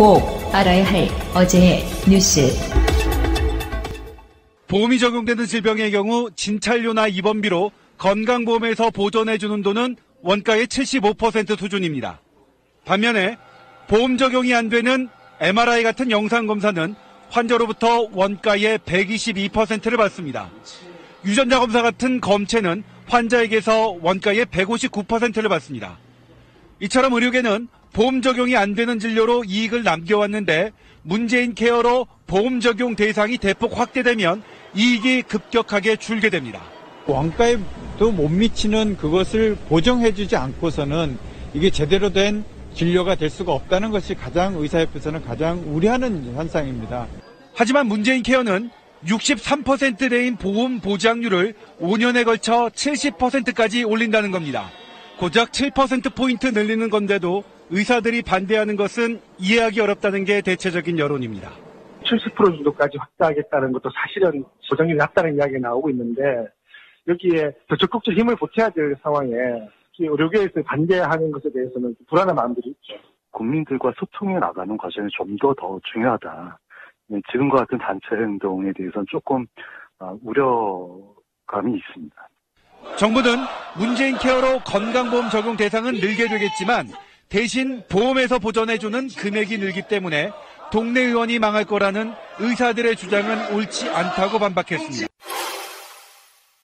꼭 알아야 할 어제의 뉴스. 보험이 적용되는 질병의 경우 진찰료나 입원비로 건강보험에서 보전해주는 돈은 원가의 75% 수준입니다. 반면에 보험 적용이 안 되는 MRI 같은 영상검사는 환자로부터 원가의 122%를 받습니다. 유전자 검사 같은 검체는 환자에게서 원가의 159%를 받습니다. 이처럼 의료계는 보험 적용이 안 되는 진료로 이익을 남겨왔는데 문재인 케어로 보험 적용 대상이 대폭 확대되면 이익이 급격하게 줄게 됩니다. 원가에도 못 미치는 그것을 보정해주지 않고서는 이게 제대로 된 진료가 될 수가 없다는 것이 가장 의사협회에서는 가장 우려하는 현상입니다. 하지만 문재인 케어는 63%대인 보험 보장률을 5년에 걸쳐 70%까지 올린다는 겁니다. 고작 7%포인트 늘리는 건데도 의사들이 반대하는 것은 이해하기 어렵다는 게 대체적인 여론입니다. 70% 정도까지 확대하겠다는 것도 사실은 보장률이 낮다는 이야기가 나오고 있는데 여기에 더 적극적으로 힘을 보태야 될 상황에 의료계에서 반대하는 것에 대해서는 불안한 마음들이 있죠. 국민들과 소통해 나가는 과정이 좀 더 중요하다. 지금과 같은 단체 행동에 대해서는 조금 우려감이 있습니다. 정부는 문재인 케어로 건강보험 적용 대상은 늘게 되겠지만 대신 보험에서 보전해주는 금액이 늘기 때문에 동네 의원이 망할 거라는 의사들의 주장은 옳지 않다고 반박했습니다.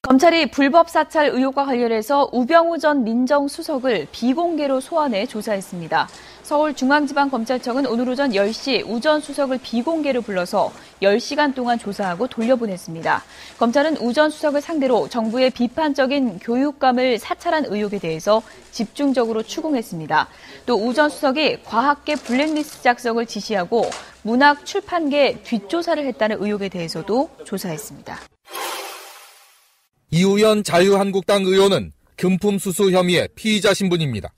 검찰이 불법 사찰 의혹과 관련해서 우병우 전 민정수석을 비공개로 소환해 조사했습니다. 서울중앙지방검찰청은 오늘 오전 10시 우 전 수석을 비공개로 불러서 10시간 동안 조사하고 돌려보냈습니다. 검찰은 우 전 수석을 상대로 정부의 비판적인 교육감을 사찰한 의혹에 대해서 집중적으로 추궁했습니다. 또 우 전 수석이 과학계 블랙리스트 작성을 지시하고 문학 출판계 뒷조사를 했다는 의혹에 대해서도 조사했습니다. 이우현 자유한국당 의원은 금품 수수 혐의의 피의자 신분입니다.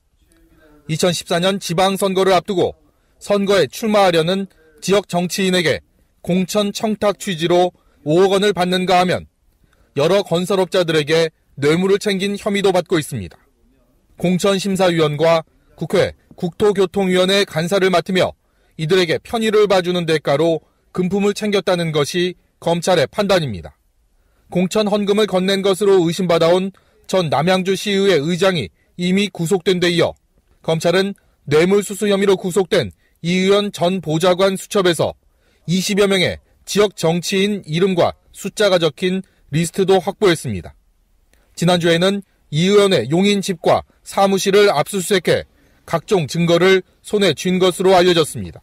2014년 지방선거를 앞두고 선거에 출마하려는 지역 정치인에게 공천 청탁 취지로 5억 원을 받는가 하면 여러 건설업자들에게 뇌물을 챙긴 혐의도 받고 있습니다. 공천심사위원과 국회 국토교통위원회 간사를 맡으며 이들에게 편의를 봐주는 대가로 금품을 챙겼다는 것이 검찰의 판단입니다. 공천 헌금을 건넨 것으로 의심받아온 전 남양주시의회 의장이 이미 구속된 데 이어 검찰은 뇌물수수 혐의로 구속된 이 의원 전 보좌관 수첩에서 20여 명의 지역 정치인 이름과 숫자가 적힌 리스트도 확보했습니다. 지난주에는 이 의원의 용인 집과 사무실을 압수수색해 각종 증거를 손에 쥔 것으로 알려졌습니다.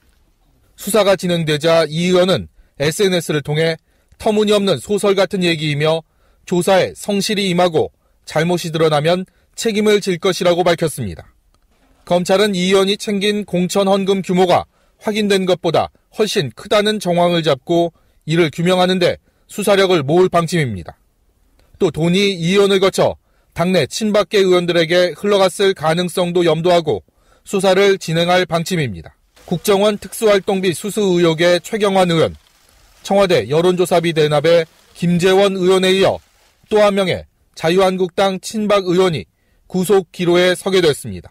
수사가 진행되자 이 의원은 SNS를 통해 터무니없는 소설 같은 얘기이며 조사에 성실히 임하고 잘못이 드러나면 책임을 질 것이라고 밝혔습니다. 검찰은 이 의원이 챙긴 공천 헌금 규모가 확인된 것보다 훨씬 크다는 정황을 잡고 이를 규명하는 데 수사력을 모을 방침입니다. 또 돈이 이 의원을 거쳐 당내 친박계 의원들에게 흘러갔을 가능성도 염두하고 수사를 진행할 방침입니다. 국정원 특수활동비 수수 의혹의 최경환 의원, 청와대 여론조사비 대납의 김재원 의원에 이어 또 한 명의 자유한국당 친박 의원이 구속 기로에 서게 됐습니다.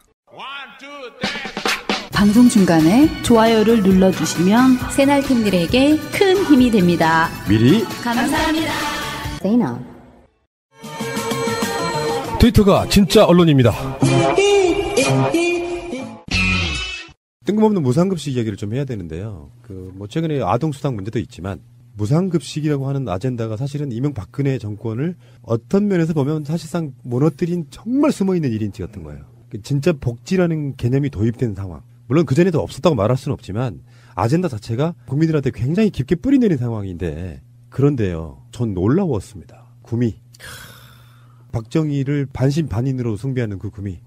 방송 중간에 좋아요를 눌러주시면 새날팀들에게 큰 힘이 됩니다. 미리 감사합니다. 트위터가 진짜 언론입니다. 뜬금없는 무상급식 이야기를 좀 해야 되는데요. 최근에 아동수당 문제도 있지만 무상급식이라고 하는 아젠다가 사실은 이명박근혜 정권을 어떤 면에서 보면 사실상 무너뜨린 정말 숨어있는 1인치였던 거예요. 진짜 복지라는 개념이 도입된 상황. 물론 그전에도 없었다고 말할 수는 없지만 아젠다 자체가 국민들한테 굉장히 깊게 뿌리내린 상황인데 그런데요. 전 놀라웠습니다. 구미. 박정희를 반신반인으로 숭배하는 그 구미.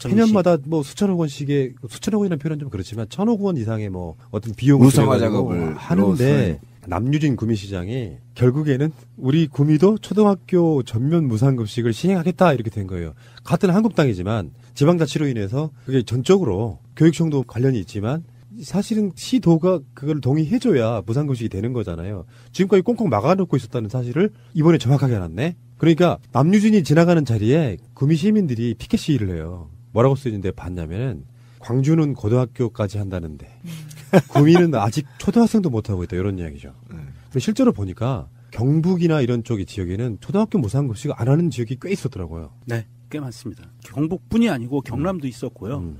해년마다 수천억 원씩의, 수천억 원이라는 표현은 좀 그렇지만 1,000억 원 이상의 어떤 비용을 우상화 작업을 하는데 남유진 구미시장이 결국에는 우리 구미도 초등학교 전면 무상급식을 시행하겠다 이렇게 된 거예요. 같은 한국당이지만 지방자치로 인해서 그게 전적으로 교육청도 관련이 있지만 사실은 시도가 그걸 동의해줘야 무상급식이 되는 거잖아요. 지금까지 꽁꽁 막아놓고 있었다는 사실을 이번에 정확하게 알았네. 그러니까 남유진이 지나가는 자리에 구미 시민들이 피켓 시위를 해요. 뭐라고 쓰는데 봤냐면은 광주는 고등학교까지 한다는데 구미는 아직 초등학생도 못하고 있다 이런 이야기죠. 근데 실제로 보니까 경북이나 이런 쪽의 지역에는 초등학교 무상급식 안 하는 지역이 꽤 있었더라고요. 네, 꽤 많습니다. 경북뿐이 아니고 경남도 있었고요.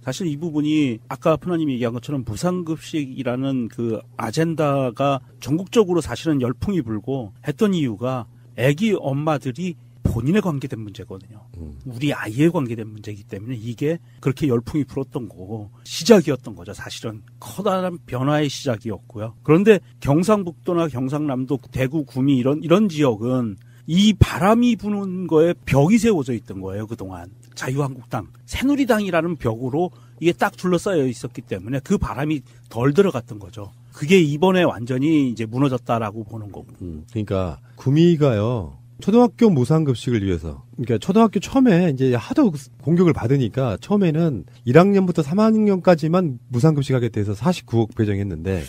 사실 이 부분이 아까 푸나님이 얘기한 것처럼 무상급식이라는 그 아젠다가 전국적으로 사실은 열풍이 불고 했던 이유가 애기 엄마들이 본인에 관계된 문제거든요. 우리 아이에 관계된 문제이기 때문에 이게 그렇게 열풍이 불었던 거고 시작이었던 거죠. 사실은 커다란 변화의 시작이었고요. 그런데 경상북도나 경상남도, 대구, 구미 이런 지역은 이 바람이 부는 거에 벽이 세워져 있던 거예요. 그동안 자유한국당, 새누리당이라는 벽으로 이게 딱 둘러싸여 있었기 때문에 그 바람이 덜 들어갔던 거죠. 그게 이번에 완전히 이제 무너졌다라고 보는 거고. 그러니까 구미가요. 초등학교 무상급식을 위해서, 그러니까 초등학교 처음에 이제 하도 공격을 받으니까 처음에는 1학년부터 3학년까지만 무상급식 하겠다 해서 49억 배정했는데,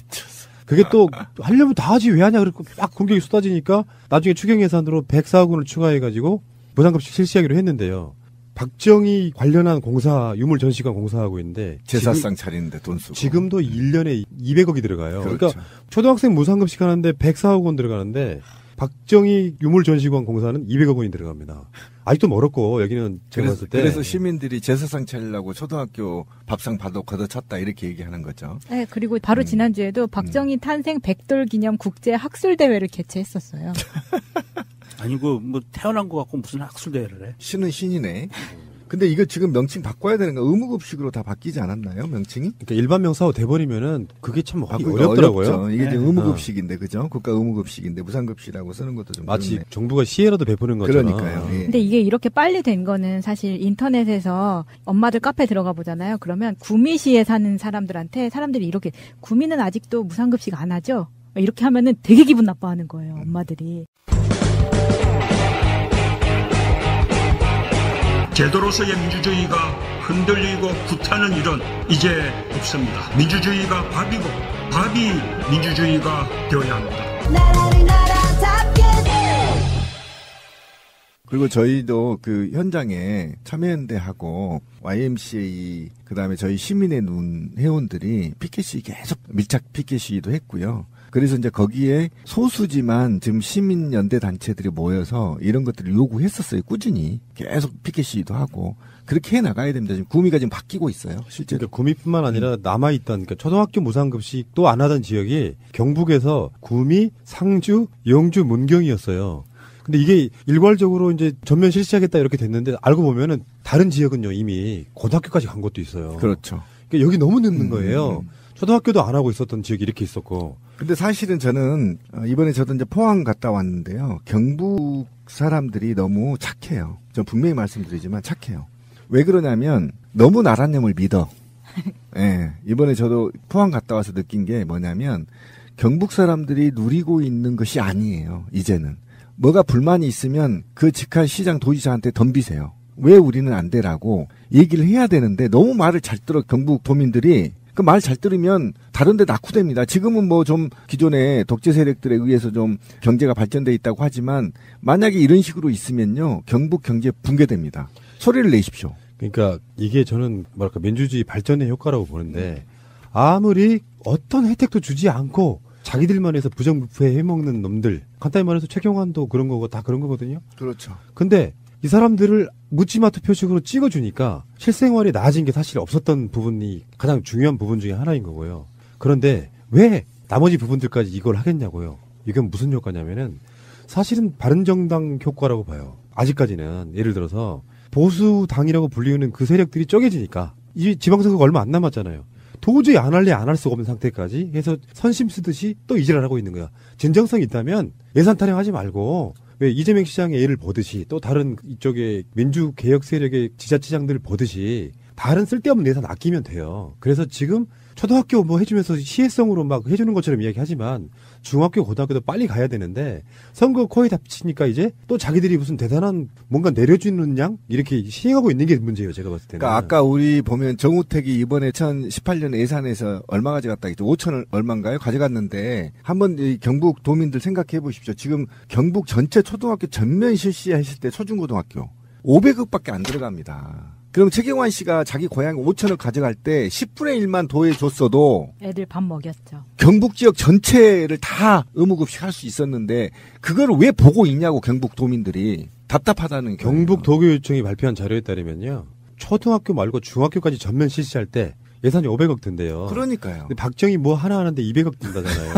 그게 또 하려면 다 하지 왜 하냐 그러고 막 공격이 쏟아지니까 나중에 추경 예산으로 104억 원을 추가해가지고 무상급식 실시하기로 했는데요. 박정희 관련한 공사, 유물 전시관 공사하고 있는데 제사상 차리는데 돈 쓰고 지금도 1년에 200억이 들어가요. 그렇죠. 그러니까 초등학생 무상급식 하는데 104억 원 들어가는데 박정희 유물전시관 공사는 200억 원이 들어갑니다. 아직도 멀었고 여기는 제가 봤을 때. 그래서 시민들이 제사상 차리려고 초등학교 밥상 받아 걷어찼다 이렇게 얘기하는 거죠. 네, 그리고 바로 지난주에도 박정희 탄생 100돌 기념 국제 학술대회를 개최했었어요. 아니고 뭐 태어난 것 같고 무슨 학술대회를 해. 신은 신이네. 근데 이거 지금 명칭 바꿔야 되는 거 의무급식으로 다 바뀌지 않았나요? 명칭이? 그러니까 일반 명사로 돼버리면 그게 참 어렵더라고요. 어렵죠. 이게 지금 의무급식인데 그죠? 국가 의무급식인데 무상급식이라고 쓰는 것도 좀 마치 그렇네. 정부가 시혜라도 베푸는 것처럼. 그러니까요. 예. 근데 이게 이렇게 빨리 된 거는 사실 인터넷에서 엄마들 카페 들어가 보잖아요. 그러면 구미시에 사는 사람들한테 사람들이 이렇게 구미는 아직도 무상급식 안 하죠? 이렇게 하면은 되게 기분 나빠하는 거예요. 엄마들이. 제도로서의 민주주의가 흔들리고 구타는 일은 이제 없습니다. 민주주의가 밥이고 밥이 민주주의가 되어야 합니다. 그리고 저희도 그 현장에 참여연대하고 YMCA 그다음에 저희 시민의 눈 회원들이 피켓 시위 계속 밀착 피켓 시위도 했고요. 그래서 이제 거기에 소수지만 지금 시민연대 단체들이 모여서 이런 것들을 요구했었어요. 꾸준히 계속 피켓 시위도 하고 그렇게 해나가야 됩니다. 지금 구미가 지금 바뀌고 있어요. 실제로. 그러니까 구미뿐만 아니라 남아있던 그러니까 초등학교 무상급식도 안 하던 지역이 경북에서 구미, 상주, 영주, 문경이었어요. 근데 이게 일괄적으로 이제 전면 실시하겠다 이렇게 됐는데 알고 보면은 다른 지역은요 이미 고등학교까지 간 것도 있어요. 그렇죠. 그러니까 여기 너무 늦는 거예요. 초등학교도 안 하고 있었던 지역이 이렇게 있었고. 근데 사실은 저는 이번에 저도 이제 포항 갔다 왔는데요. 경북 사람들이 너무 착해요. 전 분명히 말씀드리지만 착해요. 왜 그러냐면 너무 나라님을 믿어. 예. 이번에 저도 포항 갔다 와서 느낀 게 뭐냐면 경북 사람들이 누리고 있는 것이 아니에요. 이제는. 뭐가 불만이 있으면 그 직할 시장 도지사한테 덤비세요. 왜 우리는 안 되라고 얘기를 해야 되는데 너무 말을 잘 들어 경북 도민들이. 그 말 잘 들으면 다른 데 낙후됩니다. 지금은 뭐 좀 기존의 독재 세력들에 의해서 좀 경제가 발전돼 있다고 하지만 만약에 이런 식으로 있으면요. 경북 경제 붕괴됩니다. 소리를 내십시오. 그러니까 이게 저는 뭐랄까 민주주의 발전의 효과라고 보는데 아무리 어떤 혜택도 주지 않고 자기들만 해서 부정부패 해먹는 놈들 간단히 말해서 최경환도 그런 거고 다 그런 거거든요. 그렇죠. 근데 이 사람들을 묻지마 투표식으로 찍어주니까 실생활이 나아진 게 사실 없었던 부분이 가장 중요한 부분 중에 하나인 거고요. 그런데 왜 나머지 부분들까지 이걸 하겠냐고요. 이건 무슨 효과냐면은 사실은 바른정당 효과라고 봐요. 아직까지는 예를 들어서 보수당이라고 불리우는 그 세력들이 쪼개지니까 이 지방선거가 얼마 안 남았잖아요. 도저히 안 할래 안 할 수가 없는 상태까지 해서 선심 쓰듯이 또 이질을 하고 있는 거야. 진정성이 있다면 예산 타령하지 말고 왜 이재명 시장의 예를 보듯이 또 다른 이쪽에 민주개혁 세력의 지자체장들을 보듯이 다른 쓸데없는 예산 아끼면 돼요. 그래서 지금 초등학교 뭐 해주면서 시혜성으로 막 해주는 것처럼 이야기하지만 중학교, 고등학교도 빨리 가야 되는데 선거 코에 닥치니까 이제 또 자기들이 무슨 대단한 뭔가 내려주는 양 이렇게 시행하고 있는 게 문제예요. 제가 봤을 때는. 그러니까 아까 우리 보면 정우택이 이번에 2018년 예산에서 얼마 가져갔다 했죠. 5천 얼마인가요? 가져갔는데 한번 이 경북 도민들 생각해 보십시오. 지금 경북 전체 초등학교 전면 실시했을 때 초중고등학교 500억밖에 안 들어갑니다. 그럼 최경환 씨가 자기 고향 5천억 가져갈 때 10분의 1만 도에 줬어도 애들 밥 먹였죠. 경북 지역 전체를 다 의무급식 할 수 있었는데 그걸 왜 보고 있냐고 경북 도민들이 답답하다는 거예요. 경북 도교육청이 발표한 자료에 따르면요. 초등학교 말고 중학교까지 전면 실시할 때 예산이 500억 든대요. 그러니까요. 근데 박정희 뭐 하나 하는데 200억 든다잖아요.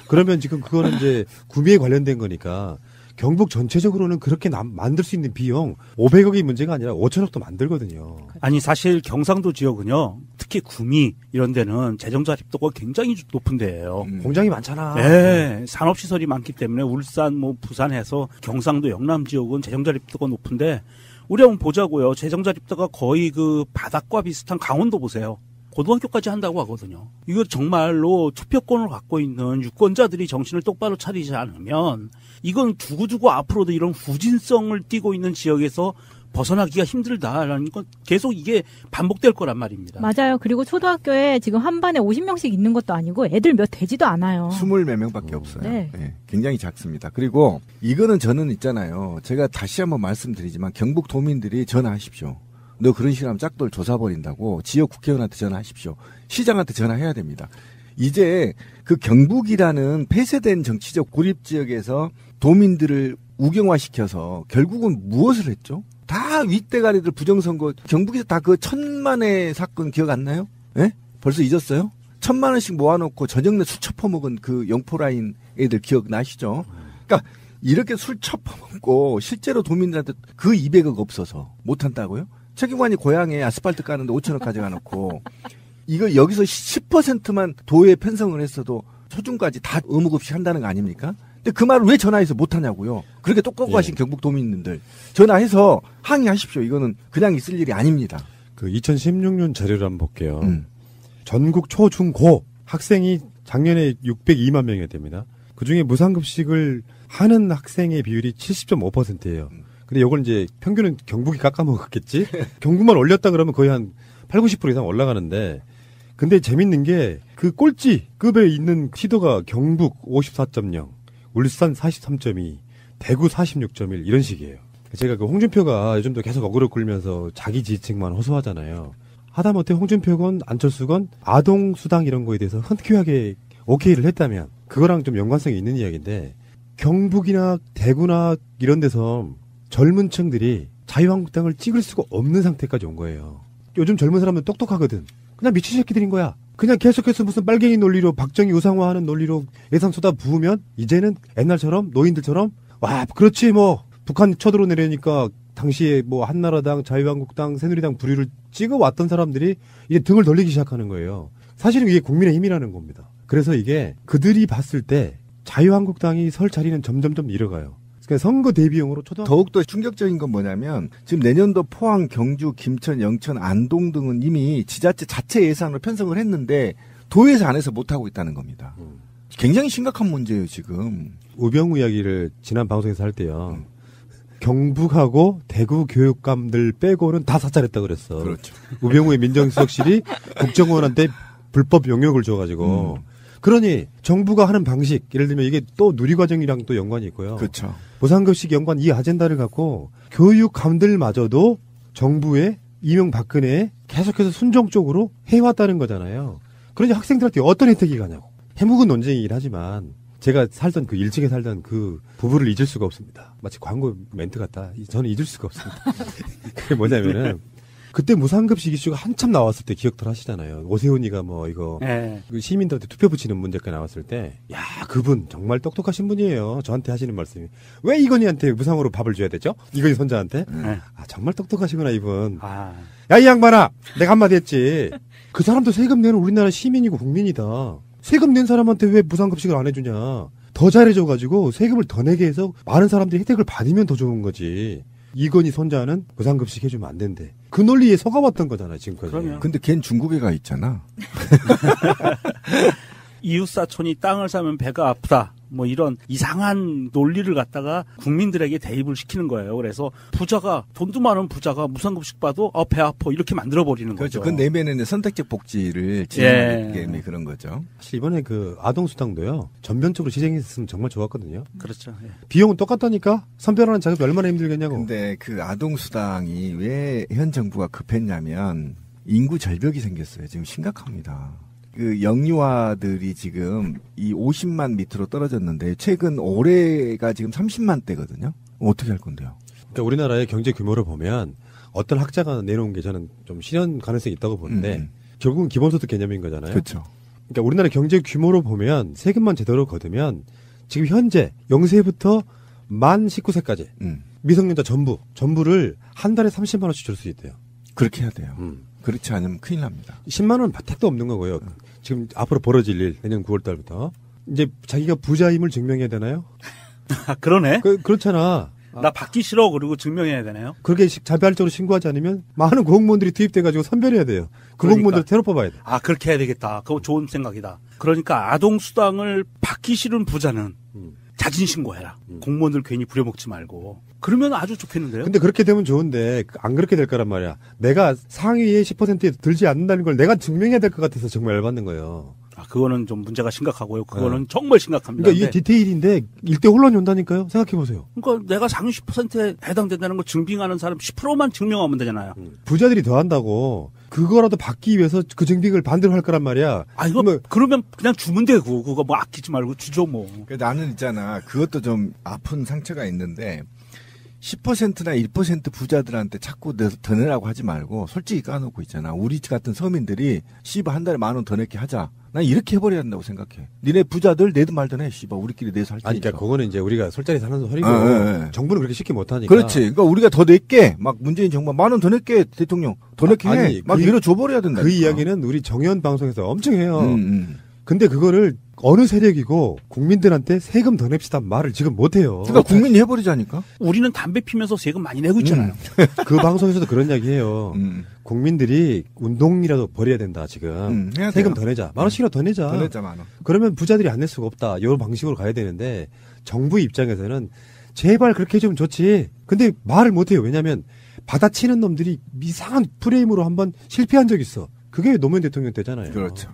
그러면 지금 그거는 이제 구미에 관련된 거니까 경북 전체적으로는 그렇게 만들 수 있는 비용 500억이 문제가 아니라 5천억도 만들거든요. 아니 사실 경상도 지역은요. 특히 구미 이런 데는 재정 자립도가 굉장히 높은 데예요. 공장이 많잖아. 네. 산업시설이 많기 때문에 울산 뭐 부산해서 경상도 영남 지역은 재정 자립도가 높은데 우리 한번 보자고요. 재정 자립도가 거의 그 바닥과 비슷한 강원도 보세요. 고등학교까지 한다고 하거든요. 이거 정말로 투표권을 갖고 있는 유권자들이 정신을 똑바로 차리지 않으면 이건 두고두고 앞으로도 이런 후진성을 띠고 있는 지역에서 벗어나기가 힘들다라는 건 계속 이게 반복될 거란 말입니다. 맞아요. 그리고 초등학교에 지금 한 반에 50명씩 있는 것도 아니고 애들 몇 되지도 않아요. 20몇 명밖에 없어요. 네. 네, 굉장히 작습니다. 그리고 이거는 저는 있잖아요. 제가 다시 한번 말씀드리지만 경북 도민들이 전화하십시오. 너 그런 식으로 하면 짝돌 조사버린다고 지역 국회의원한테 전화하십시오. 시장한테 전화해야 됩니다. 이제 그 경북이라는 폐쇄된 정치적 고립지역에서 도민들을 우경화시켜서 결국은 무엇을 했죠? 다 윗대가리들 부정선거, 경북에서 다 그 1,000만의 사건 기억 안 나요? 예? 벌써 잊었어요? 1,000만 원씩 모아놓고 저녁내 술 처퍼먹은 그 영포라인 애들 기억나시죠? 그러니까 이렇게 술 처퍼먹고 실제로 도민들한테 그 200억 없어서 못한다고요? 최경환이 고향에 아스팔트 까는데 5천억 가져가 놓고 이거 여기서 10%만 도에 편성을 했어도 초중까지 다 의무급식 한다는 거 아닙니까? 근데 그 말을 왜 전화해서 못하냐고요. 그렇게 똑똑하신 경북 도민들 전화해서 항의하십시오. 이거는 그냥 있을 일이 아닙니다. 그 2016년 자료를 한번 볼게요. 전국 초, 중, 고 학생이 작년에 602만 명이 됩니다. 그중에 무상급식을 하는 학생의 비율이 70.5%예요. 근데 이걸 이제 평균은 경북이 깎아먹었겠지? 경북만 올렸다 그러면 거의 한 8, 90% 이상 올라가는데 근데 재밌는 게 그 꼴찌급에 있는 시도가 경북 54.0, 울산 43.2, 대구 46.1 이런 식이에요. 제가 그 홍준표가 요즘도 계속 어그로 끌면서 자기 지지층만 호소하잖아요. 하다못해 홍준표건 안철수건 아동수당 이런 거에 대해서 흔쾌하게 오케이를 했다면 그거랑 좀 연관성이 있는 이야기인데 경북이나 대구나 이런 데서 젊은 층들이 자유한국당을 찍을 수가 없는 상태까지 온 거예요. 요즘 젊은 사람들 똑똑하거든. 그냥 미친 새끼들인 거야. 그냥 계속해서 무슨 빨갱이 논리로 박정희 우상화하는 논리로 예산 쏟아 부으면 이제는 옛날처럼 노인들처럼 와 그렇지 뭐 북한 쳐들어내려니까 당시에 뭐 한나라당, 자유한국당, 새누리당 부류를 찍어왔던 사람들이 이제 등을 돌리기 시작하는 거예요. 사실은 이게 국민의 힘이라는 겁니다. 그래서 이게 그들이 봤을 때 자유한국당이 설 자리는 점점점 잃어가요. 그러니까 선거 대비용으로 더욱더 충격적인 건 뭐냐면 지금 내년도 포항, 경주, 김천, 영천, 안동 등은 이미 지자체 자체 예산으로 편성을 했는데 도에서 안 해서 못하고 있다는 겁니다. 굉장히 심각한 문제예요 지금. 우병우 이야기를 지난 방송에서 할 때요. 경북하고 대구 교육감들 빼고는 다 사찰했다 그랬어. 그렇죠. 우병우의 민정수석실이 국정원한테 불법 용역을 줘가지고. 그러니 정부가 하는 방식, 예를 들면 이게 또 누리과정이랑 또 연관이 있고요. 그렇죠. 무상급식 연관 이 아젠다를 갖고 교육감들마저도 정부의 이명박근혜에 계속해서 순종적으로 해왔다는 거잖아요. 그러니 학생들한테 어떤 혜택이 가냐고. 해묵은 논쟁이긴 하지만 제가 살던 그 일찍에 살던 그 부부를 잊을 수가 없습니다. 마치 광고 멘트 같다. 저는 잊을 수가 없습니다. 그게 뭐냐면은 그때 무상급식 이슈가 한참 나왔을 때 기억들 하시잖아요. 오세훈이가 뭐 이거 그 시민들한테 투표 붙이는 문제가 나왔을 때 야 그분 정말 똑똑하신 분이에요. 저한테 하시는 말씀이 왜 이건희한테 무상으로 밥을 줘야 되죠? 이건희 손자한테? 아 정말 똑똑하시구나 이분. 야 이 양반아 내가 한마디 했지. 그 사람도 세금 내는 우리나라 시민이고 국민이다. 세금 낸 사람한테 왜 무상급식을 안 해주냐. 더 잘해줘가지고 세금을 더 내게 해서 많은 사람들이 혜택을 받으면 더 좋은 거지. 이건희 손자는 무상급식 해주면 안 된대. 그 논리에 속아왔던 거잖아 지금까지. 그러면. 근데 걘 중국에 가 있잖아. 이웃사촌이 땅을 사면 배가 아프다. 뭐 이런 이상한 논리를 갖다가 국민들에게 대입을 시키는 거예요. 그래서 부자가 돈도 많은 부자가 무상급식 봐도 배 아파 이렇게 만들어버리는 그렇죠. 거죠. 그 내면에는 선택적 복지를 지향하기 그런 거죠. 사실 이번에 그 아동수당도요. 전면적으로 시행했으면 정말 좋았거든요. 그렇죠. 예. 비용은 똑같다니까 선별하는 작업이 얼마나 힘들겠냐고. 근데 그 아동수당이 왜 현 정부가 급했냐면 인구 절벽이 생겼어요. 지금 심각합니다. 그 영유아들이 지금 이 50만 밑으로 떨어졌는데 최근 올해가 지금 30만 대거든요. 어떻게 할 건데요? 그러니까 우리나라의 경제 규모를 보면 어떤 학자가 내놓은 게 저는 좀 실현 가능성이 있다고 보는데 결국은 기본소득 개념인 거잖아요. 그렇죠. 그러니까 우리나라 경제 규모로 보면 세금만 제대로 거두면 지금 현재 0세부터 만 19세까지 미성년자 전부를 한 달에 30만 원씩 줄 수 있대요. 그렇게 해야 돼요. 그렇지 않으면 큰일 납니다. 10만 원 택도 없는 거고요. 지금 앞으로 벌어질 일 내년 9월 달부터 이제 자기가 부자임을 증명해야 되나요? 그러네. 그렇잖아. 나 받기 싫어 그리고 증명해야 되나요? 그렇게 자발적으로 신고하지 않으면 많은 공무원들이 투입돼가지고 선별해야 돼요. 그 공무원들 새로 뽑아야 돼. 아 그렇게 해야 되겠다. 그거 좋은 생각이다. 그러니까 아동수당을 받기 싫은 부자는 자진 신고해라. 공무원들 괜히 부려먹지 말고. 그러면 아주 좋겠는데요? 근데 그렇게 되면 좋은데 안 그렇게 될 거란 말이야. 내가 상위의 10%에 들지 않는다는 걸 내가 증명해야 될 것 같아서 정말 열받는 거예요. 아, 그거는 좀 문제가 심각하고요. 그거는 정말 심각합니다. 그러니까 이게 디테일인데 일대 혼란이 온다니까요. 생각해보세요. 그러니까 내가 상위 10%에 해당된다는 걸 증빙하는 사람 10%만 증명하면 되잖아요. 부자들이 더 한다고 그거라도 받기 위해서 그 증빙을 반대로 할 거란 말이야. 아, 이거 그러면 그냥 주면 되고 그거 뭐 아끼지 말고 주죠 뭐. 나는 있잖아. 그것도 좀 아픈 상처가 있는데 10%나 1% 부자들한테 자꾸 더 내라고 하지 말고 솔직히 까놓고 있잖아. 우리 같은 서민들이 씨발 한 달에 10,000원 더 낼게 하자. 난 이렇게 해버려야 된다고 생각해. 니네 부자들 내도 말든 해. 씨발 우리끼리 내서 할 테니까. 아니, 그러니까 그거는 이제 우리가 솔직히 사는 소리고 정부는 그렇게 쉽게 못하니까. 그렇지. 그러니까 우리가 더 낼게. 막 문재인 정부 10,000원 더 낼게 대통령 더 낼게 해. 막 이러 줘버려야 된다. 그 이야기는 우리 정의원 방송에서 엄청 해요. 근데 그거를 어느 세력이고 국민들한테 세금 더 냅시다 말을 지금 못해요. 그러니까 국민이 해버리자니까. 우리는 담배 피면서 세금 많이 내고 있잖아요. 그 방송에서도 그런 이야기해요. 국민들이 운동이라도 벌여야 된다 지금. 세금 더 내자. 10,000원씩이라도 더 내자. 더 내자 10,000원. 그러면 부자들이 안 낼 수가 없다. 이런 방식으로 가야 되는데 정부 입장에서는 제발 그렇게 해주면 좋지. 근데 말을 못해요. 왜냐하면 받아치는 놈들이 이상한 프레임으로 한번 실패한 적이 있어. 그게 노무현 대통령 때잖아요. 그렇죠.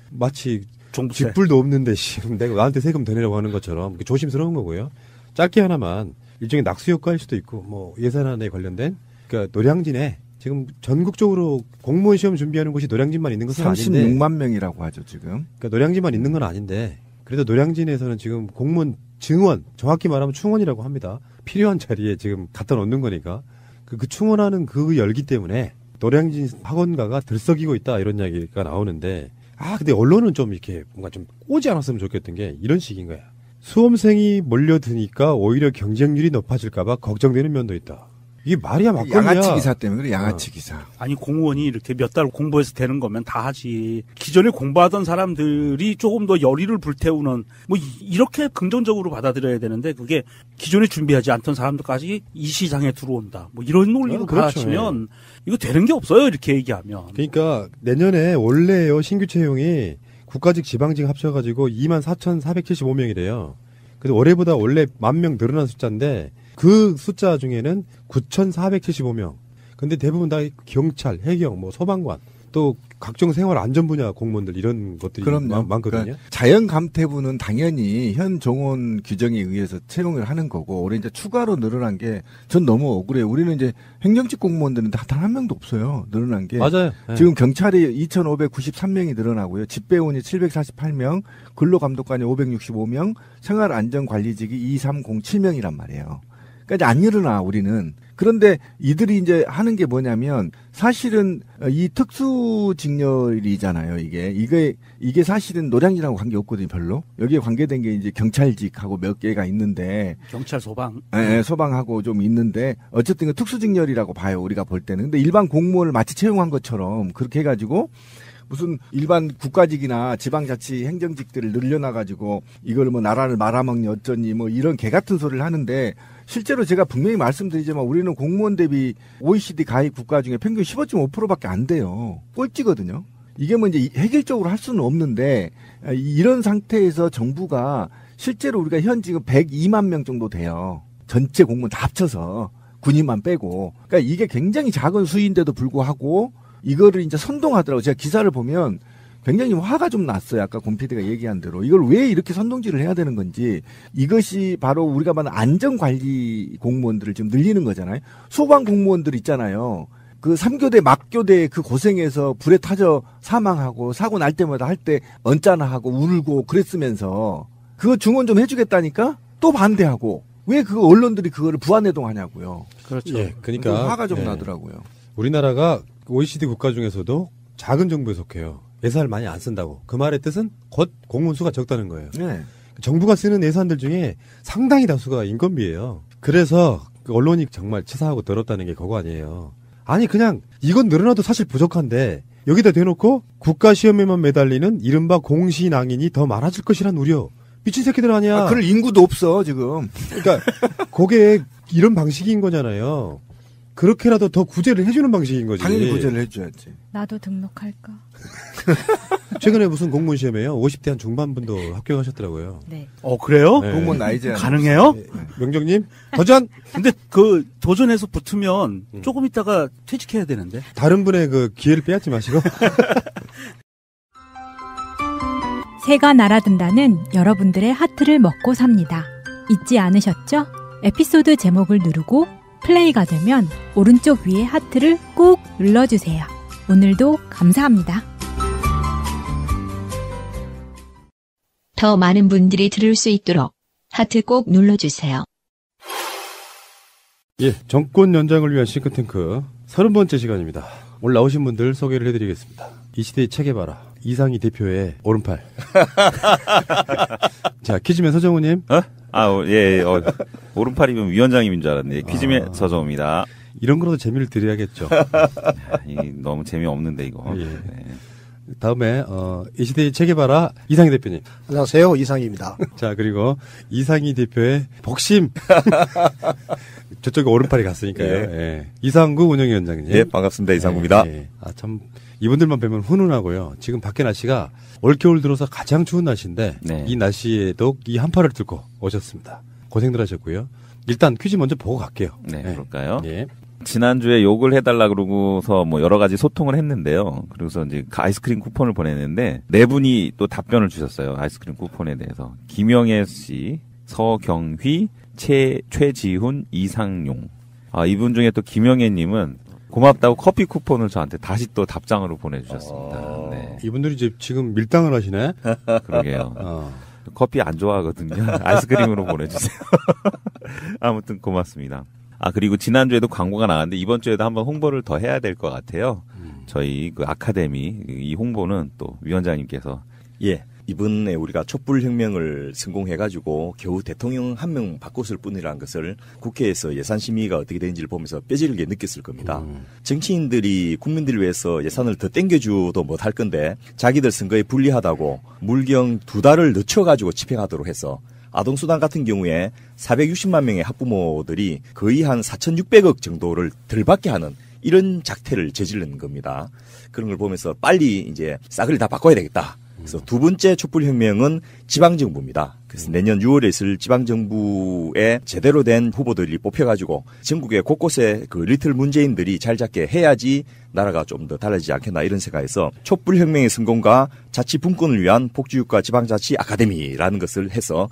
마치 종부세. 쥐뿔도 없는데 내가 나한테 세금 더 내라고 하는 것처럼 조심스러운 거고요. 짧게 하나만 일종의 낙수 효과일 수도 있고 뭐 예산안에 관련된 그러니까 노량진에 지금 전국적으로 공무원 시험 준비하는 곳이 노량진만 있는 것은 아닌데 36만 명이라고 하죠 지금. 그러니까 노량진만 있는 건 아닌데 그래도 노량진에서는 지금 공무원 증원 정확히 말하면 충원이라고 합니다. 필요한 자리에 지금 갖다 놓는 거니까 그 충원하는 그 열기 때문에 노량진 학원가가 들썩이고 있다 이런 이야기가 나오는데. 근데 언론은 좀 이렇게 뭔가 좀 꼬지 않았으면 좋겠던 게 이런 식인 거야. 수험생이 몰려드니까 오히려 경쟁률이 높아질까봐 걱정되는 면도 있다. 이게 말이야 막걸리야. 양아치 기사 때문에 그래 양아치 기사. 아니 공무원이 이렇게 몇 달 공부해서 되는 거면 다 하지. 기존에 공부하던 사람들이 조금 더 열의를 불태우는 뭐 이렇게 긍정적으로 받아들여야 되는데 그게 기존에 준비하지 않던 사람들까지 이 시장에 들어온다. 뭐 이런 논리로 받아치면 이거 되는 게 없어요. 이렇게 얘기하면. 그러니까 내년에 원래요 신규 채용이 국가직 지방직 합쳐가지고 24,475명이래요. 그래서 올해보다 원래 10,000명 늘어난 숫자인데 그 숫자 중에는 9,475명. 근데 대부분 다 경찰, 해경, 뭐 소방관, 또 각종 생활 안전 분야 공무원들 이런 것들이 많거든요. 그러니까 자연 감퇴부는 당연히 현 정원 규정에 의해서 채용을 하는 거고 올해 이제 추가로 늘어난 게 전 너무 억울해요. 우리는 이제 행정직 공무원들은 단 한 명도 없어요. 늘어난 게. 맞아요. 네. 지금 경찰이 2,593명이 늘어나고요. 집배원이 748명, 근로감독관이 565명, 생활안전관리직이 2307명이란 말이에요. 그러니까 안 일어나 우리는. 그런데 이들이 이제 하는 게 뭐냐면 사실은 이 특수직렬이잖아요. 이게 사실은 노량진하고 관계 없거든요. 별로. 여기에 관계된 게 이제 경찰직하고 몇 개가 있는데 경찰 소방. 네, 소방하고 좀 있는데 어쨌든 그 특수직렬이라고 봐요. 우리가 볼 때는. 근데 일반 공무원을 마치 채용한 것처럼 그렇게 해가지고 무슨 일반 국가직이나 지방자치 행정직들을 늘려놔가지고 이걸 뭐 나라를 말아먹니 어쩌니 뭐 이런 개 같은 소리를 하는데 실제로 제가 분명히 말씀드리지만 우리는 공무원 대비 OECD 가입 국가 중에 평균 15.5%밖에 안 돼요. 꼴찌거든요. 이게 뭐 이제 획일적으로 할 수는 없는데 이런 상태에서 정부가 실제로 우리가 현 지금 102만 명 정도 돼요. 전체 공무원 다 합쳐서 군인만 빼고. 그러니까 이게 굉장히 작은 수인데도 불구하고 이거를 이제 선동하더라고요. 제가 기사를 보면 굉장히 화가 좀 났어요. 아까 권 PD가 얘기한 대로. 이걸 왜 이렇게 선동질을 해야 되는 건지. 이것이 바로 우리가 말하는 안전관리 공무원들을 지금 늘리는 거잖아요. 소방 공무원들 있잖아요. 그 3교대 막교대 그 고생해서 불에 타져 사망하고 사고 날 때마다 할 때 언짢아 하고 울고 그랬으면서 그거 증언 좀 해주겠다니까 또 반대하고 왜 그 언론들이 그거를 부안해동하냐고요. 그렇죠. 예, 그러니까 화가 좀 나더라고요. 우리나라가 OECD 국가 중에서도 작은 정부에 속해요. 예산을 많이 안 쓴다고. 그 말의 뜻은 곧 공무원 수가 적다는 거예요. 네. 정부가 쓰는 예산들 중에 상당히 다수가 인건비예요. 그래서 언론이 정말 치사하고 더럽다는 게 그거 아니에요. 아니 그냥 이건 늘어나도 사실 부족한데 여기다 대놓고 국가시험에만 매달리는 이른바 공시낭인이 더 많아질 것이란 우려. 미친 새끼들 아니야. 그럴 인구도 없어 지금. 그러니까 그게 이런 방식인 거잖아요. 그렇게라도 더 구제를 해주는 방식인 거지. 당연히 구제를 해줘야지. 나도 등록할까? 최근에 무슨 공무원 시험에요? 50대 한 중반분도 합격하셨더라고요. 네. 그래요? 네. 공무원 나이 제한 가능해요? 명정님 도전. 근데 그 도전해서 붙으면 조금 있다가 퇴직해야 되는데. 다른 분의 그 기회를 빼앗지 마시고. 새가 날아든다는 여러분들의 하트를 먹고 삽니다. 잊지 않으셨죠? 에피소드 제목을 누르고 플레이가 되면 오른쪽 위에 하트를 꾹 눌러주세요. 오늘도 감사합니다. 더 많은 분들이 들을 수 있도록 하트 꼭 눌러주세요. 예, 정권 연장을 위한 싱크탱크 30번째 시간입니다. 오늘 나오신 분들 소개를 해드리겠습니다. 이 시대의 체계바라 이상희 대표의 오른팔. 자, 퀴즈맨 서정우님. 오른팔이면 위원장님인 줄 알았네. 퀴즈맨 서정우입니다. 이런 거라도 재미를 드려야겠죠. 너무 재미없는데 이거. 예. 네. 다음에 이 시대의 체계바라 이상희 대표님. 안녕하세요, 이상희입니다. 자, 그리고 이상희 대표의 복심. 저쪽에 오른팔이 갔으니까요. 예. 예. 이상구 운영위원장님. 예, 반갑습니다. 이상구입니다. 예. 참 이분들만 뵈면 훈훈하고요. 지금 밖에 날씨가 올겨울 들어서 가장 추운 날씨인데 이 날씨에도 이 한팔을 들고 오셨습니다. 고생들 하셨고요. 일단 퀴즈 먼저 보고 갈게요. 네, 그럴까요? 예. 지난주에 욕을 해달라 그러고서 뭐 여러 가지 소통을 했는데요. 그래서 이제 아이스크림 쿠폰을 보냈는데 네 분이 또 답변을 주셨어요. 아이스크림 쿠폰에 대해서. 김영애 씨, 서경휘, 최지훈, 이상용. 이분 중에 또 김영애님은 고맙다고 커피 쿠폰을 저한테 다시 또 답장으로 보내주셨습니다. 네. 이분들이 이제 지금 밀당을 하시네. 그러게요. 커피 안 좋아하거든요. 아이스크림으로 보내주세요. 아무튼 고맙습니다. 그리고 지난주에도 광고가 나왔는데 이번 주에도 한번 홍보를 더 해야 될 것 같아요. 저희 그 아카데미 이 홍보는 또 위원장님께서. 예. 이번에 우리가 촛불혁명을 성공해가지고 겨우 대통령 한 명 바꿨을 뿐이라는 것을 국회에서 예산심의가 어떻게 되는지를 보면서 뼈저리게 느꼈을 겁니다. 정치인들이 국민들을 위해서 예산을 더 땡겨주도 못할 건데 자기들 선거에 불리하다고 물경 2달을 늦춰가지고 집행하도록 해서 아동수당 같은 경우에 460만 명의 학부모들이 거의 한 4,600억 정도를 덜 받게 하는 이런 작태를 저지르는 겁니다. 그런 걸 보면서 빨리 이제 싸그리 다 바꿔야 되겠다. 그래서 두 번째 촛불혁명은 지방정부입니다. 그래서 내년 6월에 있을 지방정부에 제대로 된 후보들이 뽑혀가지고 전국의 곳곳에 그 리틀 문재인들이 잘 잡게 해야지 나라가 좀 더 달라지지 않겠나 이런 생각에서 촛불혁명의 성공과 자치분권을 위한 복지국가 지방자치 아카데미라는 것을 해서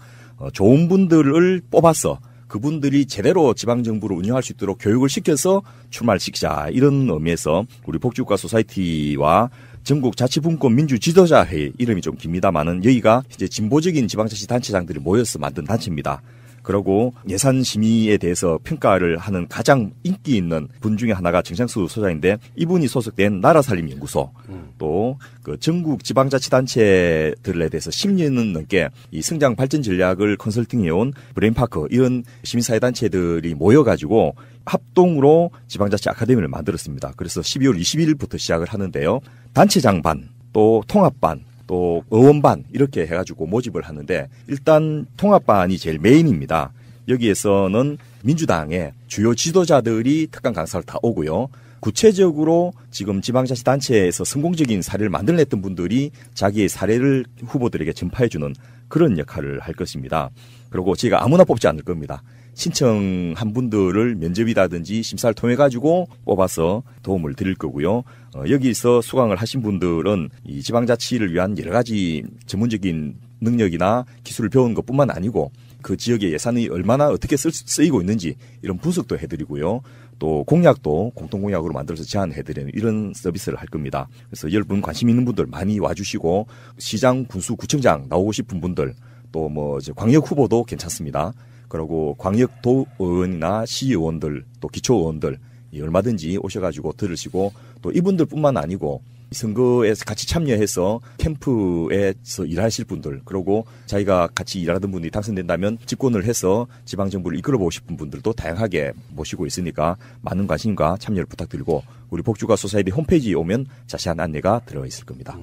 좋은 분들을 뽑아서 그분들이 제대로 지방정부를 운영할 수 있도록 교육을 시켜서 출마를 시키자 이런 의미에서 우리 복지국가 소사이티와 전국 자치분권 민주지도자회의 이름이 좀 깁니다만은 여기가 이제 진보적인 지방자치단체장들이 모여서 만든 단체입니다. 그리고 예산 심의에 대해서 평가를 하는 가장 인기 있는 분 중에 하나가 정창수 소장인데 이분이 소속된 나라살림연구소 또 그 전국 지방자치단체들에 대해서 10년은 넘게 이 성장 발전 전략을 컨설팅해온 브레인파크 이런 시민사회단체들이 모여가지고 합동으로 지방자치 아카데미를 만들었습니다. 그래서 12월 20일부터 시작을 하는데요. 단체장 반, 또 통합반, 또 의원반 이렇게 해가지고 모집을 하는데 일단 통합반이 제일 메인입니다. 여기에서는 민주당의 주요 지도자들이 특강 강사를 다 오고요. 구체적으로 지금 지방자치단체에서 성공적인 사례를 만들어냈던 분들이 자기의 사례를 후보들에게 전파해주는 그런 역할을 할 것입니다. 그리고 저희가 아무나 뽑지 않을 겁니다. 신청한 분들을 면접이라든지 심사를 통해 가지고 뽑아서 도움을 드릴 거고요. 여기서 수강을 하신 분들은 이 지방자치를 위한 여러 가지 전문적인 능력이나 기술을 배우는 것뿐만 아니고 그 지역의 예산이 얼마나 어떻게 쓰이고 있는지 이런 분석도 해드리고요. 또 공약도 공통공약으로 만들어서 제안해드리는 이런 서비스를 할 겁니다. 그래서 여러분 관심 있는 분들 많이 와주시고 시장, 군수, 구청장 나오고 싶은 분들 또 뭐 광역 후보도 괜찮습니다. 그리고 광역도의원이나 시의원들 또 기초의원들 얼마든지 오셔가지고 들으시고 또 이분들뿐만 아니고 선거에 같이 참여해서 캠프에서 일하실 분들 그리고 자기가 같이 일하던 분이 당선된다면 집권을 해서 지방정부를 이끌어보고 싶은 분들도 다양하게 모시고 있으니까 많은 관심과 참여를 부탁드리고 우리 복지과 소사이어티 홈페이지에 오면 자세한 안내가 들어있을 겁니다.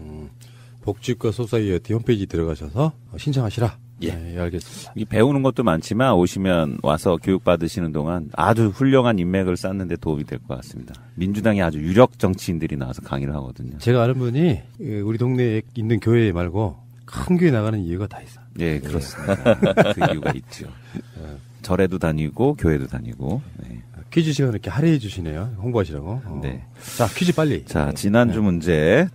복지과 소사이어티 홈페이지 들어가셔서 신청하시라. 예, 네, 알겠습니다. 배우는 것도 많지만 오시면 와서 교육받으시는 동안 아주 훌륭한 인맥을 쌓는 데 도움이 될 것 같습니다. 민주당에 아주 유력 정치인들이 나와서 강의를 하거든요. 제가 아는 분이 우리 동네에 있는 교회 말고 큰 교회 나가는 이유가 다 있어요. 예, 그렇습니다. 그 이유가 있죠. 절에도 다니고 교회도 다니고. 네. 퀴즈 시간 이렇게 할애해 주시네요. 홍보하시라고. 네. 자, 퀴즈 빨리. 자, 지난주 문제.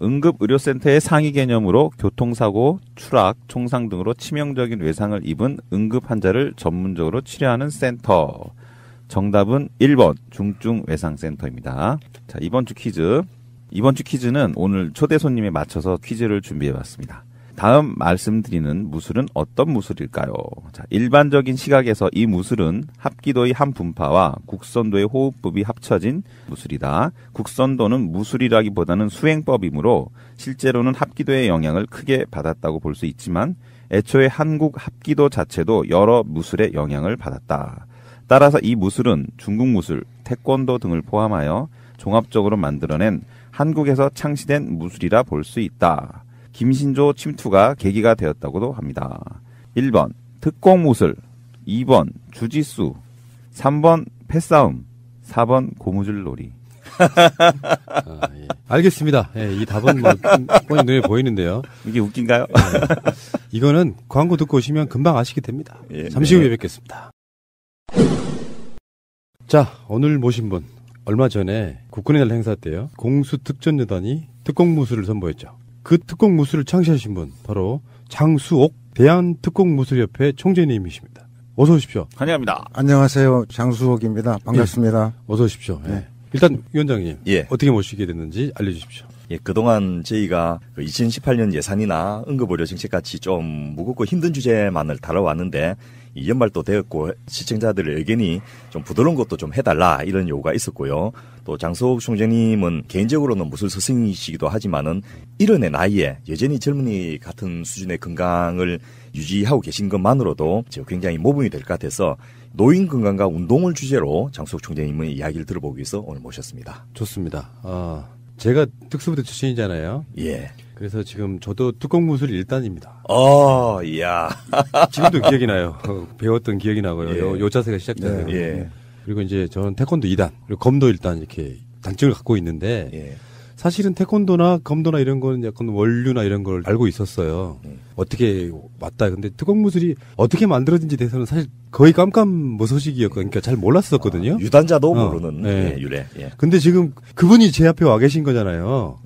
응급의료센터의 상위 개념으로 교통사고, 추락, 총상 등으로 치명적인 외상을 입은 응급 환자를 전문적으로 치료하는 센터. 정답은 1번 중증외상센터입니다. 자, 이번 주 퀴즈는 오늘 초대 손님에 맞춰서 퀴즈를 준비해봤습니다. 다음 말씀드리는 무술은 어떤 무술일까요? 자, 일반적인 시각에서 이 무술은 합기도의 한 분파와 국선도의 호흡법이 합쳐진 무술이다. 국선도는 무술이라기보다는 수행법이므로 실제로는 합기도의 영향을 크게 받았다고 볼 수 있지만 애초에 한국 합기도 자체도 여러 무술의 영향을 받았다. 따라서 이 무술은 중국 무술, 태권도 등을 포함하여 종합적으로 만들어낸 한국에서 창시된 무술이라 볼 수 있다. 김신조 침투가 계기가 되었다고도 합니다. 1번 특공무술, 2번 주짓수, 3번 패싸움, 4번 고무줄놀이. 예. 알겠습니다. 예, 이 답은 뭐 뻔히 눈에 보이는데요. 이게 웃긴가요? 예. 이거는 광고 듣고 오시면 금방 아시게 됩니다. 예, 잠시 후에 뵙겠습니다. 자, 오늘 모신 분 얼마 전에 국군의 날 행사 때요. 공수특전여단이 특공무술을 선보였죠. 그 특공무술을 창시하신 분 바로 장수옥 대한특공무술협회 총재님이십니다. 어서 오십시오. 환영합니다. 안녕하세요. 장수옥입니다. 반갑습니다. 예, 어서 오십시오. 네. 예. 일단 위원장님 예. 어떻게 모시게 됐는지 알려주십시오. 예, 그동안 저희가 2018년 예산이나 응급의료 정책같이 좀 무겁고 힘든 주제만을 다뤄왔는데 이 연말도 되었고 시청자들의 의견이 좀 부드러운 것도 좀 해달라 이런 요구가 있었고요. 또 장수옥 총재님은 개인적으로는 무술 스승이시기도 하지만은 70의 나이에 여전히 젊은이 같은 수준의 건강을 유지하고 계신 것만으로도 굉장히 모범이 될 것 같아서 노인 건강과 운동을 주제로 장수옥 총재님의 이야기를 들어보기 위해서 오늘 모셨습니다. 좋습니다. 제가 특수부대 출신이잖아요. 예. 그래서 지금 저도 특공무술 1단입니다. 이야. 지금도 기억이 나요. 배웠던 기억이 나고요. 예. 요 자세가 시작되네요. 예. 그리고 이제 저는 태권도 2단, 그리고 검도 1단 이렇게 단증을 갖고 있는데 예. 사실은 태권도나 검도나 이런 거는 약간 원류나 이런 걸 알고 있었어요. 어떻게 왔다. 근데 특공무술이 어떻게 만들어진지 대해서는 사실 거의 깜깜무소식이었거든요. 그러니까 잘 몰랐었거든요. 유단자도 모르는 네. 유래. 예. 근데 지금 그분이 제 앞에 와 계신 거잖아요.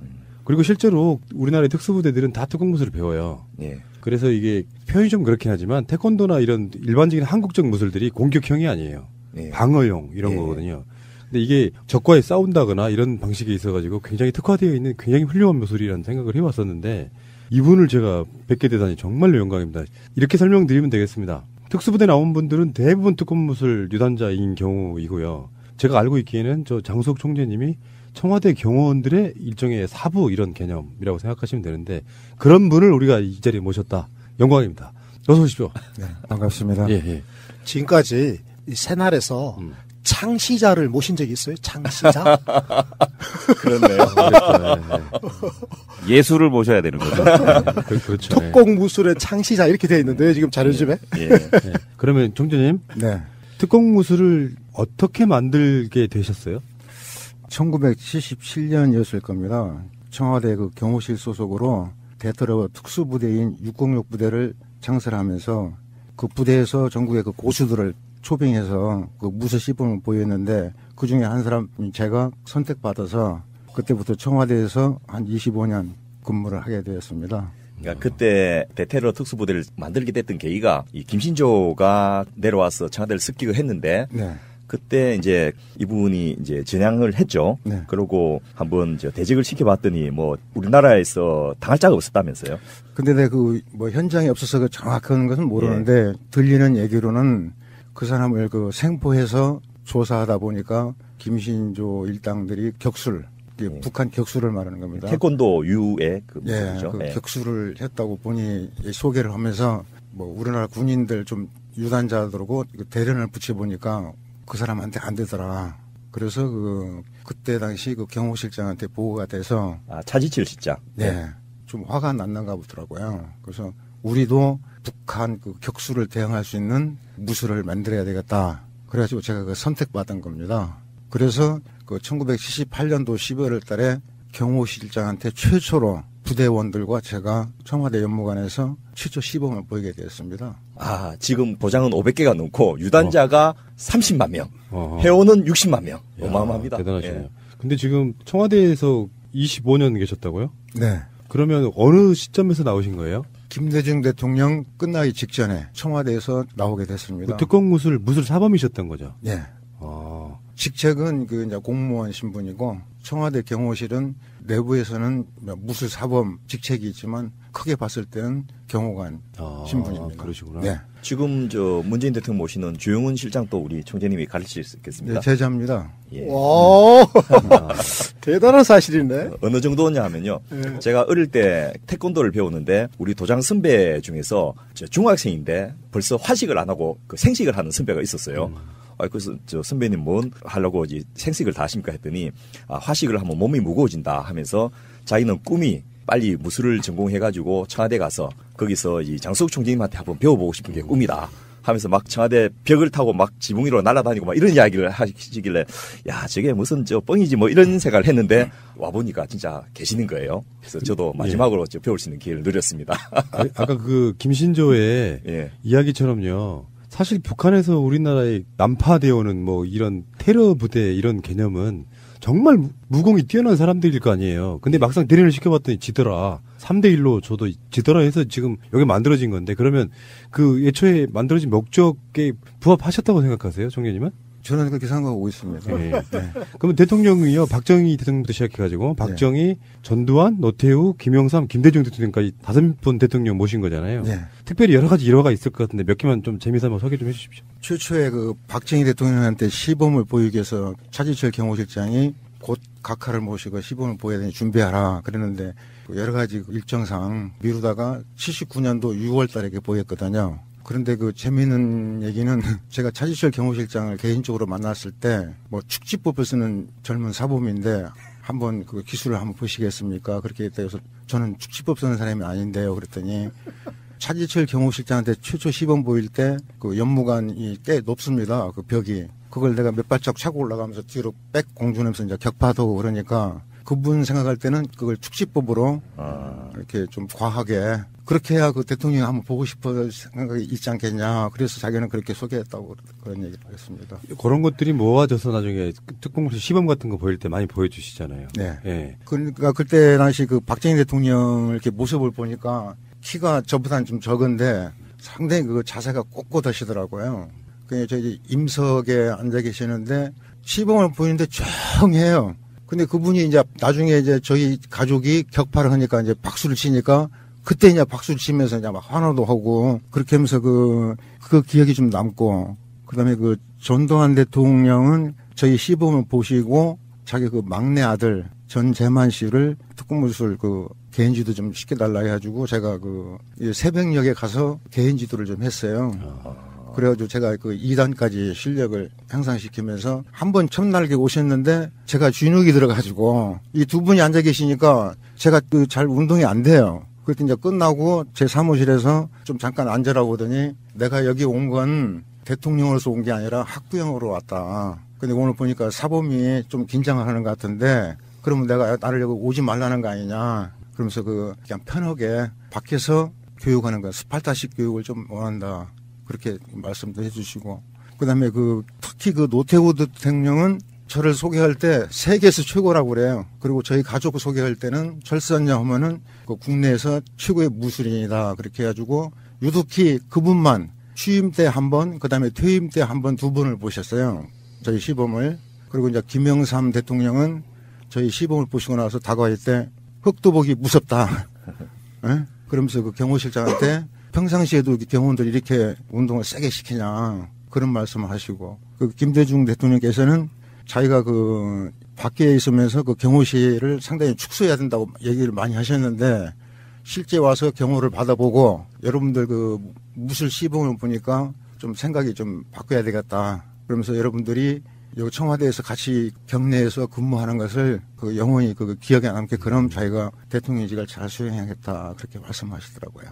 그리고 실제로 우리나라의 특수부대들은 다 특공무술을 배워요. 예. 그래서 이게 표현이 좀 그렇긴 하지만 태권도나 이런 일반적인 한국적 무술들이 공격형이 아니에요. 예. 방어용 이런 예. 거거든요. 근데 이게 적과에 싸운다거나 이런 방식이 있어가지고 굉장히 특화되어 있는 굉장히 훌륭한 무술이라는 생각을 해왔었는데 이분을 제가 뵙게 되다니 정말로 영광입니다. 이렇게 설명드리면 되겠습니다. 특수부대 나온 분들은 대부분 특공무술 유단자인 경우이고요. 제가 알고 있기에는 저 장수옥 총재님이 청와대 경호원들의 일종의 사부 이런 개념이라고 생각하시면 되는데 그런 분을 우리가 이 자리에 모셨다. 영광입니다. 어서 오십시오. 네, 반갑습니다. 예, 예. 지금까지 이 새날에서 창시자를 모신 적이 있어요? 창시자? 그렇네요. 예술을 모셔야 되는 거죠. 그렇죠. 특공무술의 창시자 이렇게 돼 있는데요, 지금 자료집에? 예. 그러면 총재님. 네. 특공무술을 어떻게 만들게 되셨어요? 1977년이었을 겁니다. 청와대 그 경호실 소속으로 대테러 특수부대인 606 부대를 창설하면서 그 부대에서 전국의 그 고수들을 초빙해서 그 무술 시범을 보였는데 그 중에 한 사람 제가 선택받아서 그때부터 청와대에서 한 25년 근무를 하게 되었습니다. 그러니까 그때 대테러 특수부대를 만들게 됐던 계기가 이 김신조가 내려와서 청와대를 습격을 했는데 네. 그때 이제 이분이 이제 전향을 했죠. 네. 그러고 한번 대직을 시켜봤더니 뭐 우리나라에서 당할 자가 없었다면서요. 근데 내 그 뭐 현장에 없어서 그 정확한 것은 모르는데 들리는 얘기로는 그 사람을 그 생포해서 조사하다 보니까 김신조 일당들이 격술, 북한 격술을 말하는 겁니다. 태권도 유의 그 예, 무술이죠. 그 격술을 했다고 보니 소개를 하면서 뭐 우리나라 군인들 좀 유단자들하고 대련을 붙여보니까 그 사람한테 안 되더라. 그래서 그때 당시 그 경호실장한테 보고가 돼서 차지칠 실장. 네. 좀 화가 났는가 보더라고요. 그래서 우리도 북한 그 격수를 대응할 수 있는 무술을 만들어야 되겠다. 그래가지고 제가 그 선택받은 겁니다. 그래서 그 1978년도 12월 달에 경호실장한테 최초로 부대원들과 제가 청와대 연무관에서 최초 시범을 보이게 되었습니다. 아, 지금 도장은 500개가 넘고 유단자가 30만 명, 회원은 60만 명. 어마어마합니다. 대단하시네요. 근데 지금 청와대에서 25년 계셨다고요? 네. 그러면 어느 시점에서 나오신 거예요? 김대중 대통령 끝나기 직전에 청와대에서 나오게 됐습니다. 특공무술 무술 사범이셨던 거죠? 네. 직책은 그 이제 공무원 신분이고 청와대 경호실은 내부에서는 무술 사범 직책이 있지만 크게 봤을 때는 경호관 신분입니다. 그러시구나. 네. 지금 문재인 대통령 모시는 주영훈 실장도 우리 총재님이 가르칠 수 있겠습니다. 네, 제자입니다. 예. 와, 대단한 사실이네. 어느 정도냐 하면요. 네. 제가 어릴 때 태권도를 배우는데 우리 도장 선배 중에서 중학생인데 벌써 화식을 안 하고 그 생식을 하는 선배가 있었어요. 그래서 선배님 뭔 하려고 생식을 다 하십니까 했더니 화식을 하면 몸이 무거워진다 하면서 자기는 꿈이 빨리 무술을 전공해가지고 청와대 가서 거기서 이 장수석 총재님한테 한번 배워보고 싶은 게 꿈이다 하면서 막 청와대 벽을 타고 막 지붕 위로 날아다니고 막 이런 이야기를 하시길래 야 저게 무슨 뻥이지 뭐 이런 생각을 했는데 와보니까 진짜 계시는 거예요. 그래서 저도 마지막으로 배울 수 있는 기회를 누렸습니다. 아까 그 김신조의 이야기처럼요. 사실 북한에서 우리나라에 난파되어 오는 뭐 이런 테러 부대 이런 개념은 정말 무공이 뛰어난 사람들일 거 아니에요. 근데 막상 대련을 시켜봤더니 지더라. 3대1로 저도 지더라 해서 지금 여기 만들어진 건데 그러면 그 애초에 만들어진 목적에 부합하셨다고 생각하세요, 총재님은? 저는 그렇게 생각하고 있습니다. 네. 네. 그러면 대통령이요, 박정희 대통령부터 시작해가지고 박정희, 전두환, 노태우, 김영삼, 김대중 대통령까지 5분 대통령 모신 거잖아요. 네. 특별히 여러 가지 일화가 있을 것 같은데 몇 개만 좀 재미삼아 소개 좀 해주십시오. 최초에 그 박정희 대통령한테 시범을 보이기 위해서 차지철 경호실장이 곧 각하를 모시고 시범을 보여야 되니 준비하라 그랬는데 여러 가지 일정상 미루다가 79년도 6월 달에 보였거든요. 그런데 그 재미있는 얘기는 제가 차지철 경호실장을 개인적으로 만났을 때 뭐 축지법을 쓰는 젊은 사범인데 한번 그 기술을 한번 보시겠습니까? 그렇게 해서 저는 축지법 쓰는 사람이 아닌데요. 그랬더니 차지철 경호실장한테 최초 시범 보일 때 그 연무관이 꽤 높습니다. 그 벽이. 그걸 내가 몇 발짝 차고 올라가면서 뒤로 빽 공주면서 이제 격파도 그러니까 그분 생각할 때는 그걸 축지법으로 이렇게 좀 과하게 그렇게 해야 그 대통령이 한번 보고 싶어 생각이 있지 않겠냐. 그래서 자기는 그렇게 소개했다고 그런 얘기를 하겠습니다. 그런 것들이 모아져서 나중에 특공무술 시범 같은 거 보일 때 많이 보여주시잖아요. 네. 네. 그러니까 그때 당시 그 박정희 대통령 이렇게 모습을 보니까 키가 저보다는 좀 적은데 상당히 그 자세가 꼿꼿하시더라고요. 그냥 저기 임석에 앉아 계시는데 시범을 보이는데 조용해요. 근데 그분이 이제 나중에 이제 저희 가족이 격파를 하니까 이제 박수를 치니까 그때 이제 박수를 치면서 이제 막 환호도 하고 그렇게 하면서 그 기억이 좀 남고 그다음에 그 전두환 대통령은 저희 시범을 보시고 자기 그 막내 아들 전재만 씨를 특공무술 그 개인지도 좀 시켜달라 해가지고 제가 그 새벽녘에 가서 개인지도를 좀 했어요. 그래가지고 제가 그 2단까지 실력을 향상시키면서 한 번 첫날에 오셨는데 제가 쥐눅이 들어가지고 이 두 분이 앉아 계시니까 제가 그 잘 운동이 안 돼요. 그때 이제 끝나고 제 사무실에서 좀 잠깐 앉으라고 하더니 내가 여기 온 건 대통령으로서 온 게 아니라 학부형으로 왔다. 근데 오늘 보니까 사범이 좀 긴장을 하는 것 같은데, 그러면 내가 나를 여기 오지 말라는 거 아니냐. 그러면서 그냥 편하게 밖에서 교육하는 거야. 스파르타식 교육을 좀 원한다. 그렇게 말씀도 해주시고. 그 다음에 특히 노태우 대통령은 저를 소개할 때 세계에서 최고라고 그래요. 그리고 저희 가족을 소개할 때는 철수하냐 하면은 국내에서 최고의 무술인이다. 그렇게 해가지고 유독히 그분만 취임 때 한 번, 그 다음에 퇴임 때 한 번, 두 번을 보셨어요. 저희 시범을. 그리고 이제 김영삼 대통령은 저희 시범을 보시고 나서 다가갈 때 흙도 보기 무섭다. 네? 그러면서 경호실장한테 평상시에도 경호원들이 이렇게 운동을 세게 시키냐. 그런 말씀을 하시고. 김대중 대통령께서는 자기가 밖에 있으면서 경호실을 상당히 축소해야 된다고 얘기를 많이 하셨는데 실제 와서 경호를 받아보고 여러분들 무술 시범을 보니까 좀 생각이 좀 바꿔야 되겠다. 그러면서 여러분들이 여기 청와대에서 같이 경내에서 근무하는 것을 영원히 기억에 남게끔 자기가 대통령직을 잘 수행하겠다. 그렇게 말씀하시더라고요.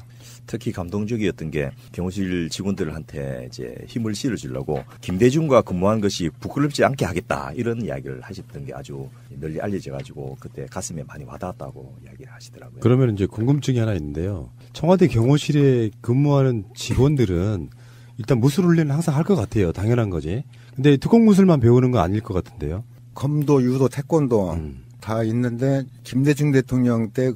특히 감동적이었던 게 경호실 직원들한테 이제 힘을 실어주려고 김대중과 근무한 것이 부끄럽지 않게 하겠다 이런 이야기를 하셨던 게 아주 널리 알려져가지고 그때 가슴에 많이 와닿았다고 이야기를 하시더라고요. 그러면 이제 궁금증이 하나 있는데요. 청와대 경호실에 근무하는 직원들은 일단 무술 훈련을 항상 할 것 같아요. 당연한 거지. 근데 특공 무술만 배우는 건 아닐 것 같은데요. 검도, 유도, 태권도 다 있는데 김대중 대통령 때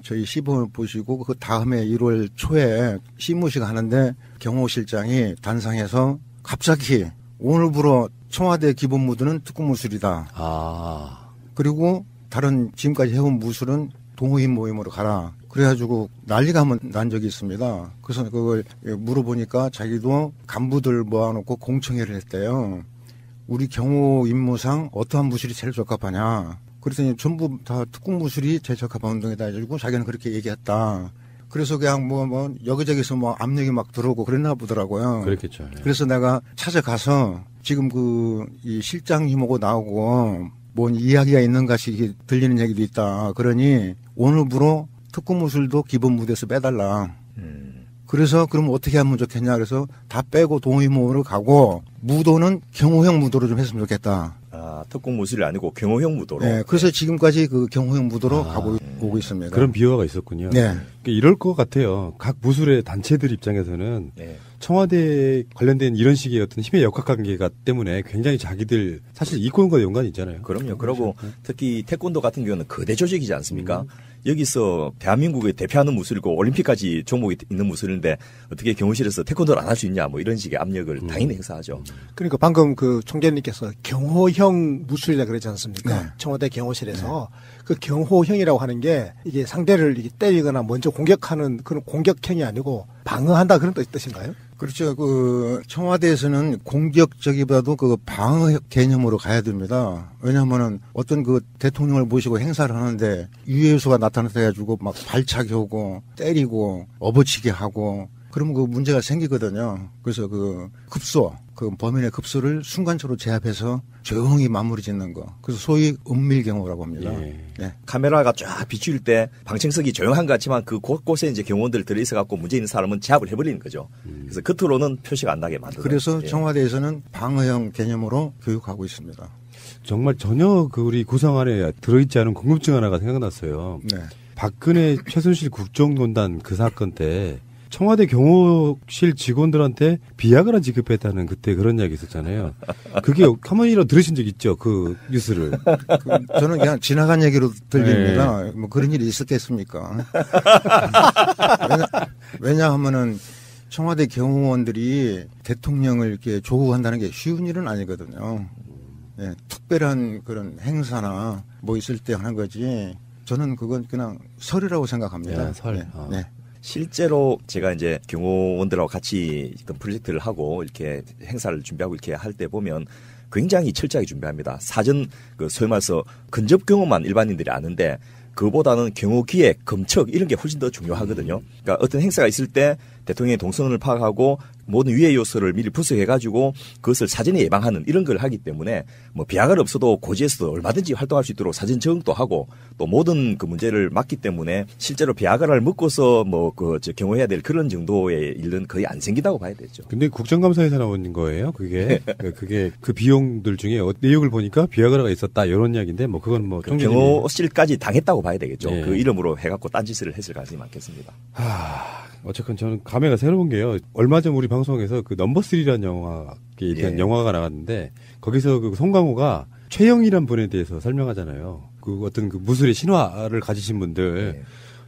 저희 시범을 보시고 그 다음에 1월 초에 시무식 하는데 경호실장이 단상에서 갑자기 오늘부로 청와대 기본 무술은 특공 무술이다. 그리고 다른 지금까지 해온 무술은 동호인 모임으로 가라. 그래가지고 난리가 난 적이 있습니다. 그래서 그걸 물어보니까 자기도 간부들 모아놓고 공청회를 했대요. 우리 경호 임무상 어떠한 무술이 제일 적합하냐. 그랬더니 전부 다 특공 무술이 제일 적합한 운동이다 해가지고 자기는 그렇게 얘기했다. 그래서 그냥 여기저기서 압력이 막 들어오고 그랬나 보더라고요. 그렇겠죠. 예. 그래서 내가 찾아가서 지금 이 실장님 오고 나오고 뭔 이야기가 있는 것이 들리는 얘기도 있다. 그러니 오늘부로 특공 무술도 기본 무대에서 빼달라. 그래서 그럼 어떻게 하면 좋겠냐. 그래서 다 빼고 동호인모로 가고 무도는 경호형 무도로 좀 했으면 좋겠다. 특공 무술이 아니고 경호형 무도로. 네, 그래서 지금까지 경호형 무도로 오고 있습니다. 그런 비화가 있었군요. 네. 이럴 것 같아요. 각 무술의 단체들 입장에서는 네. 청와대 관련된 이런 식의 어떤 힘의 역학관계가 때문에 굉장히 자기들 사실 이권과 연관이 있잖아요. 그럼요. 그리고 특히 태권도 같은 경우는 거대 조직이지 않습니까? 여기서 대한민국을 대표하는 무술이고 올림픽까지 종목이 있는 무술인데 어떻게 경호실에서 태권도를 안 할 수 있냐 이런 식의 압력을 당연히 행사하죠. 그러니까 방금 총재님께서 경호형 무술이라 그러지 않습니까? 네. 청와대 경호실에서 그 경호형이라고 하는 게 이게 상대를 때리거나 먼저 공격하는 그런 공격형이 아니고 방어한다 그런 뜻인가요? 그렇죠. 청와대에서는 공격적이보다도 방어 개념으로 가야 됩니다. 왜냐하면은 어떤 대통령을 모시고 행사를 하는데 유해수가 나타나가지고 막 발차기 하고 때리고 업어치게 하고 그러면 문제가 생기거든요. 그래서 급소, 범인의 급소를 순간적으로 제압해서 조용히 마무리 짓는 거. 그래서 소위 은밀경호라고 합니다. 네. 카메라가 쫙 비출 때 방청석이 조용한 것 같지만 곳곳에 이제 경호원들 들어있어갖고 문제 있는 사람은 제압을 해버리는 거죠. 그래서 겉으로는 표시가 안 나게 만들어요. 그래서 청와대에서는 방어형 개념으로 교육하고 있습니다. 정말 전혀 우리 구성 안에 들어있지 않은 궁금증 하나가 생각났어요. 네. 박근혜 최순실 국정농단 그 사건 때 청와대 경호실 직원들한테 비아그라 지급했다는 그때 그런 이야기 있었잖아요. 그게 가만히라도 들으신 적 있죠? 그 뉴스를. 저는 그냥 지나간 얘기로 들립니다. 네. 그런 일이 있었겠습니까? 왜냐하면은 청와대 경호원들이 대통령을 이렇게 조우한다는 게 쉬운 일은 아니거든요. 네, 특별한 그런 행사나 있을 때 하는 거지. 저는 그건 그냥 설이라고 생각합니다. 설. 네. 실제로 제가 이제 경호원들하고 같이 어떤 프로젝트를 하고 이렇게 행사를 준비하고 이렇게 할 때 보면 굉장히 철저하게 준비합니다. 사전 소위 말해서 근접 경호만 일반인들이 아는데 그보다는 경호 기획, 검척 이런 게 훨씬 더 중요하거든요. 그러니까 어떤 행사가 있을 때 대통령의 동선을 파악하고 모든 유해 요소를 미리 분석해가지고 그것을 사전에 예방하는 이런 걸 하기 때문에 뭐 비아그라 없어도 고지에서도 얼마든지 활동할 수 있도록 사전 정도 하고 또 모든 그 문제를 막기 때문에 실제로 비아그라를 먹고서 뭐 경호해야 될 그런 정도의 일은 거의 안 생기다고 봐야 되죠. 근데 국정감사에서 나온 거예요. 그게 그 비용들 중에 내용을 보니까 비아그라가 있었다 이런 이야기인데 뭐 그건 뭐 경호실까지 당했다고 봐야 되겠죠. 네. 그 이름으로 해갖고 딴짓을 했을 가능성이 많겠습니다. 어쨌건 저는 감회가 새로운 게요. 얼마 전 우리 방송에서 그 넘버3라는 영화가 나갔는데 거기서 그 송강호가 최영이란 분에 대해서 설명하잖아요. 그 어떤 그 무술의 신화를 가지신 분들.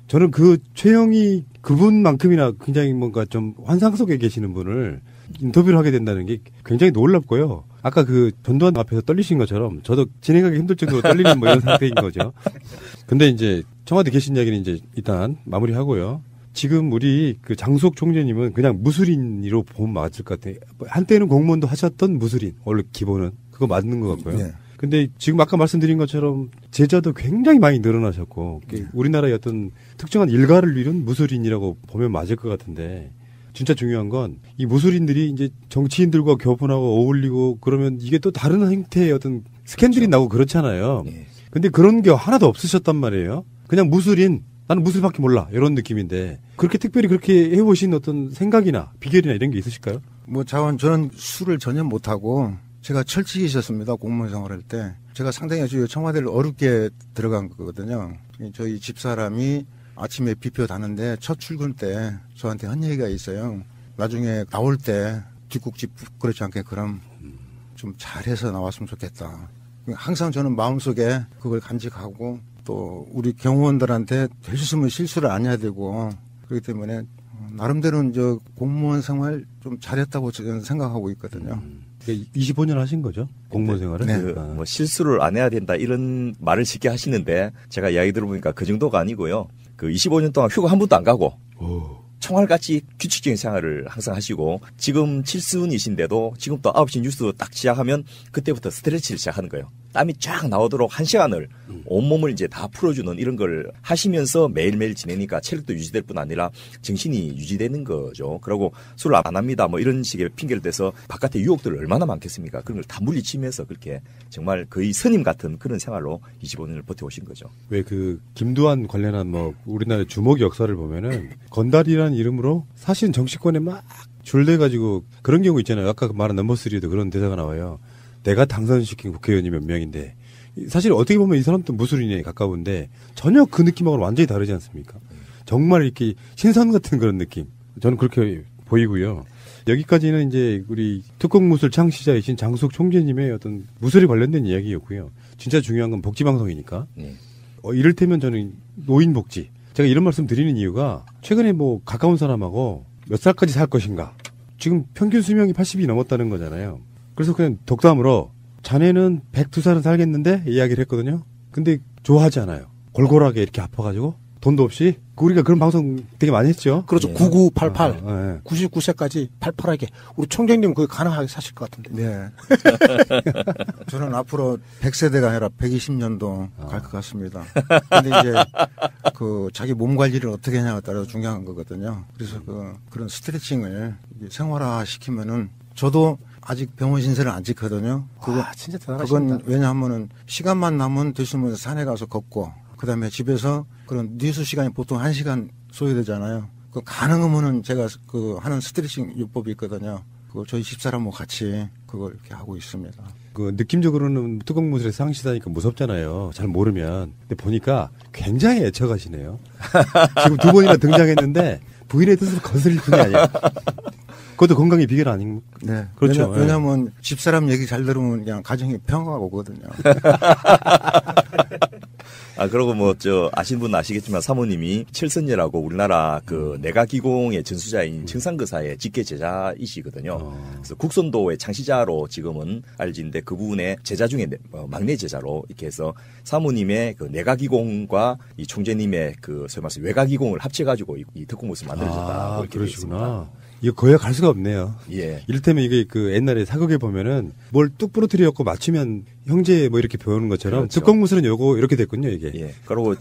저는 그 최영이 그분만큼이나 굉장히 뭔가 좀 환상 속에 계시는 분을 인터뷰를 하게 된다는 게 굉장히 놀랍고요. 아까 그 전두환 앞에서 떨리신 것처럼 저도 진행하기 힘들 정도로 떨리는 뭐 이런 상태인 거죠. 근데 이제 청와대 계신 이야기는 이제 일단 마무리하고요. 지금 우리 그 장수옥 총재님은 그냥 무술인으로 보면 맞을 것 같아요. 한때는 공무원도 하셨던 무술인. 원래 기본은. 그거 맞는 것 같고요. 네. 근데 지금 아까 말씀드린 것처럼 제자도 굉장히 많이 늘어나셨고 우리나라의 어떤 특정한 일가를 이룬 무술인이라고 보면 맞을 것 같은데 진짜 중요한 건 이 무술인들이 이제 정치인들과 교분하고 어울리고 그러면 이게 또 다른 형태의 어떤 스캔들이 나고 그렇잖아요. 근데 그런 게 하나도 없으셨단 말이에요. 그냥 무술인, 나는 무술밖에 몰라 이런 느낌인데 그렇게 특별히 그렇게 해보신 어떤 생각이나 비결이나 이런 게 있으실까요? 뭐 저는 술을 전혀 못하고 제가 철칙이 있었습니다. 공무원 생활할 때. 제가 상당히 청와대를 어렵게 들어간 거거든요. 저희 집사람이 아침에 비표 다는데 첫 출근 때 저한테 한 얘기가 있어요. 나중에 나올 때 뒷국집 그렇지 않게 그럼 좀 잘해서 나왔으면 좋겠다. 항상 저는 마음속에 그걸 간직하고 또 우리 경호원들한테 될 수 있으면 실수를 안 해야 되고 그렇기 때문에 나름대로는 저 공무원 생활 좀 잘했다고 저는 생각하고 있거든요. 25년 하신 거죠? 공무원 생활을? 네. 뭐 실수를 안 해야 된다 이런 말을 쉽게 하시는데 제가 이야기 들어보니까 그 정도가 아니고요. 그 25년 동안 휴가 한 번도 안 가고 총알같이 규칙적인 생활을 항상 하시고 지금 7순이신데도 지금 또 9시 뉴스 딱 시작하면 그때부터 스트레치를 시작하는 거예요. 땀이 쫙 나오도록 1시간을 온몸을 이제 다 풀어주는 이런 걸 하시면서 매일매일 지내니까 체력도 유지될 뿐 아니라 정신이 유지되는 거죠. 그리고 술을 안 합니다. 뭐 이런 식의 핑계를 대서 바깥에 유혹들 얼마나 많겠습니까? 그런 걸 다 물리치면서 그렇게 정말 거의 스님 같은 그런 생활로 25년을 버텨오신 거죠. 왜 그 김두한 관련한 뭐 우리나라 주목 역사를 보면은 건달이라는 이름으로 사실은 정치권에 막 줄대가지고 그런 경우 있잖아요. 아까 말한 넘버3도 그런 대사가 나와요. 내가 당선시킨 국회의원이 몇 명인데 사실 어떻게 보면 이 사람도 무술인에 가까운데 전혀 그 느낌하고는 완전히 다르지 않습니까? 정말 이렇게 신선 같은 그런 느낌. 저는 그렇게 보이고요. 여기까지는 이제 우리 특공무술 창시자이신 장수옥 총재님의 어떤 무술에 관련된 이야기였고요. 진짜 중요한 건 복지방송이니까. 이를테면 저는 노인복지. 제가 이런 말씀 드리는 이유가 최근에 뭐 가까운 사람하고 몇 살까지 살 것인가. 지금 평균 수명이 80이 넘었다는 거잖아요. 그래서 그냥 독담으로 자네는 102살은 살겠는데 이야기를 했거든요. 근데 좋아하지 않아요. 골골하게 이렇게 아파가지고 돈도 없이. 우리가 그런 방송 되게 많이 했죠. 그렇죠. 9988. 99세까지 팔팔하게. 우리 총장님 그게 가능하게 사실 것 같은데. 네. 저는 앞으로 100세대가 아니라 120년도 갈 것 같습니다. 근데 이제 그 자기 몸 관리를 어떻게 하냐에 따라서 중요한 거거든요. 그래서 그런 스트레칭을 생활화 시키면은 저도 아직 병원 신세를 안 지거든요. 진짜 대단하십니다. 그건 왜냐하면은 시간만 나면 들숨에서 산에 가서 걷고 그다음에 집에서 그런 뉴스 시간이 보통 1시간 소요되잖아요. 그 가능하면은 제가 그 하는 스트레칭 요법이 있거든요. 그걸 저희 집사람하고 같이 그걸 이렇게 하고 있습니다. 그 느낌적으로는 특공무술의 상시다니까 무섭잖아요. 잘 모르면. 근데 보니까 굉장히 애처가시네요. 지금 2번이나 등장했는데 부인의 뜻을 거스릴 뿐이 아니에요. 그것도 건강의 비결 아닙니까? 네. 그렇죠. 왜냐하면 집사람 얘기 잘 들으면 그냥 가정이 평화가 오거든요. 그러고 아신 분은 아시겠지만 사모님이 칠선녀라고 우리나라 그 내가기공의 전수자인 청산거사의 직계 제자이시거든요. 그래서 국선도의 창시자로 지금은 알지인데 그분의 제자 중에 막내 제자로 이렇게 해서 사모님의 그 내가기공과 이 총재님의 그 소위 말해서 외가기공을 합쳐가지고 이 특공무술 만들어졌다. 그러시구나. 이거 거의 갈 수가 없네요. 예. 이를테면 이게 그 옛날에 사극에 보면은 뭘 뚝 부러뜨려갖고 맞추면 형제 뭐 이렇게 배우는 것처럼 그렇죠. 특공무술은 요거 이렇게 됐군요, 이게. 예. 그리고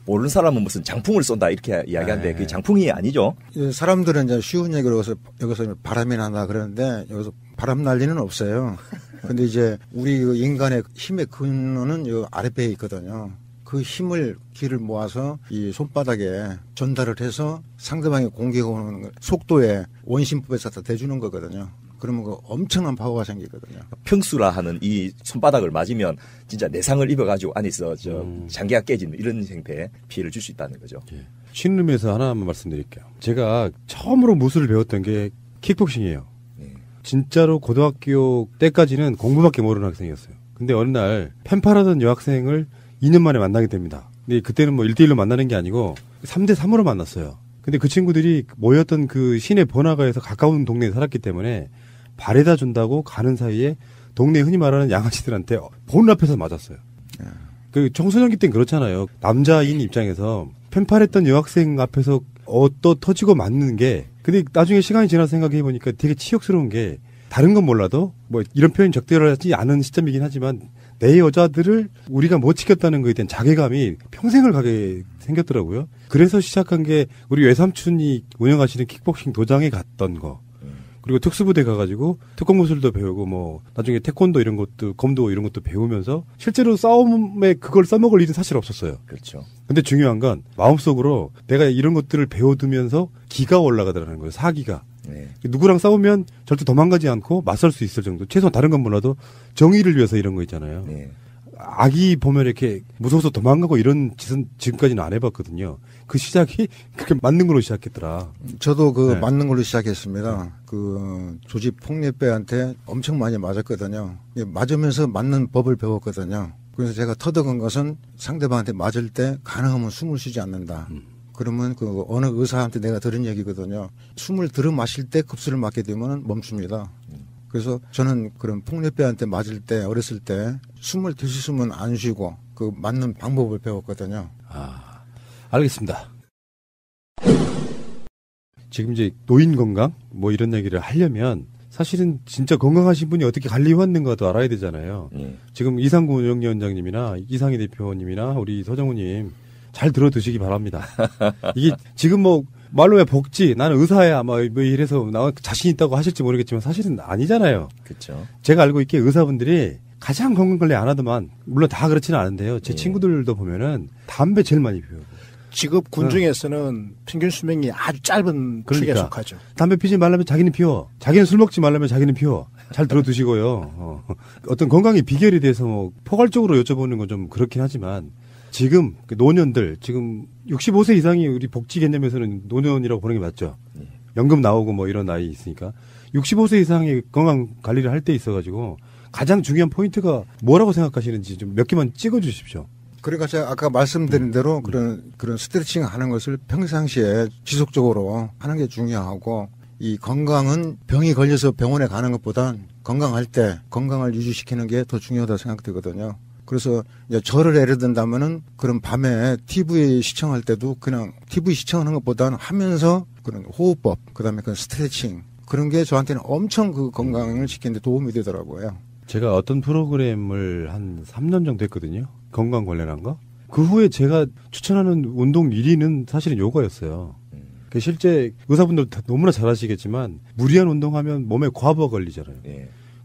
모르는 사람은 무슨 장풍을 쏜다 이렇게 이야기하는데 그게 장풍이 아니죠. 사람들은 이제 쉬운 얘기로 여기서 바람이 난다 그러는데 여기서 바람 날 리는 없어요. 근데 이제 우리 그 인간의 힘의 근원은 요 아랫배에 있거든요. 그 힘을 기를 모아서 이 손바닥에 전달을 해서 상대방이 공격 오는 속도에 원심법에서 다 대주는 거거든요. 그러면 그 엄청난 파워가 생기거든요. 평수라 하는 이 손바닥을 맞으면 진짜 내상을 입어가지고 안에서 장기가 깨지는 이런 형태의 피해를 줄 수 있다는 거죠. 예. 쉬는 의미에서 하나만 말씀드릴게요. 제가 처음으로 무술을 배웠던 게 킥복싱이에요. 진짜로 고등학교 때까지는 공부밖에 모르는 학생이었어요. 근데 어느 날 펜팔하던 여학생을 2년 만에 만나게 됩니다. 근데 그때는 뭐 1대1로 만나는 게 아니고 3대3으로 만났어요. 근데 그 친구들이 모였던 그 시내 번화가에서 가까운 동네에 살았기 때문에 발에다 준다고 가는 사이에 동네 흔히 말하는 양아치들한테 보는 앞에서 맞았어요. 그 청소년기 때는 그렇잖아요. 남자인 입장에서 펜팔했던 여학생 앞에서 또 터지고 맞는 게, 근데 나중에 시간이 지나서 생각해보니까 되게 치욕스러운 게, 다른 건 몰라도 뭐 이런 표현이 적절하지 않은 시점이긴 하지만 내 여자들을 우리가 못 지켰다는 거에 대한 자괴감이 평생을 가게 생겼더라고요. 그래서 시작한 게 우리 외삼촌이 운영하시는 킥복싱 도장에 갔던 거. 그리고 특수부대 가가지고 특공무술도 배우고 뭐 나중에 태권도 이런 것도 검도 이런 것도 배우면서 실제로 싸움에 그걸 써먹을 일은 사실 없었어요. 그렇죠. 근데 중요한 건 마음속으로 내가 이런 것들을 배워두면서 기가 올라가더라는 거예요. 사기가. 네. 누구랑 싸우면 절대 도망가지 않고 맞설 수 있을 정도. 최소한 다른 건 몰라도 정의를 위해서 이런 거 있잖아요. 네. 아기 보면 이렇게 무서워서 도망가고 이런 짓은 지금까지는 안 해봤거든요. 그 시작이 그렇게 맞는 걸로 시작했더라. 저도 그 네. 맞는 걸로 시작했습니다. 그 조직 폭력배한테 엄청 많이 맞았거든요. 맞으면서 맞는 법을 배웠거든요. 그래서 제가 터득한 것은 상대방한테 맞을 때 가능하면 숨을 쉬지 않는다. 그러면 그 어느 의사한테 내가 들은 얘기거든요. 숨을 들어 마실 때 급수를 맞게 되면 멈춥니다. 그래서 저는 그런 폭력배한테 맞을 때 어렸을 때 숨을 들이쉬면 안 쉬고 그 맞는 방법을 배웠거든요. 알겠습니다. 지금 이제 노인 건강 뭐 이런 얘기를 하려면 사실은 진짜 건강하신 분이 어떻게 관리해왔는가도 알아야 되잖아요. 지금 이상구 운영위원장님이나 이상희 대표님이나 우리 서정우님 잘 들어 드시기 바랍니다. 이게 지금 뭐 말로 왜 복지, 나는 의사야 뭐 이래서 나 자신 있다고 하실지 모르겠지만 사실은 아니잖아요. 그렇죠. 제가 알고 있기에 의사분들이 가장 건강관리 안 하더만, 물론 다 그렇지는 않은데요. 제 친구들도 보면은 담배 제일 많이 피우고. 직업 군 중에서는 평균 수명이 아주 짧은 축에 속하죠. 담배 피지 말라면 자기는 피워. 자기는 술 먹지 말라면 자기는 피워. 잘 들어두시고요. 어떤 건강의 비결에 대해서 뭐 포괄적으로 여쭤보는 건 좀 그렇긴 하지만 지금 노년들, 지금 65세 이상이 우리 복지 개념에서는 노년이라고 보는 게 맞죠. 연금 나오고 뭐 이런 나이 있으니까 65세 이상의 건강 관리를 할 때 있어가지고 가장 중요한 포인트가 뭐라고 생각하시는지 좀 몇 개만 찍어주십시오. 그러니까 제가 아까 말씀드린 대로 그런 스트레칭 하는 것을 평상시에 지속적으로 하는 게 중요하고, 이 건강은 병이 걸려서 병원에 가는 것보단 건강할 때 건강을 유지시키는 게 더 중요하다고 생각되거든요. 그래서 이제 저를 예를 든다면은 그런 밤에 TV 시청할 때도 그냥 TV 시청하는 것보다는 하면서 그런 호흡법, 그다음에 그 스트레칭, 그런 게 저한테는 엄청 그 건강을 지키는 데 도움이 되더라고요. 제가 어떤 프로그램을 한 3년 정도 했거든요. 건강 관련한 거. 그 후에 제가 추천하는 운동 1위는 사실은 요가였어요. 실제 의사분들 너무나 잘 아시겠지만 무리한 운동하면 몸에 과부하 걸리잖아요.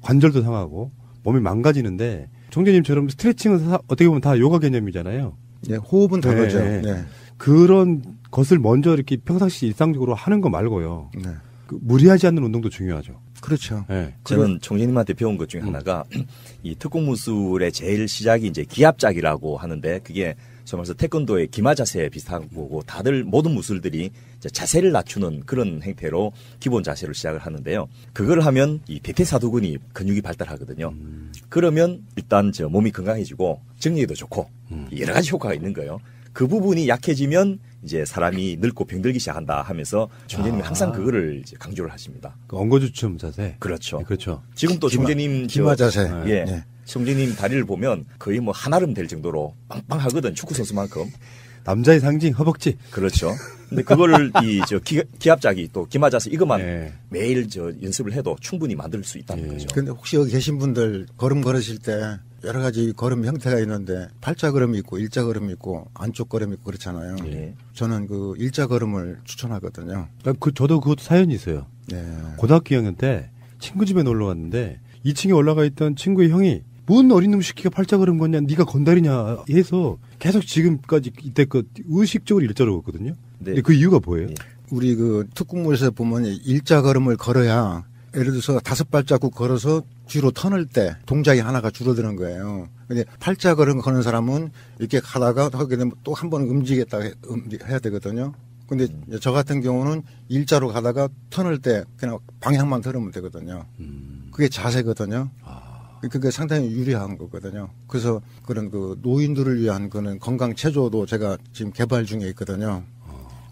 관절도 상하고 몸이 망가지는데 총재님처럼 스트레칭은 어떻게 보면 다 요가 개념이잖아요. 네, 호흡은 다르죠. 네. 그런 것을 먼저 이렇게 평상시 일상적으로 하는 거 말고요. 네. 그 무리하지 않는 운동도 중요하죠. 그렇죠. 네. 저는 총재님한테 배운 것 중에 하나가 이 특공무술의 제일 시작이 이제 기압작이라고 하는데, 그게 소위 말해서 태권도의 기마 자세 비슷한 거고, 다들 모든 무술들이 이제 자세를 낮추는 그런 행태로 기본 자세로 시작을 하는데요. 그걸 하면 이 대퇴사두근이 근육이 발달하거든요. 그러면 일단 저 몸이 건강해지고 정력에도 좋고 여러 가지 효과가 있는 거예요. 그 부분이 약해지면 이제 사람이 늙고 병들기 시작한다 하면서 총재님이 항상 그거를 이제 강조를 하십니다. 그 엉거주춤 자세. 그렇죠. 네, 그렇죠. 지금 또 총재님 기마 자세. 예. 총재님 다리를 보면 거의 뭐 한아름 될 정도로 빵빵하거든, 축구 선수만큼. 남자의 상징 허벅지. 그렇죠. 근데 그거를 기합자기 또 기맞아서 이것만 매일 연습을 해도 충분히 만들 수 있다는 거죠. 근데 혹시 여기 계신 분들 걸음 걸으실 때 여러 가지 걸음 형태가 있는데 팔자 걸음이 있고 일자 걸음이 있고 안쪽 걸음이 있고 그렇잖아요. 저는 그 일자 걸음을 추천하거든요. 저도 그것도 사연이 있어요. 고등학교 2학년 때 친구 집에 놀러 갔는데 2층에 올라가 있던 친구의 형이 뭔 어린 놈 시키가 팔자 걸음 걷냐, 네가 건달이냐 해서 계속 지금까지 이때껏 의식적으로 일자로 걷거든요. 근데 그 이유가 뭐예요? 우리 그 특공무에서 보면 일자 걸음을 걸어야 예를 들어서 5발자국 걸어서 뒤로 터널 때 동작이 하나가 줄어드는 거예요. 근데 팔자 걸음 거는 사람은 이렇게 가다가 하게 되면 또 한 번 움직였다 해야 되거든요. 근데 저 같은 경우는 일자로 가다가 터널 때 그냥 방향만 들으면 되거든요. 그게 자세거든요. 그게 상당히 유리한 거거든요. 그래서 그런 그 노인들을 위한 그런 건강 체조도 제가 지금 개발 중에 있거든요.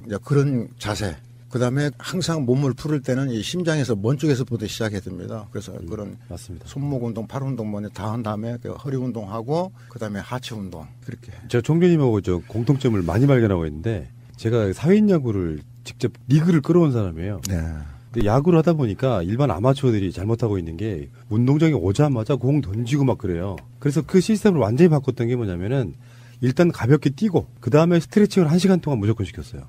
이제 그런 자세. 그 다음에 항상 몸을 풀을 때는 이 심장에서 먼 쪽에서부터 시작해야 됩니다. 그래서 그런 맞습니다. 손목 운동, 팔 운동 먼저 다 한 다음에 그 허리 운동하고 그 다음에 하체 운동 그렇게. 제가 종교님하고 저 공통점을 많이 발견하고 있는데 제가 사회인 야구를 직접 리그를 끌어온 사람이에요. 근데 야구를 하다 보니까 일반 아마추어들이 잘못하고 있는 게 운동장에 오자마자 공 던지고 막 그래요. 그래서 그 시스템을 완전히 바꿨던 게 뭐냐면은 일단 가볍게 뛰고 그 다음에 스트레칭을 1시간 동안 무조건 시켰어요.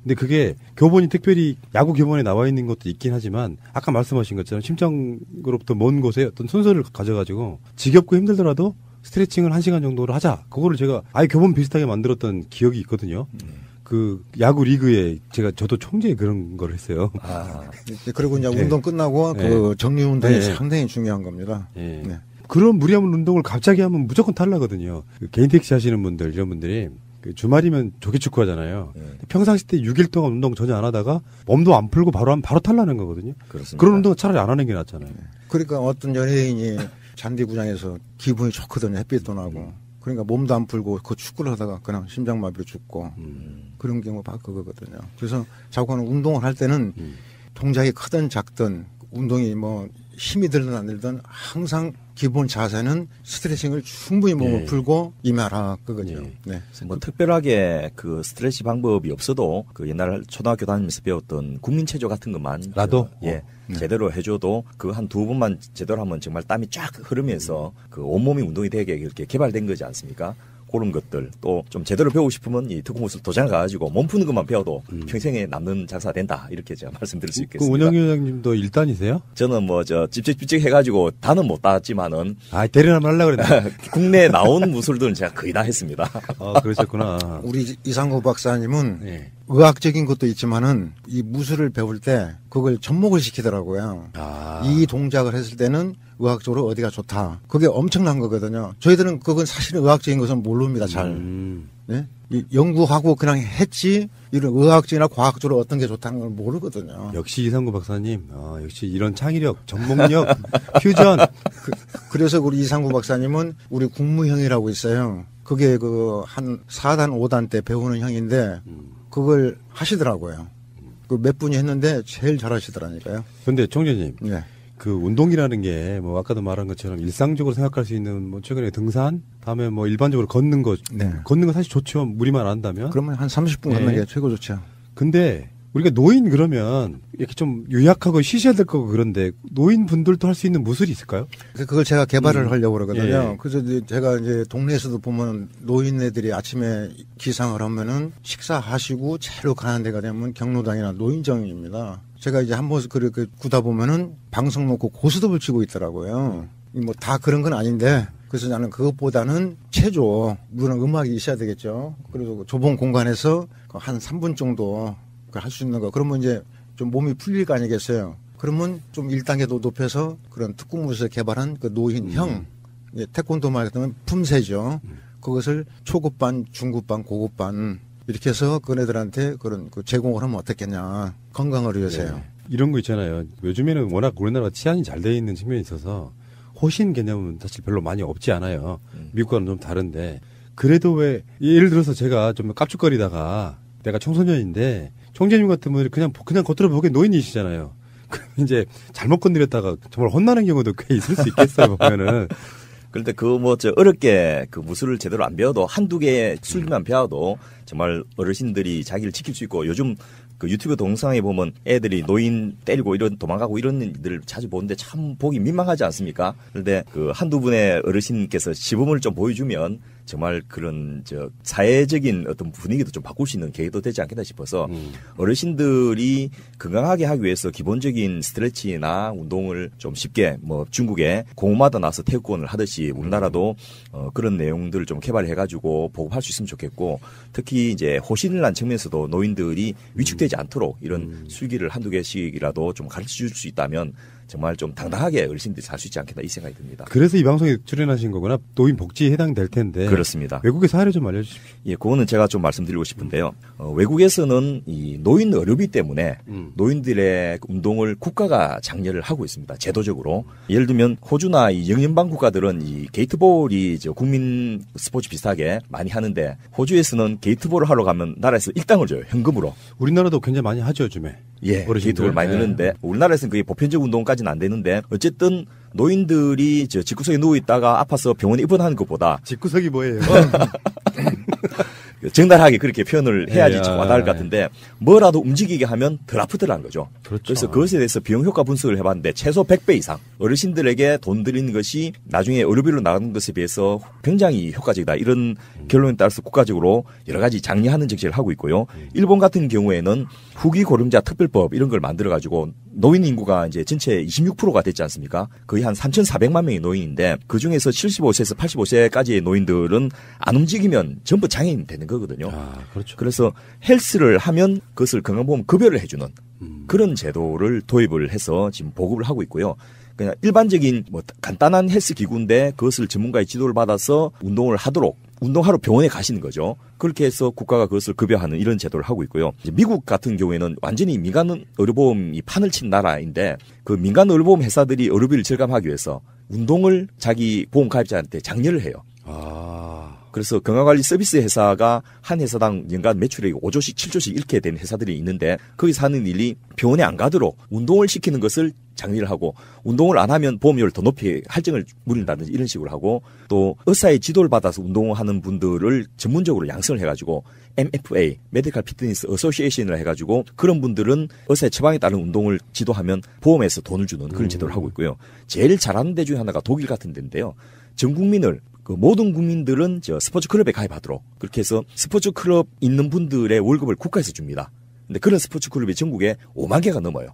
근데 그게 교본이 특별히 야구 교본에 나와 있는 것도 있긴 하지만 아까 말씀하신 것처럼 심장으로부터 먼 곳에 어떤 순서를 가져가지고 지겹고 힘들더라도 스트레칭을 1시간 정도를 하자. 그거를 제가 아예 교본 비슷하게 만들었던 기억이 있거든요. 그 야구 리그에 저도 총재에 그런 걸 했어요. 그리고 이제 운동 끝나고 그 정리 운동이 상당히 중요한 겁니다. 그런 무리한 운동을 갑자기 하면 무조건 탈나거든요. 그 개인 택시 하시는 분들 이런 분들이 그 주말이면 조기축구 하잖아요. 평상시 때 6일 동안 운동 전혀 안 하다가 몸도 안 풀고 바로 하면 바로 탈나는 거거든요. 그렇습니다. 그런 운동은 차라리 안 하는 게 낫잖아요. 그러니까 어떤 연예인이 잔디구장에서 기분이 좋거든요. 햇빛도 나고. 그러니까 몸도 안 풀고 그 축구를 하다가 그냥 심장마비로 죽고 그런 경우가 그거거든요. 그래서 자꾸는 운동을 할 때는 동작이 크든 작든 운동이 뭐 힘이 들든 안 들든 항상 기본 자세는 스트레칭을 충분히 몸을 풀고 임하라 그거죠. 뭐 특별하게 그 스트레치 방법이 없어도 그 옛날 초등학교 다니면서 배웠던 국민체조 같은 것만 라도 제대로 해줘도 그 한 2번만 제대로 하면 정말 땀이 쫙 흐르면서 그 온몸이 운동이 되게 이렇게 개발된 거지 않습니까? 그런 것들 또 좀 제대로 배우고 싶으면 이 특공무술 도장을 가가지고 몸 푸는 것만 배워도 평생에 남는 장사가 된다 이렇게 제가 말씀드릴 수 있겠습니다. 그 운영위원장님도 일단이세요? 저는 뭐 찝찝찝찝 해가지고 다는 못 땄지만은 대련하면 하려고 그랬는데 국내에 나온 무술들은 제가 거의 다 했습니다. 그러셨구나. 우리 이상구 박사님은 의학적인 것도 있지만은 이 무술을 배울 때 그걸 접목을 시키더라고요. 이 동작을 했을 때는 의학적으로 어디가 좋다. 그게 엄청난 거거든요. 저희들은 그건 사실은 의학적인 것은 모릅니다. 잘. 연구하고 그냥 했지 이런 의학적이나 과학적으로 어떤 게 좋다는 걸 모르거든요. 역시 이상구 박사님. 역시 이런 창의력, 접목력, 퓨전. 그래서 우리 이상구 박사님은 우리 국무형이라고 있어요. 그게 그 한 4단, 5단 때 배우는 형인데 그걸 하시더라고요. 그 몇 분이 했는데 제일 잘하시더라니까요. 그런데 총재님. 그 운동이라는 게 뭐 아까도 말한 것처럼 일상적으로 생각할 수 있는 뭐 최근에 등산, 다음에 뭐 일반적으로 걷는 거, 걷는 거 사실 좋죠. 무리만 안 한다면. 그러면 한 30분 걷는 게 최고 좋죠. 근데 우리가 노인 그러면 이렇게 좀 유약하고 쉬셔야 될 거고 그런데 노인 분들도 할 수 있는 무술이 있을까요? 그걸 제가 개발을 하려고 그러거든요. 그래서 제가 이제 동네에서도 보면 노인네들이 아침에 기상을 하면은 식사하시고 차로 가는 데가 되면 경로당이나 노인정입니다. 제가 이제 한 번 그렇게 구다 보면은 방송 놓고 고스톱을 치고 있더라고요. 뭐 다 그런 건 아닌데 그래서 나는 그것보다는 체조, 물론 음악이 있어야 되겠죠. 그래서 좁은 공간에서 한 3분 정도 할 수 있는 거. 그러면 이제 좀 몸이 풀릴 거 아니겠어요. 그러면 좀 1단계도 높여서 그런 특공무술에서 개발한 그 노인형, 태권도 말하면 품새죠. 그것을 초급반, 중급반, 고급반 이렇게 해서 그네들한테 그런 그 제공을 하면 어떻겠냐. 건강을 위해서요. 이런 거 있잖아요. 요즘에는 워낙 우리나라가 치안이 잘 돼 있는 측면이 있어서 호신 개념은 사실 별로 많이 없지 않아요. 미국과는 좀 다른데 그래도 왜 예를 들어서 제가 좀 깝죽거리다가 내가 청소년인데 총재님 같은 분이 그냥 겉으로 보기엔 노인이시잖아요. 그럼 이제 잘못 건드렸다가 정말 혼나는 경우도 꽤 있을 수 있겠어요, 보면은. 그런데 어렵게 그 무술을 제대로 안 배워도 한두 개의 술기만 배워도 정말 어르신들이 자기를 지킬 수 있고 요즘 그 유튜브 동영상에 보면 애들이 노인 때리고 도망가고 이런 일들을 자주 보는데 참 보기 민망하지 않습니까? 그런데 그 한두 분의 어르신께서 시범을 좀 보여주면 정말 그런 사회적인 어떤 분위기도 좀 바꿀 수 있는 계기도 되지 않겠나 싶어서 어르신들이 건강하게 하기 위해서 기본적인 스트레치나 운동을 좀 쉽게 중국에 공원마다 나서 태극권을 하듯이 우리나라도 그런 내용들을 좀 개발해가지고 보급할 수 있으면 좋겠고 특히 이제 호신을 한 측면에서도 노인들이 위축되지 않도록 이런 술기를 한두 개씩이라도 좀 가르쳐 줄 수 있다면 정말 좀 당당하게 어르신들이 살 수 있지 않겠나 이 생각이 듭니다. 그래서 이 방송에 출연하신 거구나. 노인 복지에 해당될 텐데. 그렇습니다. 외국의 사례 좀 알려주십시오. 예, 그거는 제가 좀 말씀드리고 싶은데요. 외국에서는 이 노인 의료비 때문에 노인들의 운동을 국가가 장려를 하고 있습니다. 제도적으로. 예를 들면 호주나 이 영연방 국가들은 이 게이트볼이 국민 스포츠 비슷하게 많이 하는데 호주에서는 게이트볼을 하러 가면 나라에서 일당을 줘요. 현금으로. 우리나라도 굉장히 많이 하죠, 요즘에. 예, 게이트볼 많이 넣는데 우리나라에서는 그게 보편적 운동까지는 안 되는데 어쨌든 노인들이 집구석에 누워 있다가 아파서 병원에 입원하는 것보다 집구석이 뭐예요? 정달하게 그렇게 표현을 해야지 좀 와닿을 것 같은데 뭐라도 움직이게 하면 덜 아프더라는 거죠. 그렇죠. 그래서 그것에 대해서 비용 효과 분석을 해봤는데 최소 100배 이상 어르신들에게 돈 들이는 것이 나중에 의료비로 나가는 것에 비해서 굉장히 효과적이다. 이런 결론에 따라서 국가적으로 여러 가지 장려하는 정책을 하고 있고요. 일본 같은 경우에는 후기 고령자 특별법 이런 걸 만들어가지고 노인 인구가 이제 전체 26%가 됐지 않습니까? 거의 한 3,400만 명의 노인인데 그 중에서 75세에서 85세까지의 노인들은 안 움직이면 전부 장애인이 되는 거거든요. 그렇죠. 그래서 헬스를 하면 그것을 건강보험 급여를 해주는 그런 제도를 도입을 해서 지금 보급을 하고 있고요. 그냥 일반적인 간단한 헬스 기구인데 그것을 전문가의 지도를 받아서 운동하러 병원에 가시는 거죠. 그렇게 해서 국가가 그것을 급여하는 이런 제도를 하고 있고요. 이제 미국 같은 경우에는 완전히 민간 의료보험이 판을 친 나라인데 그 민간 의료보험 회사들이 의료비를 절감하기 위해서 운동을 자기 보험 가입자한테 장려를 해요. 그래서 건강관리 서비스 회사가 한 회사당 연간 매출액이 5조씩 7조씩 이렇게 되는 회사들이 있는데 거기서 하는 일이 병원에 안 가도록 운동을 시키는 것을 장려를 하고 운동을 안 하면 보험료를 더 높이 할증을 물린다든지 이런 식으로 하고 또 의사의 지도를 받아서 운동하는 분들을 전문적으로 양성을 해가지고 MFA, 메디컬 피트니스 어소시에이션을 해가지고 그런 분들은 의사의 처방에 따른 운동을 지도하면 보험에서 돈을 주는 그런 제도를 하고 있고요. 제일 잘하는 데 중에 하나가 독일 같은 데인데요. 전 국민을 모든 국민들은 스포츠 클럽에 가입하도록 그렇게 해서 스포츠 클럽 있는 분들의 월급을 국가에서 줍니다. 근데 그런 스포츠 클럽이 전국에 5만 개가 넘어요.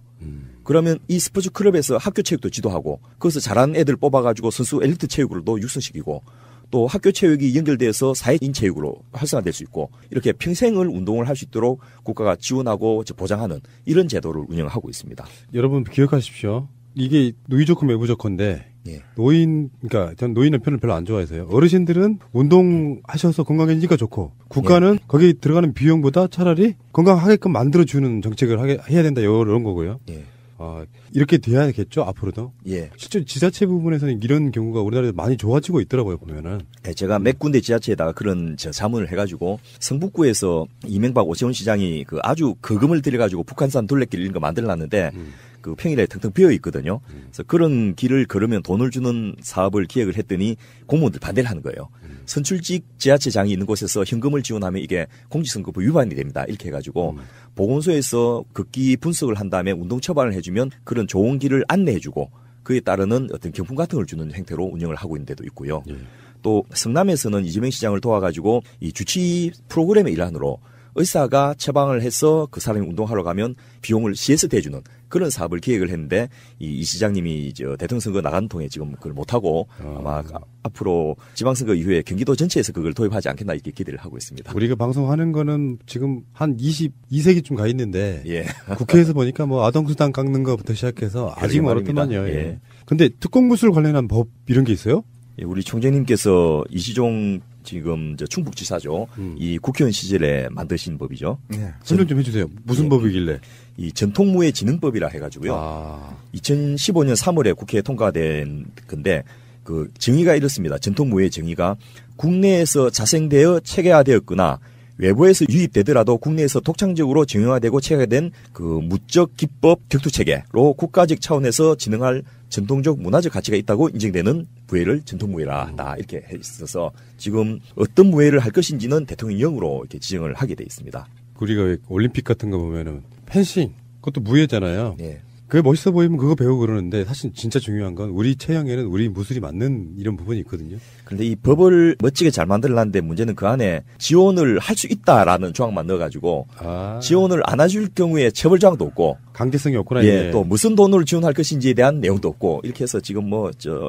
그러면 이 스포츠 클럽에서 학교 체육도 지도하고 거기서 잘하는 애들 뽑아가지고 선수 엘리트 체육으로도 육성시키고 또 학교 체육이 연결돼서 사회인 체육으로 활성화될 수 있고 이렇게 평생을 운동을 할 수 있도록 국가가 지원하고 보장하는 이런 제도를 운영하고 있습니다. 여러분 기억하십시오. 이게 누이 좋고 매부 좋건데 그러니까 전 노인의 편을 별로 안 좋아해서요. 어르신들은 운동하셔서 건강해지니까 좋고 국가는 거기 들어가는 비용보다 차라리 건강하게끔 만들어주는 정책을 해야 된다 이런 거고요. 이렇게 돼야겠죠 앞으로도. 실제로 지자체 부분에서는 이런 경우가 우리나라에서 많이 좋아지고 있더라고요 보면은. 제가 몇 군데 지자체에다가 그런 자문을 해가지고 성북구에서 이명박 오세훈 시장이 그 아주 거금을 들여가지고 북한산 둘레길 이런 거 만들어놨는데 그 평일에 텅텅 비어 있거든요. 그래서 그런 길을 걸으면 돈을 주는 사업을 기획을 했더니 공무원들 반대를 하는 거예요. 선출직 지자체장이 있는 곳에서 현금을 지원하면 이게 공직선거법 위반이 됩니다. 이렇게 해가지고 보건소에서 극기 분석을 한 다음에 운동 처방을 해주면 그런 좋은 길을 안내해주고 그에 따르는 어떤 경품 같은 걸 주는 형태로 운영을 하고 있는 데도 있고요. 또 성남에서는 이재명 시장을 도와가지고 이 주치 프로그램의 일환으로 의사가 처방을 해서 그 사람이 운동하러 가면 비용을 시에서 대주는 그런 사업을 기획을 했는데 이 시장님이 대통령 선거 나가는 통에 지금 그걸 못하고 아마 앞으로 지방선거 이후에 경기도 전체에서 그걸 도입하지 않겠나 이렇게 기대를 하고 있습니다. 우리가 방송하는 거는 지금 한 22세기쯤 가 있는데 국회에서 보니까 아동수당 깎는 것부터 시작해서 아직 멀었더만요. 근데 특공무술 관련한 법 이런 게 있어요? 우리 총재님께서 이시종 지금 충북지사죠. 이 국회의원 시절에 만드신 법이죠. 설명 좀 해주세요. 무슨 법이길래? 이 전통무예진흥법이라 해가지고요. 2015년 3월에 국회에 통과된 건데 그 정의가 이렇습니다. 전통무예 정의가 국내에서 자생되어 체계화되었거나 외부에서 유입되더라도 국내에서 독창적으로 정형화되고 체계화된 그 무적 기법 격투체계로 국가적 차원에서 진흥할 전통적 문화적 가치가 있다고 인정되는 부회를 전통부회라 한다 이렇게 했어서 지금 어떤 부회를 할 것인지는 대통령령으로 이렇게 지정을 하게 돼 있습니다. 우리가 왜 올림픽 같은 거 보면은 펜싱 그것도 무예잖아요. 예. 그게 멋있어 보이면 그거 배우고 그러는데 사실 진짜 중요한 건 우리 체형에는 우리 무술이 맞는 이런 부분이 있거든요. 그런데 이 법을 멋지게 잘 만들어놨는데 문제는 그 안에 지원을 할 수 있다라는 조항만 넣어가지고 지원을 안 해줄 경우에 처벌 조항도 없고 강제성이 없구나. 예, 또 무슨 돈으로 지원할 것인지에 대한 내용도 없고 이렇게 해서 지금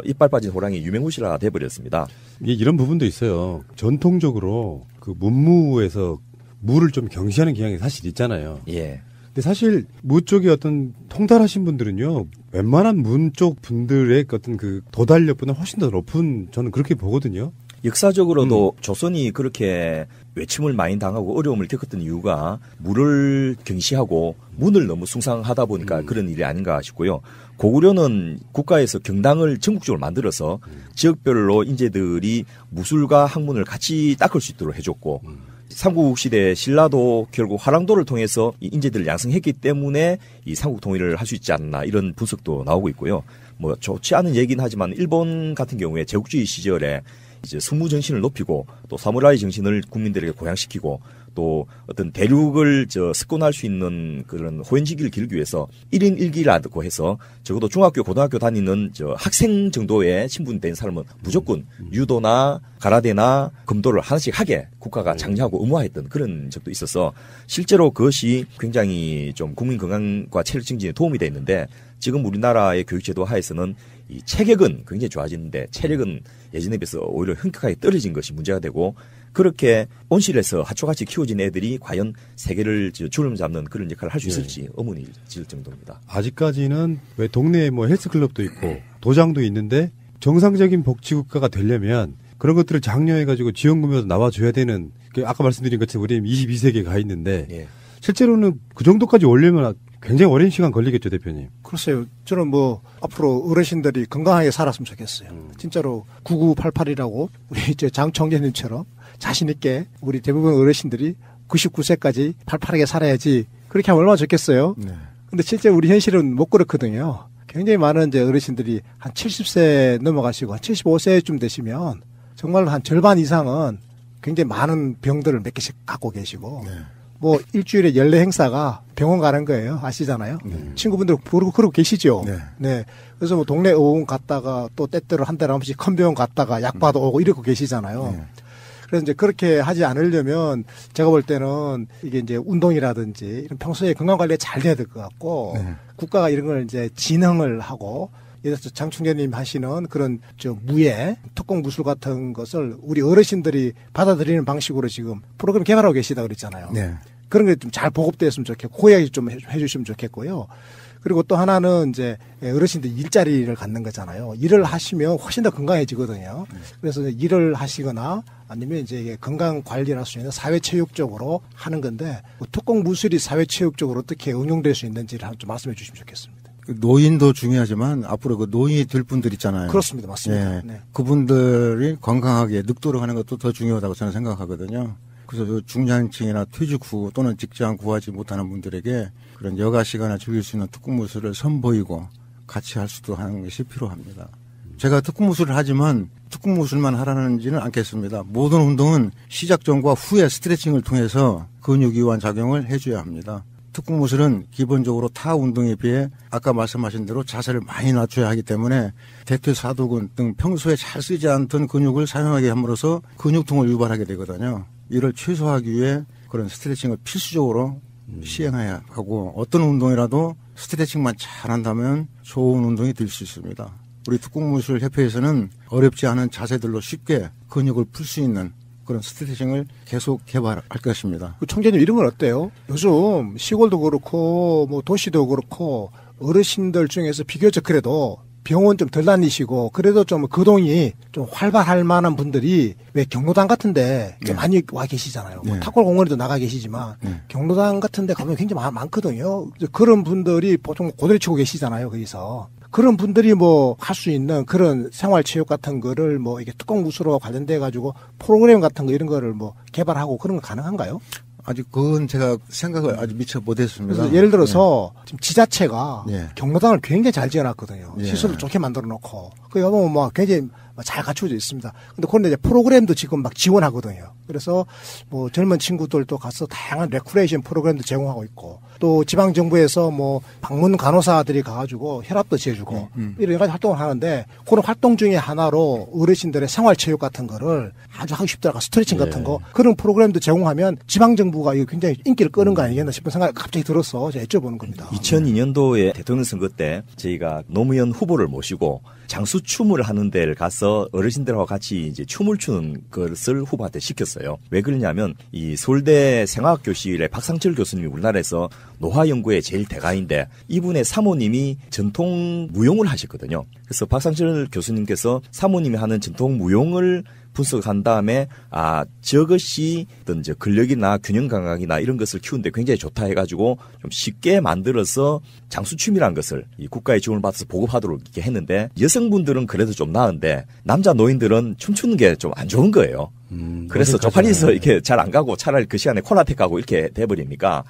이빨 빠진 호랑이 유명무실화가 돼버렸습니다. 이런 부분도 있어요. 전통적으로 그 문무에서 무를 좀 경시하는 경향이 사실 있잖아요. 예. 근데 사실 무 쪽에 어떤 통달하신 분들은요, 웬만한 문 쪽 분들의 어떤 그 도달력보다 훨씬 더 높은 저는 그렇게 보거든요. 역사적으로도 조선이 그렇게 외침을 많이 당하고 어려움을 겪었던 이유가 무를 경시하고 문을 너무 숭상하다 보니까 그런 일이 아닌가 싶고요. 고구려는 국가에서 경당을 전국적으로 만들어서 지역별로 인재들이 무술과 학문을 같이 닦을 수 있도록 해줬고 삼국시대 신라도 결국 화랑도를 통해서 이 인재들을 양성했기 때문에 이 삼국 통일을 할 수 있지 않나 이런 분석도 나오고 있고요. 뭐 좋지 않은 얘기는 하지만 일본 같은 경우에 제국주의 시절에 이제 수무 정신을 높이고 또 사무라이 정신을 국민들에게 고양시키고 또 어떤 대륙을 습권할 수 있는 그런 호연지기를 기르기 위해서 1인 1기라고 해서 적어도 중학교, 고등학교 다니는 학생 정도의 신분된 사람은 무조건 유도나 가라데나 검도를 하나씩 하게 국가가 장려하고 의무화했던 그런 적도 있어서 실제로 그것이 굉장히 좀 국민 건강과 체력 증진에 도움이 돼 있는데 지금 우리나라의 교육제도 하에서는 이 체격은 굉장히 좋아지는데 체력은 예전에 비해서 오히려 현격하게 떨어진 것이 문제가 되고 그렇게 온실에서 하초같이 키워진 애들이 과연 세계를 주름 잡는 그런 역할을 할 수 있을지 의문이 질 정도입니다. 아직까지는 왜 동네에 뭐 헬스클럽도 있고 도장도 있는데 정상적인 복지국가가 되려면 그런 것들을 장려해가지고 지원금에서 나와줘야 되는 아까 말씀드린 것처럼 우리는 22세기에 가 있는데 실제로는 그 정도까지 오려면 굉장히 오랜 시간 걸리겠죠, 대표님. 글쎄요. 저는 뭐 앞으로 어르신들이 건강하게 살았으면 좋겠어요. 진짜로 9988이라고 우리 이제 장 총재님처럼 자신 있게 우리 대부분 어르신들이 99세까지 팔팔하게 살아야지 그렇게 하면 얼마나 좋겠어요. 근데 실제 우리 현실은 못 그렇거든요. 굉장히 많은 이제 어르신들이 한 70세 넘어가시고 한 75세쯤 되시면 정말 한 절반 이상은 굉장히 많은 병들을 몇 개씩 갖고 계시고 뭐 일주일에 연례 행사가 병원 가는 거예요. 아시잖아요. 친구분들 그러고 계시죠. 네. 그래서 뭐 동네 의원 갔다가 또 때때로 한 달에 한 번씩 큰 병원 갔다가 약 받아 오고 이러고 계시잖아요. 그래서 이제 그렇게 하지 않으려면 제가 볼 때는 이게 이제 운동이라든지 이런 평소에 건강 관리가 잘 돼야 될 것 같고 국가가 이런 걸 이제 진흥을 하고 예를 들어서 장 총재님 하시는 그런 무예 특공 무술 같은 것을 우리 어르신들이 받아들이는 방식으로 지금 프로그램 개발하고 계시다 그랬잖아요. 그런 게 좀 잘 보급됐으면 좋겠고 고양이 좀 해주시면 좋겠고요. 그리고 또 하나는 이제 어르신들 일자리를 갖는 거잖아요. 일을 하시면 훨씬 더 건강해지거든요. 그래서 일을 하시거나 아니면 이제 건강 관리를 할 수 있는 사회체육적으로 하는 건데 특공 무술이 사회체육적으로 어떻게 응용될 수 있는지를 좀 말씀해 주시면 좋겠습니다. 노인도 중요하지만 앞으로 그 노인이 될 분들 있잖아요. 그렇습니다. 맞습니다. 네. 그분들이 건강하게 늑도를 하는 것도 더 중요하다고 저는 생각하거든요. 그래서 중장층이나 퇴직 후 또는 직장 구하지 못하는 분들에게 그런 여가 시간을 즐길 수 있는 특공무술을 선보이고 같이 할 수도 하는 것이 필요합니다. 제가 특공무술을 하지만 특공무술만 하라는지는 않겠습니다. 모든 운동은 시작 전과 후에 스트레칭을 통해서 근육 이완 작용을 해줘야 합니다. 특공무술은 기본적으로 타 운동에 비해 아까 말씀하신 대로 자세를 많이 낮춰야 하기 때문에 대퇴사두근 등 평소에 잘 쓰지 않던 근육을 사용하게 함으로써 근육통을 유발하게 되거든요. 이를 최소화하기 위해 그런 스트레칭을 필수적으로 시행해야 하고 어떤 운동이라도 스트레칭만 잘한다면 좋은 운동이 될 수 있습니다. 우리 특공무술협회에서는 어렵지 않은 자세들로 쉽게 근육을 풀 수 있는 그런 스트레칭을 계속 개발할 것입니다. 총재님 이런 건 어때요? 요즘 시골도 그렇고 뭐 도시도 그렇고 어르신들 중에서 비교적 그래도 병원 좀 덜 다니시고 그래도 좀 거동이 좀 활발할 만한 분들이 왜 경로당 같은데 많이 와 계시잖아요. 뭐 탁골공원에도 나가 계시지만 경로당 같은데 가면 굉장히 많거든요. 그런 분들이 보통 고다리 치고 계시잖아요. 거기서. 그런 분들이 뭐 할 수 있는 그런 생활체육 같은 거를 뭐 이게 특공무술로 관련돼 가지고 프로그램 같은 거 이런 거를 뭐 개발하고 그런 거 가능한가요? 아직 그건 제가 생각을 아직 미처 못했습니다. 예를 들어서 지금 지자체가 경로당을 굉장히 잘 지어놨거든요. 시설을 좋게 만들어 놓고 그 여보면 막 굉장히 잘 갖춰져 있습니다. 근데 그런데 이제 프로그램도 지금 막 지원하거든요. 그래서 뭐 젊은 친구들도 가서 다양한 레크레이션 프로그램도 제공하고 있고 또 지방 정부에서 뭐 방문 간호사들이 가가지고 혈압도 재주고 이런 가지 활동을 하는데 그런 활동 중에 하나로 어르신들의 생활체육 같은 거를 아주 하기 쉽더라고 스트레칭 같은 거 그런 프로그램도 제공하면 지방 정부가 이거 굉장히 인기를 끄는 거 아니겠나 싶은 생각이 갑자기 들어서 제가 여쭤보는 겁니다. 2002년도에 대통령 선거 때 저희가 노무현 후보를 모시고 장수춤을 하는 데를 가서 어르신들하고 같이 이제 춤을 추는 것을 후보한테 시켰어요. 왜 그러냐면 이 서울대 생화학교실의 박상철 교수님이 우리나라에서 노화연구의 제일 대가인데 이분의 사모님이 전통 무용을 하셨거든요. 그래서 박상철 교수님께서 사모님이 하는 전통 무용을 분석한 다음에 저것이 어떤 근력이나 균형 감각이나 이런 것을 키우는데 굉장히 좋다 해가지고 좀 쉽게 만들어서 장수춤이라는 것을 이 국가의 지원을 받아서 보급하도록 이렇게 했는데 여성분들은 그래도 좀 나은데 남자 노인들은 춤추는 게 좀 안 좋은 거예요. 그래서 쪽팔려서 이렇게 잘 안 가고 차라리 그 시간에 콜라텍 가고 이렇게 돼버리니까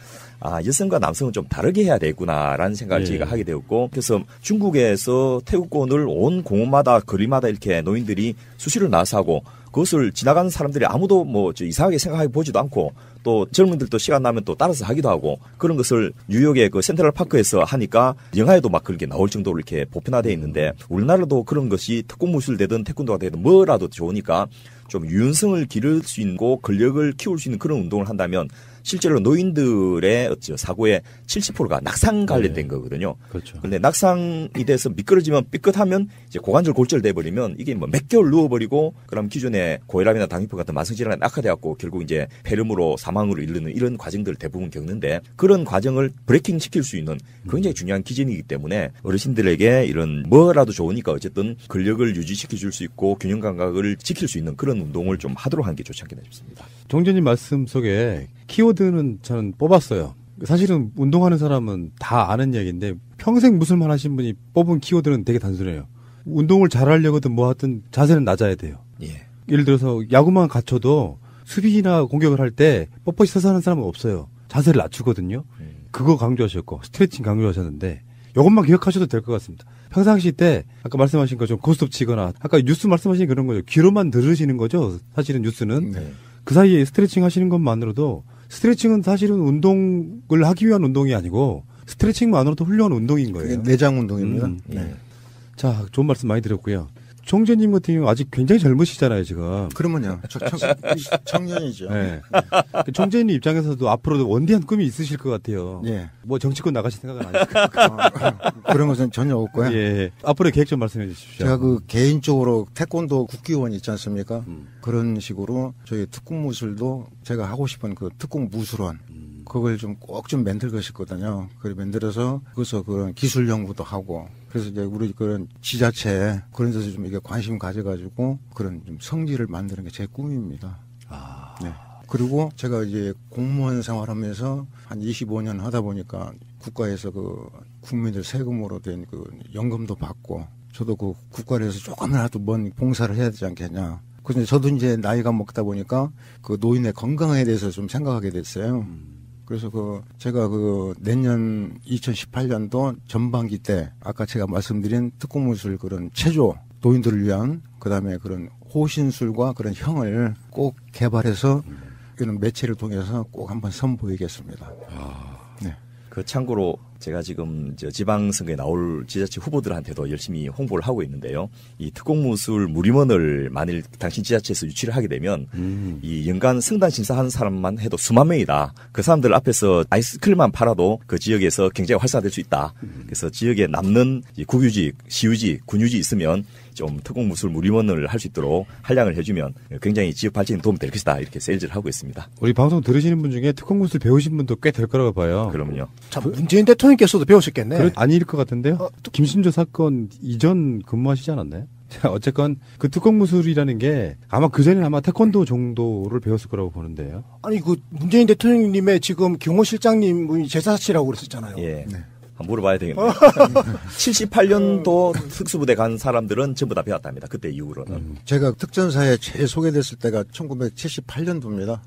여성과 남성은 좀 다르게 해야 되겠구나라는 생각을 저희가 하게 되었고 그래서 중국에서 태국권을 온 공원마다 거리마다 이렇게 노인들이 수시로 나와서 하고 그것을 지나가는 사람들이 아무도 뭐 이상하게 생각해 보지도 않고 또 젊은들도 시간 나면 또 따라서 하기도 하고 그런 것을 뉴욕의 그 센트럴 파크에서 하니까 영화에도 막 그렇게 나올 정도로 이렇게 보편화되어 있는데 우리나라도 그런 것이 특공무술 되든 태권도가 되든 뭐라도 좋으니까 좀 유연성을 기를 수 있고 근력을 키울 수 있는 그런 운동을 한다면 실제로 노인들의 사고의 70%가 낙상 관련된 거거든요. 그렇죠. 근데 낙상이 돼서 미끄러지면 삐끗하면 이제 고관절 골절돼 버리면 이게 뭐 몇 개월 누워버리고 그럼 기존의 고혈압이나 당뇨병 같은 만성질환이 악화돼갖고 결국 이제 폐렴으로 사망으로 이르는 이런 과정들을 대부분 겪는데 그런 과정을 브레이킹 시킬 수 있는 굉장히 중요한 기전이기 때문에 어르신들에게 이런 뭐라도 좋으니까 어쨌든 근력을 유지시켜 줄 수 있고 균형 감각을 지킬 수 있는 그런 운동을 좀 하도록 하는 게 좋지 않겠나 싶습니다. 정재님 말씀 속에 키워드는 저는 뽑았어요. 사실은 운동하는 사람은 다 아는 얘기인데 평생 무술만 하신 분이 뽑은 키워드는 되게 단순해요. 운동을 잘하려거든 뭐 하든 자세는 낮아야 돼요. 예를 들어서 야구만 갖춰도 수비나 공격을 할 때 뻣뻣이 서서 하는 사람은 없어요. 자세를 낮추거든요. 그거 강조하셨고 스트레칭 강조하셨는데 이것만 기억하셔도 될 것 같습니다. 평상시 때 아까 말씀하신 것처럼 고스톱 치거나 아까 뉴스 말씀하신 그런 거죠. 귀로만 들으시는 거죠. 사실은 뉴스는. 그 사이에 스트레칭 하시는 것만으로도 스트레칭은 사실은 운동을 하기 위한 운동이 아니고 스트레칭만으로도 훌륭한 운동인 거예요. 내장 운동입니다. 자, 좋은 말씀 많이 드렸고요. 총재님 같은 경우 아직 굉장히 젊으시잖아요, 지금. 그러면요. 청년이죠. 네. 총재님 입장에서도 앞으로도 원대한 꿈이 있으실 것 같아요. 예. 뭐 정치권 나가실 생각은 안 하실 거예요. 그런 것은 전혀 없고요. 예. 앞으로의 계획 좀 말씀해 주십시오. 제가 그 개인적으로 태권도 국기원 있지 않습니까? 그런 식으로 저희 특공무술도 제가 하고 싶은 그 특공무술원 그걸 좀 꼭 좀 만들고 싶거든요. 그걸 만들어서 거기서 그런 기술 연구도 하고 그래서 이제 우리 그런 지자체 그런 데서 좀 이게 관심 가져가지고 그런 좀 성지를 만드는 게 제 꿈입니다. 네. 그리고 제가 이제 공무원 생활하면서 한 25년 하다 보니까 국가에서 그 국민들 세금으로 된 그 연금도 받고 저도 그 국가에서 조금이라도 먼 봉사를 해야 되지 않겠냐. 그래서 저도 이제 나이가 먹다 보니까 그 노인의 건강에 대해서 좀 생각하게 됐어요. 그래서 제가 내년 2018년도 전반기 때 아까 제가 말씀드린 특공무술 그런 체조 노인들을 위한 그다음에 그런 호신술과 그런 형을 꼭 개발해서 이런 매체를 통해서 꼭 한번 선보이겠습니다. 네. 그 참고로 제가 지금 지방선거에 나올 지자체 후보들한테도 열심히 홍보를 하고 있는데요. 이 특공무술 무림원을 만일 당신 지자체에서 유치를 하게 되면 이 연간 성단 심사하는 사람만 해도 수만 명이다. 그 사람들 앞에서 아이스크림만 팔아도 그 지역에서 경제가 활성화될 수 있다. 그래서 지역에 남는 국유지, 시유지, 군유지 있으면 좀 특공무술 무림원을 할 수 있도록 한량을 해주면 굉장히 지역 발전에 도움이 될 것이다. 이렇게 세일즈를 하고 있습니다. 우리 방송 들으시는 분 중에 특공무술 배우신 분도 꽤 될 거라고 봐요. 그러면요. 참 문재인 대통령께서도 배우셨겠네. 아닐 것 같은데요. 김신조 사건 이전 근무하시지 않았나요? 어쨌건 그 특공무술이라는 게 아마 그전에 아마 태권도 정도를 배웠을 거라고 보는데요. 아니 그 문재인 대통령님의 지금 경호실장님이 제사치라고 그랬었잖아요. 예. 네. 물어봐야 되겠네요. 78년도 특수부대 간 사람들은 전부 다 배웠답니다. 그때 이후로는. 제가 특전사에 제일 소개됐을 때가 1978년도입니다.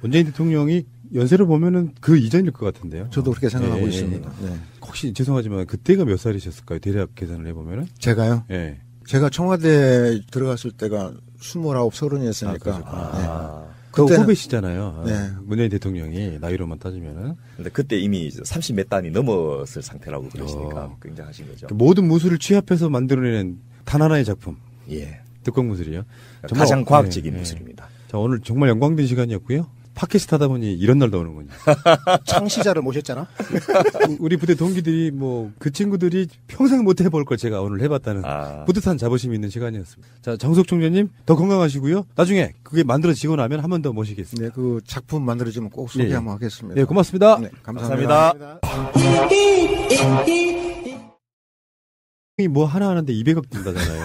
문재인 대통령이 연세를 보면은 그 이전일 것 같은데요. 저도 그렇게 생각하고 있습니다. 네. 혹시 죄송하지만 그때가 몇 살이셨을까요? 대략 계산을 해보면은? 제가요? 예. 제가 청와대 들어갔을 때가 29, 30이었으니까. 그 후배시잖아요. 네. 문재인 대통령이 나이로만 따지면은. 근데 그때 이미 30 몇 단이 넘었을 상태라고 그러시니까 굉장하신 거죠. 모든 무술을 취합해서 만들어내는 단 하나의 작품. 예. 득곡무술이요. 가장 과학적인 무술입니다. 자, 오늘 정말 영광된 시간이었고요. 팟캐스트 하다 보니 이런 날도 오는군요. 창시자를 모셨잖아. 우리 부대 동기들이 뭐 그 친구들이 평생 못 해볼 걸 제가 오늘 해봤다는 뿌듯한 자부심이 있는 시간이었습니다. 자, 정석 총재님 더 건강하시고요. 나중에 그게 만들어지고 나면 한 번 더 모시겠습니다. 네, 그 작품 만들어지면 꼭 소개 한번 하겠습니다. 네, 고맙습니다. 네, 감사합니다. 뭐 하나 하는데 200억 든다잖아요.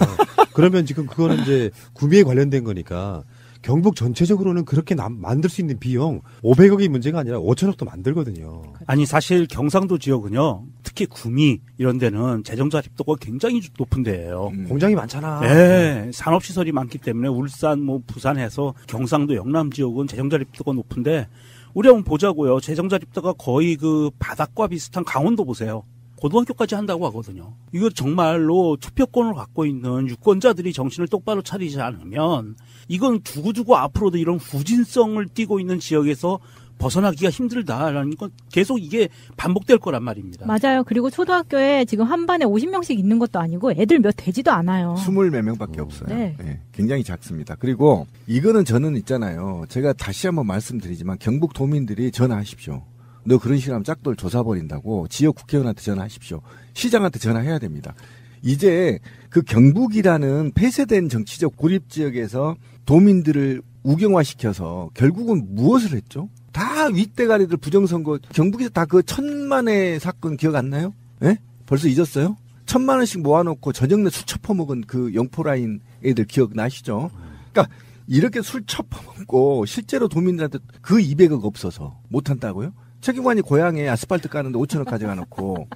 그러면 지금 그거는 이제 구미에 관련된 거니까 경북 전체적으로는 그렇게 만들 수 있는 비용 500억이 문제가 아니라 5천억도 만들거든요. 아니 사실 경상도 지역은요. 특히 구미 이런 데는 재정 자립도가 굉장히 높은 데예요. 공장이 많잖아. 네. 산업시설이 많기 때문에 울산 뭐 부산해서 경상도 영남 지역은 재정 자립도가 높은데 우리 한번 보자고요. 재정 자립도가 거의 그 바닥과 비슷한 강원도 보세요. 고등학교까지 한다고 하거든요. 이거 정말로 투표권을 갖고 있는 유권자들이 정신을 똑바로 차리지 않으면 이건 두고두고 앞으로도 이런 후진성을 띠고 있는 지역에서 벗어나기가 힘들다라는 건 계속 이게 반복될 거란 말입니다. 맞아요. 그리고 초등학교에 지금 한 반에 50명씩 있는 것도 아니고 애들 몇 되지도 않아요. 20몇 명밖에 없어요. 네. 네, 굉장히 작습니다. 그리고 이거는 저는 있잖아요. 제가 다시 한번 말씀드리지만 경북 도민들이 전화하십시오. 너 그런 식으로 하면 짝돌 조사버린다고 지역 국회의원한테 전화하십시오. 시장한테 전화해야 됩니다. 이제 그 경북이라는 폐쇄된 정치적 고립지역에서 도민들을 우경화시켜서 결국은 무엇을 했죠? 다 윗대가리들 부정선거, 경북에서 다 그 1,000만의 사건 기억 안 나요? 예? 벌써 잊었어요? 1,000만 원씩 모아놓고 저녁내 술 처퍼먹은 그 영포라인 애들 기억나시죠? 그러니까 이렇게 술 처퍼먹고 실제로 도민들한테 그 200억 없어서 못한다고요? 최경환이 고향에 아스팔트 까는데 5천억 가져가 놓고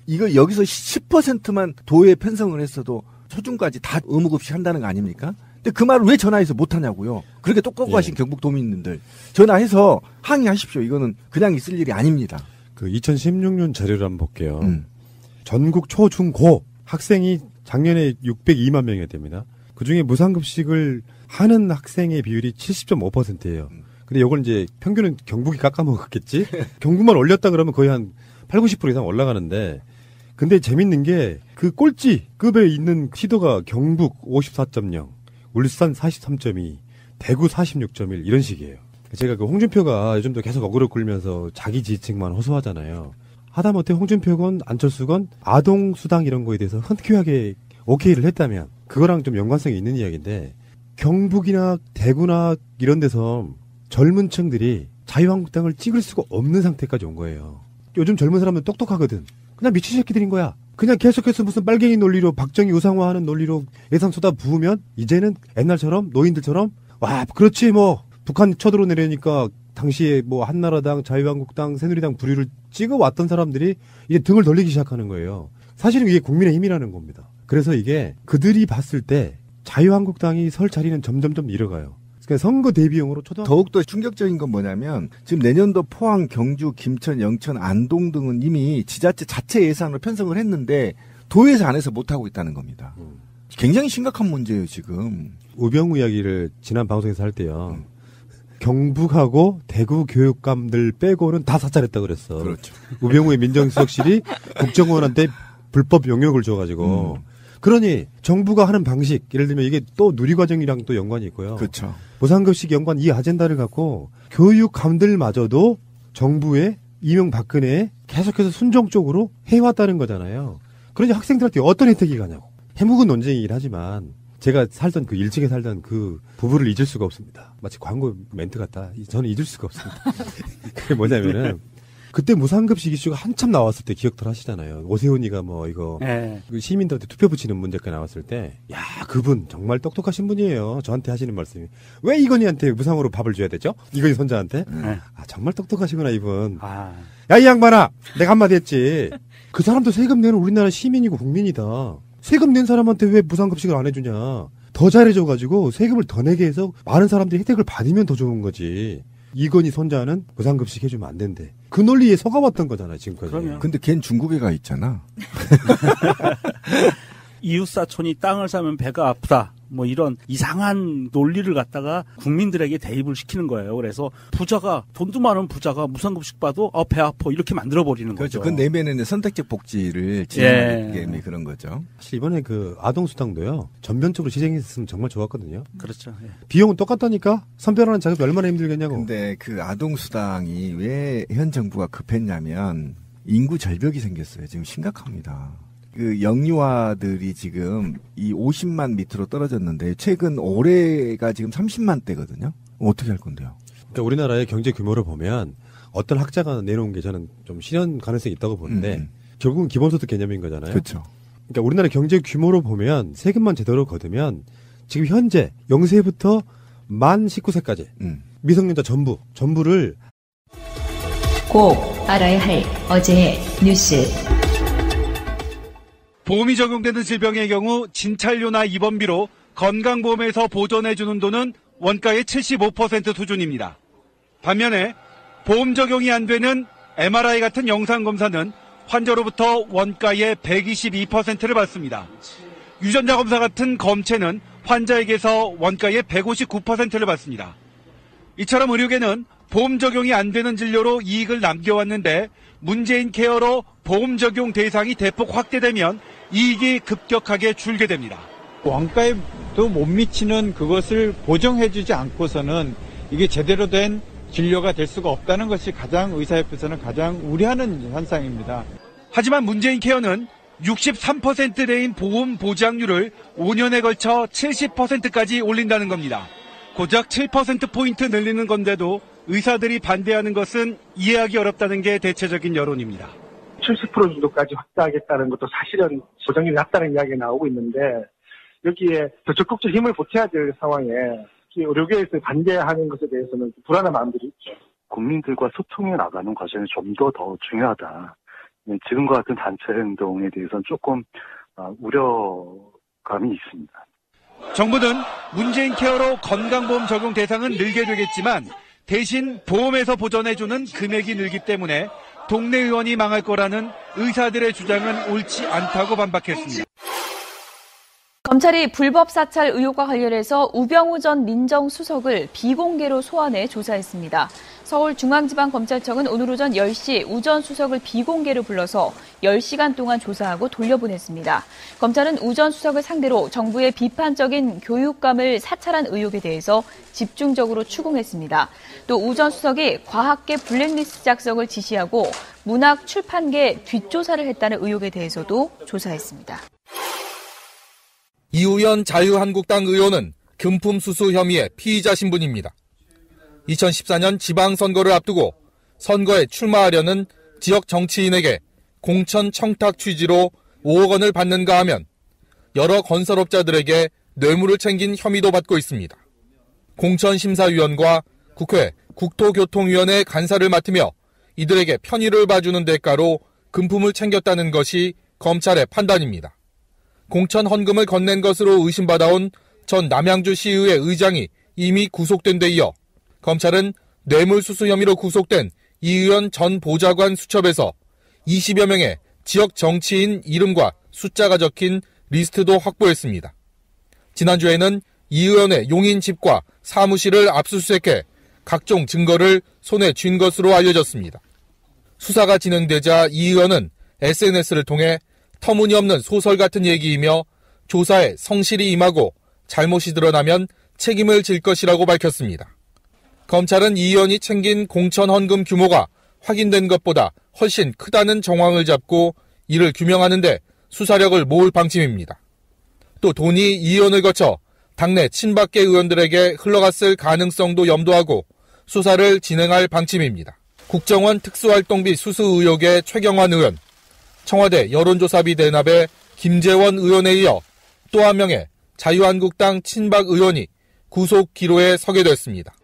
이거 여기서 10%만 도에 편성을 했어도 초중까지 다 의무 없이 한다는 거 아닙니까? 근데 그 말을 왜 전화해서 못하냐고요. 그렇게 똑똑하신 경북 도민들 전화해서 항의하십시오. 이거는 그냥 있을 일이 아닙니다. 그 2016년 자료를 한번 볼게요. 전국 초, 중, 고 학생이 작년에 602만 명이 됩니다. 그중에 무상급식을 하는 학생의 비율이 70.5%예요. 근데 이걸 이제 평균은 경북이 깎아먹었겠지? 경북만 올렸다 그러면 거의 한 8, 90% 이상 올라가는데 근데 재밌는 게 그 꼴찌급에 있는 시도가 경북 54.0, 울산 43.2, 대구 46.1 이런 식이에요. 제가 그 홍준표가 요즘도 계속 어그로 끌면서 자기 지지층만 호소하잖아요. 하다못해 홍준표건 안철수건 아동수당 이런 거에 대해서 흔쾌하게 오케이를 했다면 그거랑 좀 연관성이 있는 이야기인데 경북이나 대구나 이런 데서 젊은 층들이 자유한국당을 찍을 수가 없는 상태까지 온 거예요. 요즘 젊은 사람들 똑똑하거든. 그냥 미친 새끼들인 거야. 그냥 계속해서 무슨 빨갱이 논리로 박정희 우상화하는 논리로 예산 쏟아 부으면 이제는 옛날처럼 노인들처럼 와 그렇지 뭐 북한 쳐들어 내려니까 당시에 뭐 한나라당, 자유한국당, 새누리당 부류를 찍어왔던 사람들이 이제 등을 돌리기 시작하는 거예요. 사실은 이게 국민의 힘이라는 겁니다. 그래서 이게 그들이 봤을 때 자유한국당이 설 자리는 점점점 잃어가요. 그러니까 선거 대비용으로 더욱더 충격적인 건 뭐냐면 지금 내년도 포항, 경주, 김천, 영천, 안동 등은 이미 지자체 자체 예산으로 편성을 했는데 도에서 안에서 못하고 있다는 겁니다. 굉장히 심각한 문제예요 지금. 우병우 이야기를 지난 방송에서 할 때요. 경북하고 대구 교육감들 빼고는 다 사찰했다고 그랬어. 그렇죠. 우병우의 민정수석실이 국정원한테 불법 용역을 줘가지고. 그러니 정부가 하는 방식, 예를 들면 이게 또 누리과정이랑 또 연관이 있고요. 그렇죠. 무상급식 연관 이 아젠다를 갖고 교육감들마저도 정부의 이명박근혜에 계속해서 순종적으로 해왔다는 거잖아요. 그러니 학생들한테 어떤 혜택이 가냐고. 해묵은 논쟁이긴 하지만 제가 살던 그 1층에 살던 그 부부를 잊을 수가 없습니다. 마치 광고 멘트 같다. 저는 잊을 수가 없습니다. 그게 뭐냐면은 그때 무상급식 이슈가 한참 나왔을 때 기억들 하시잖아요. 오세훈이가 뭐 이거 네. 시민들한테 투표 붙이는 문제가 나왔을 때 야 그분 정말 똑똑하신 분이에요. 저한테 하시는 말씀이 왜 이건희한테 무상으로 밥을 줘야 되죠? 이건희 손자한테? 아 정말 똑똑하시구나 이분. 야 이 양반아 내가 한마디 했지. 그 사람도 세금 내는 우리나라 시민이고 국민이다. 세금 낸 사람한테 왜 무상급식을 안 해주냐. 더 잘해줘가지고 세금을 더 내게 해서 많은 사람들이 혜택을 받으면 더 좋은 거지. 이건희 손자는 무상급식 해주면 안 된대. 그 논리에 속아왔던 거잖아 지금까지. 그러면. 근데 걘 중국에 가 있잖아. 이웃사촌이 땅을 사면 배가 아프다. 뭐 이런 이상한 논리를 갖다가 국민들에게 대입을 시키는 거예요. 그래서 부자가 돈도 많은 부자가 무상급식 봐도 배 아파 이렇게 만들어버리는 그렇죠. 거죠. 그 내면에는 선택적 복지를 진행하는 게 그런 거죠. 사실 이번에 그 아동수당도요. 전면적으로 시행했으면 정말 좋았거든요. 그렇죠. 예. 비용은 똑같다니까 선별하는 작업이 얼마나 힘들겠냐고. 근데 그 아동수당이 왜 현 정부가 급했냐면 인구 절벽이 생겼어요. 지금 심각합니다. 그 영유아들이 지금 이 50만 밑으로 떨어졌는데 최근 올해가 지금 30만 대거든요. 어떻게 할 건데요? 그러니까 우리나라의 경제 규모를 보면 어떤 학자가 내놓은 게 저는 좀 실현 가능성이 있다고 보는데 결국은 기본소득 개념인 거잖아요. 그렇죠. 그러니까 우리나라 경제 규모로 보면 세금만 제대로 거두면 지금 현재 0세부터 만 19세까지 미성년자 전부를 꼭 알아야 할 어제의 뉴스. 보험이 적용되는 질병의 경우 진찰료나 입원비로 건강보험에서 보전해주는 돈은 원가의 75% 수준입니다. 반면에 보험 적용이 안 되는 MRI 같은 영상검사는 환자로부터 원가의 122%를 받습니다. 유전자 검사 같은 검체는 환자에게서 원가의 159%를 받습니다. 이처럼 의료계는 보험 적용이 안 되는 진료로 이익을 남겨왔는데 문재인 케어로 보험 적용 대상이 대폭 확대되면 이익이 급격하게 줄게 됩니다. 원가에도 못 미치는 그것을 보정해주지 않고서는 이게 제대로 된 진료가 될 수가 없다는 것이 가장 의사협회에서는 가장 우려하는 현상입니다. 하지만 문재인 케어는 63%대인 보험 보장률을 5년에 걸쳐 70%까지 올린다는 겁니다. 고작 7%포인트 늘리는 건데도 의사들이 반대하는 것은 이해하기 어렵다는 게 대체적인 여론입니다. 70% 정도까지 확대하겠다는 것도 사실은 보장률이 낮다는 이야기가 나오고 있는데 여기에 더 적극적 힘을 보태야 될 상황에 의료계에서 반대하는 것에 대해서는 불안한 마음들이 있죠. 국민들과 소통해 나가는 과정이 좀 더 중요하다. 지금과 같은 단체 행동에 대해서는 조금 우려감이 있습니다. 정부는 문재인 케어로 건강보험 적용 대상은 늘게 되겠지만 대신 보험에서 보전해주는 금액이 늘기 때문에 동네 의원이 망할 거라는 의사들의 주장은 옳지 않다고 반박했습니다. 검찰이 불법 사찰 의혹과 관련해서 우병우 전 민정수석을 비공개로 소환해 조사했습니다. 서울중앙지방검찰청은 오늘 오전 10시 우 전 수석을 비공개로 불러서 10시간 동안 조사하고 돌려보냈습니다. 검찰은 우 전 수석을 상대로 정부의 비판적인 교육감을 사찰한 의혹에 대해서 집중적으로 추궁했습니다. 또 우 전 수석이 과학계 블랙리스트 작성을 지시하고 문학 출판계 뒷조사를 했다는 의혹에 대해서도 조사했습니다. 이우현 자유한국당 의원은 금품 수수 혐의의 피의자 신분입니다. 2014년 지방선거를 앞두고 선거에 출마하려는 지역 정치인에게 공천 청탁 취지로 5억 원을 받는가 하면 여러 건설업자들에게 뇌물을 챙긴 혐의도 받고 있습니다. 공천심사위원과 국회 국토교통위원회 간사를 맡으며 이들에게 편의를 봐주는 대가로 금품을 챙겼다는 것이 검찰의 판단입니다. 공천 헌금을 건넨 것으로 의심받아온 전 남양주시의회 의장이 이미 구속된 데 이어 검찰은 뇌물수수 혐의로 구속된 이 의원 전 보좌관 수첩에서 20여 명의 지역 정치인 이름과 숫자가 적힌 리스트도 확보했습니다. 지난주에는 이 의원의 용인 집과 사무실을 압수수색해 각종 증거를 손에 쥔 것으로 알려졌습니다. 수사가 진행되자 이 의원은 SNS를 통해 터무니없는 소설 같은 얘기이며 조사에 성실히 임하고 잘못이 드러나면 책임을 질 것이라고 밝혔습니다. 검찰은 이 의원이 챙긴 공천 헌금 규모가 확인된 것보다 훨씬 크다는 정황을 잡고 이를 규명하는 데 수사력을 모을 방침입니다. 또 돈이 이 의원을 거쳐 당내 친박계 의원들에게 흘러갔을 가능성도 염두하고 수사를 진행할 방침입니다. 국정원 특수활동비 수수 의혹의 최경환 의원, 청와대 여론조사비 대납의 김재원 의원에 이어 또 한 명의 자유한국당 친박 의원이 구속 기로에 서게 됐습니다.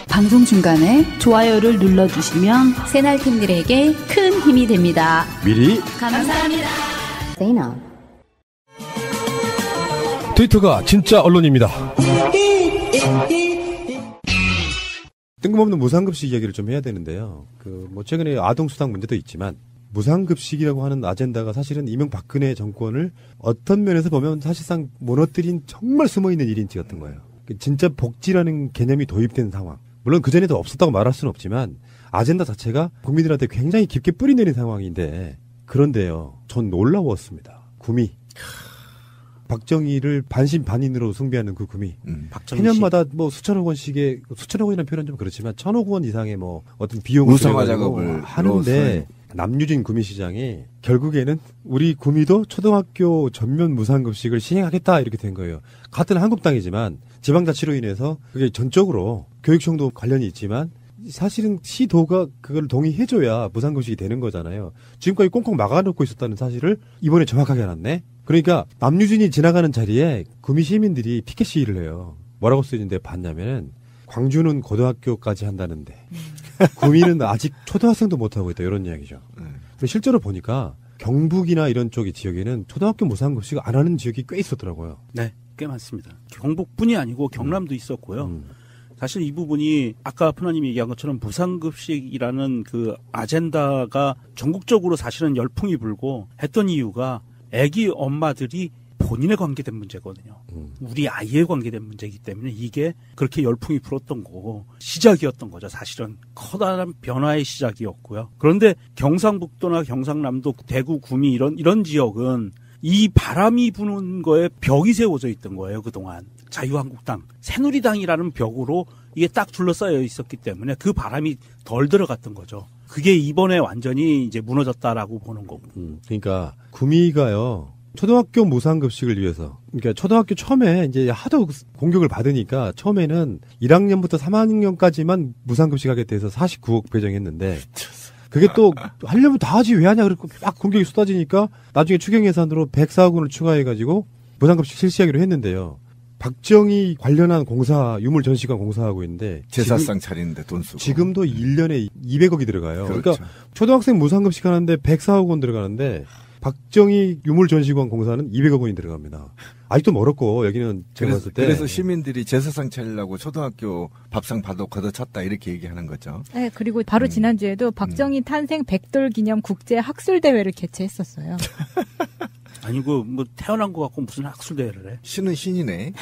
방송 중간에 좋아요를 눌러주시면 새날팀들에게 큰 힘이 됩니다. 미리 감사합니다. 트위터가 진짜 언론입니다. 뜬금없는 무상급식 이야기를 좀 해야 되는데요. 최근에 아동수당 문제도 있지만 무상급식이라고 하는 아젠다가 사실은 이명박근혜 정권을 어떤 면에서 보면 사실상 무너뜨린 정말 숨어있는 1인치 같은 거예요. 진짜 복지라는 개념이 도입된 상황. 물론 그전에도 없었다고 말할 수는 없지만 아젠다 자체가 국민들한테 굉장히 깊게 뿌리내린 상황인데 그런데요. 전 놀라웠습니다. 구미. 박정희를 반신반인으로 숭배하는 그 구미. 해년마다 뭐 수천억 원씩의, 수천억 원이라는 표현은 좀 그렇지만 1,000억 원 이상의 뭐 어떤 비용을 우상화 작업을 하는데 남유진 구미시장이 결국에는 우리 구미도 초등학교 전면 무상급식을 시행하겠다 이렇게 된 거예요. 같은 한국당이지만 지방자치로 인해서 그게 전적으로 교육청도 관련이 있지만 사실은 시도가 그걸 동의해줘야 무상급식이 되는 거잖아요. 지금까지 꽁꽁 막아놓고 있었다는 사실을 이번에 정확하게 알았네. 그러니까 남유진이 지나가는 자리에 구미 시민들이 피켓 시위를 해요. 뭐라고 써있는데 봤냐면 광주는 고등학교까지 한다는데 구미는 아직 초등학생도 못하고 있다 이런 이야기죠. 근데 실제로 보니까 경북이나 이런 쪽의 지역에는 초등학교 무상급식 안 하는 지역이 꽤 있었더라고요. 네, 꽤 많습니다. 경북뿐이 아니고 경남도 있었고요. 사실 이 부분이 아까 프나님이 얘기한 것처럼 무상급식이라는 그 아젠다가 전국적으로 사실은 열풍이 불고 했던 이유가 애기 엄마들이 본인에 관계된 문제거든요. 우리 아이에 관계된 문제이기 때문에 이게 그렇게 열풍이 불었던 거고 시작이었던 거죠. 사실은 커다란 변화의 시작이었고요. 그런데 경상북도나 경상남도, 대구, 구미 이런 지역은 이 바람이 부는 거에 벽이 세워져 있던 거예요. 그동안 자유한국당, 새누리당이라는 벽으로 이게 딱 둘러싸여 있었기 때문에 그 바람이 덜 들어갔던 거죠. 그게 이번에 완전히 이제 무너졌다라고 보는 거고. 그러니까 구미가요. 초등학교 무상급식을 위해서, 그러니까 초등학교 처음에 이제 하도 공격을 받으니까 처음에는 1학년부터 3학년까지만 무상급식 하겠다 해서 49억 배정했는데 그게 또 하려면 다 하지 왜 하냐 그러고 막 공격이 쏟아지니까 나중에 추경 예산으로 104억 원을 추가해가지고 무상급식 실시하기로 했는데요. 박정희 관련한 공사, 유물 전시관 공사하고 있는데 제사상 차리는데 돈 쓰고 지금도 1년에 200억이 들어가요. 그렇죠. 그러니까 초등학생 무상급식 하는데 104억 원 들어가는데 박정희 유물전시관 공사는 200억 원이 들어갑니다. 아직도 멀었고 여기는 제가 봤을 때 그래서 시민들이 제사상 차리려고 초등학교 밥상 받아 걷어찼다 이렇게 얘기하는 거죠. 네, 그리고 바로 지난주에도 박정희 탄생 100돌 기념 국제 학술 대회를 개최했었어요. 아니고 뭐 태어난 거 갖고 무슨 학술 대회를 해? 신은 신이네.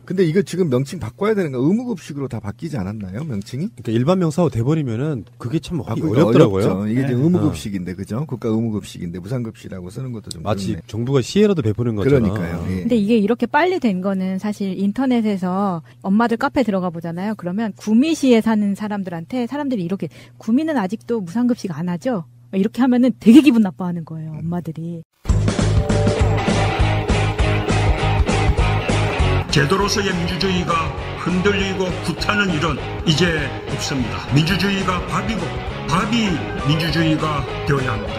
근데 이거 지금 명칭 바꿔야 되는 거 의무급식으로 다 바뀌지 않았나요? 명칭이? 그러니까 일반 명사로 돼버리면은 그게 참 어렵더라고요. 어렵죠. 이게 네. 지금 의무급식인데 그죠? 국가 의무급식인데 무상급식이라고 쓰는 것도 좀 마치 그렇네. 정부가 시혜라도 베푸는 것처럼. 그러니까요. 예. 근데 이게 이렇게 빨리 된 거는 사실 인터넷에서 엄마들 카페 들어가 보잖아요. 그러면 구미시에 사는 사람들한테 사람들이 이렇게 구미는 아직도 무상급식 안 하죠? 이렇게 하면은 되게 기분 나빠하는 거예요. 엄마들이. 제도로서의 민주주의가 흔들리고 구타는 일은 이제 없습니다. 민주주의가 밥이고 밥이 민주주의가 되어야 합니다.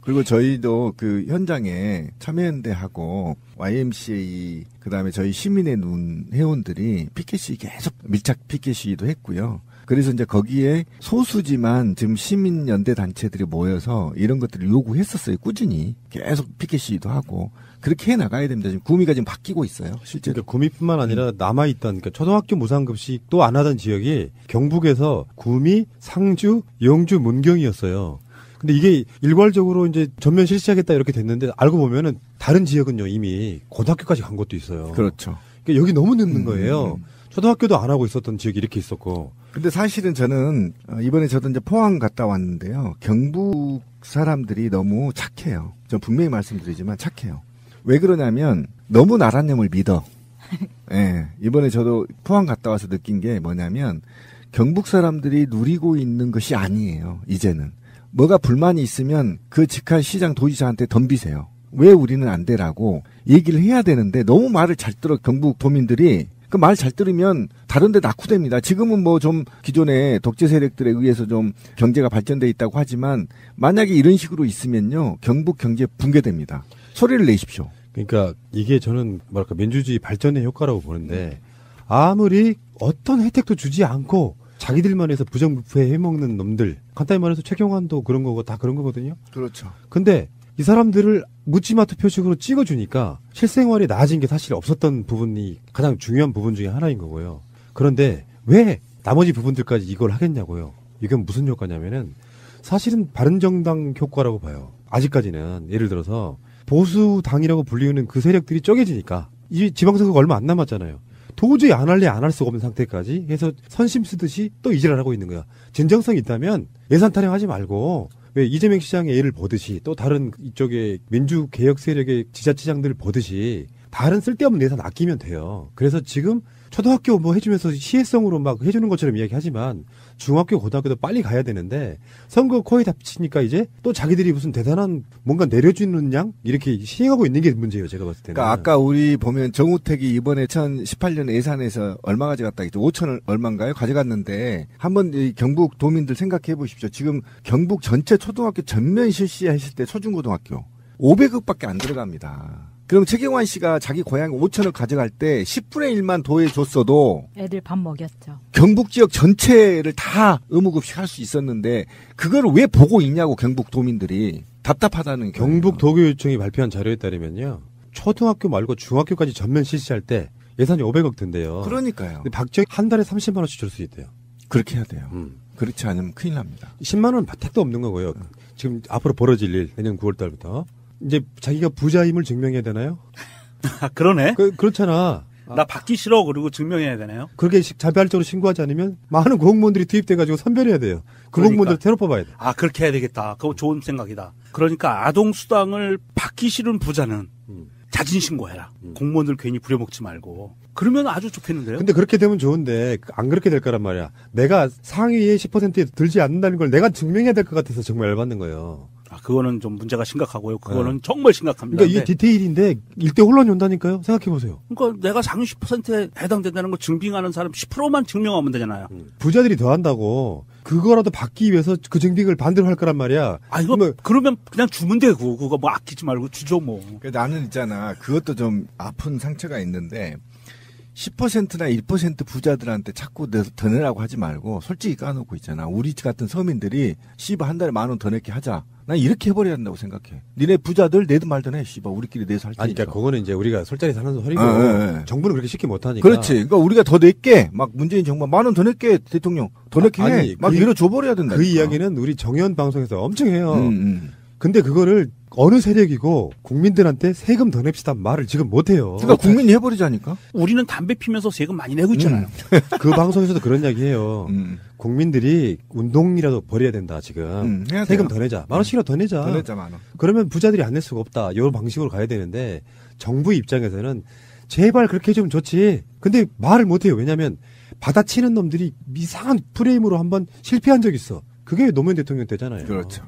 그리고 저희도 그 현장에 참여연대하고 YMCA 그다음에 저희 시민의 눈 회원들이 피켓 시위 계속 밀착 피켓 시위도 했고요. 그래서 이제 거기에 소수지만 지금 시민연대 단체들이 모여서 이런 것들을 요구했었어요. 꾸준히 계속 피켓 시위도 하고 그렇게 해 나가야 됩니다. 지금 구미가 지금 바뀌고 있어요. 실제로. 그러니까 구미뿐만 아니라 남아있던 그러니까 초등학교 무상급식도 안 하던 지역이 경북에서 구미, 상주, 영주, 문경이었어요. 근데 이게 일괄적으로 이제 전면 실시하겠다 이렇게 됐는데 알고 보면은 다른 지역은요 이미 고등학교까지 간 것도 있어요. 그렇죠. 그러니까 여기 너무 늦는 거예요. 초등학교도 안 하고 있었던 지역이 이렇게 있었고. 근데 사실은 저는 이번에 저도 이제 포항 갔다 왔는데요. 경북 사람들이 너무 착해요. 전 분명히 말씀드리지만 착해요. 왜 그러냐면 너무 나라님을 믿어. 예. 이번에 저도 포항 갔다 와서 느낀 게 뭐냐면 경북 사람들이 누리고 있는 것이 아니에요. 이제는. 뭐가 불만이 있으면 그 직할 시장 도지사한테 덤비세요. 왜 우리는 안 되라고 얘기를 해야 되는데 너무 말을 잘 들어 경북 도민들이 그 말 잘 들으면 다른 데 낙후됩니다. 지금은 뭐 좀 기존의 독재 세력들에 의해서 좀 경제가 발전돼 있다고 하지만 만약에 이런 식으로 있으면요. 경북 경제 붕괴됩니다. 소리를 내십시오. 그러니까 이게 저는 뭐랄까 민주주의 발전의 효과라고 보는데 아무리 어떤 혜택도 주지 않고 자기들만 해서 부정부패 해먹는 놈들 간단히 말해서 최경환도 그런 거고 다 그런 거거든요. 그렇죠. 근데 이 사람들을 묻지마트 표식으로 찍어주니까 실생활이 나아진 게 사실 없었던 부분이 가장 중요한 부분 중에 하나인 거고요. 그런데 왜 나머지 부분들까지 이걸 하겠냐고요. 이건 무슨 효과냐면은 사실은 바른정당 효과라고 봐요. 아직까지는 예를 들어서 보수당이라고 불리우는 그 세력들이 쪼개지니까 이 지방선거가 얼마 안 남았잖아요. 도저히 안 할래 안 할 수가 없는 상태까지 해서 선심 쓰듯이 또 이질을 하고 있는 거야. 진정성이 있다면 예산 타령하지 말고 왜 이재명 시장의 예를 보듯이 또 다른 이쪽에 민주개혁 세력의 지자체장들을 보듯이 다른 쓸데없는 예산 아끼면 돼요. 그래서 지금 초등학교 뭐 해주면서 시혜성으로 막 해주는 것처럼 이야기하지만 중학교, 고등학교도 빨리 가야 되는데 선거 코에 닥치니까 이제 또 자기들이 무슨 대단한 뭔가 내려주는 양 이렇게 시행하고 있는 게 문제예요. 제가 봤을 때는. 그러니까 아까 우리 보면 정우택이 이번에 2018년 예산에서 얼마 가져갔다 했죠. 5천 얼마인가요? 가져갔는데 한번 이 경북 도민들 생각해 보십시오. 지금 경북 전체 초등학교 전면 실시했을 때 초중고등학교 500억밖에 안 들어갑니다. 그럼 최경환 씨가 자기 고향 5천을 가져갈 때 10분의 1만 도에 줬어도 애들 밥 먹였죠. 경북 지역 전체를 다 의무급식 할 수 있었는데 그걸 왜 보고 있냐고 경북 도민들이 답답하다는 경북 도교육청이 발표한 자료에 따르면요. 초등학교 말고 중학교까지 전면 실시할 때 예산이 500억 든대요. 그러니까요. 근데 박정희 한 달에 30만 원씩 줄 수 있대요. 그렇게 해야 돼요. 그렇지 않으면 큰일 납니다. 10만 원 택도 없는 거고요. 지금 앞으로 벌어질 일 내년 9월 달부터. 이제 자기가 부자임을 증명해야 되나요? 아, 그러네. 그렇잖아. 나 받기 싫어. 그리고 증명해야 되나요? 그렇게 자발적으로 신고하지 않으면 많은 공무원들이 투입돼가지고 선별해야 돼요. 그 공무원들 테러 뽑아야 돼. 아, 그렇게 해야 되겠다. 그거 좋은 생각이다. 그러니까 아동수당을 받기 싫은 부자는 자진 신고해라. 공무원들 괜히 부려먹지 말고. 그러면 아주 좋겠는데요? 근데 그렇게 되면 좋은데 안 그렇게 될 거란 말이야. 내가 상위의 10%에 들지 않는다는 걸 내가 증명해야 될 것 같아서 정말 열받는 거예요. 아, 그거는 좀 문제가 심각하고요. 그거는 정말 심각합니다. 그러니까 이게 디테일인데 일대 혼란이 온다니까요. 생각해보세요. 그러니까 내가 상위 10%에 해당된다는 걸 증빙하는 사람 10%만 증명하면 되잖아요. 부자들이 더 한다고 그거라도 받기 위해서 그 증빙을 반대로 할 거란 말이야. 아, 이거 그러면 그냥 주면 되고 그거 뭐 아끼지 말고 주죠 뭐. 나는 있잖아. 그것도 좀 아픈 상처가 있는데 10%나 1% 부자들한테 자꾸 더 내라고 하지 말고 솔직히 까놓고 있잖아. 우리 같은 서민들이 씨발 한 달에 10,000원 더 낼게 하자. 난 이렇게 해버려야 된다고 생각해. 니네 부자들 내든 말든 해. 씨발 우리끼리 내서 할 테니까. 아니, 그러니까 그거는 이제 우리가 술자리 사는 소리고 정부는 그렇게 쉽게 못하니까. 그렇지. 그러니까 우리가 더 낼게. 막 문재인 정부 10,000원 더 낼게. 대통령 더 낼게 해. 막 밀어줘버려야 된다. 그 이야기는 우리 정의원 방송에서 엄청 해요. 근데 그거를 어느 세력이고 국민들한테 세금 더 냅시다 말을 지금 못해요. 그러니까 국민이 해버리자니까. 우리는 담배 피면서 세금 많이 내고 있잖아요. 그 방송에서도 그런 이야기 해요. 국민들이 운동이라도 벌여야 된다 지금. 세금 더 내자. 10,000원씩이라도 더 내자. 더 내자 10,000원. 그러면 부자들이 안 낼 수가 없다. 이런 방식으로 가야 되는데 정부 입장에서는 제발 그렇게 해주면 좋지. 근데 말을 못해요. 왜냐하면 받아치는 놈들이 이상한 프레임으로 한번 실패한 적이 있어. 그게 노무현 대통령 때잖아요. 그렇죠.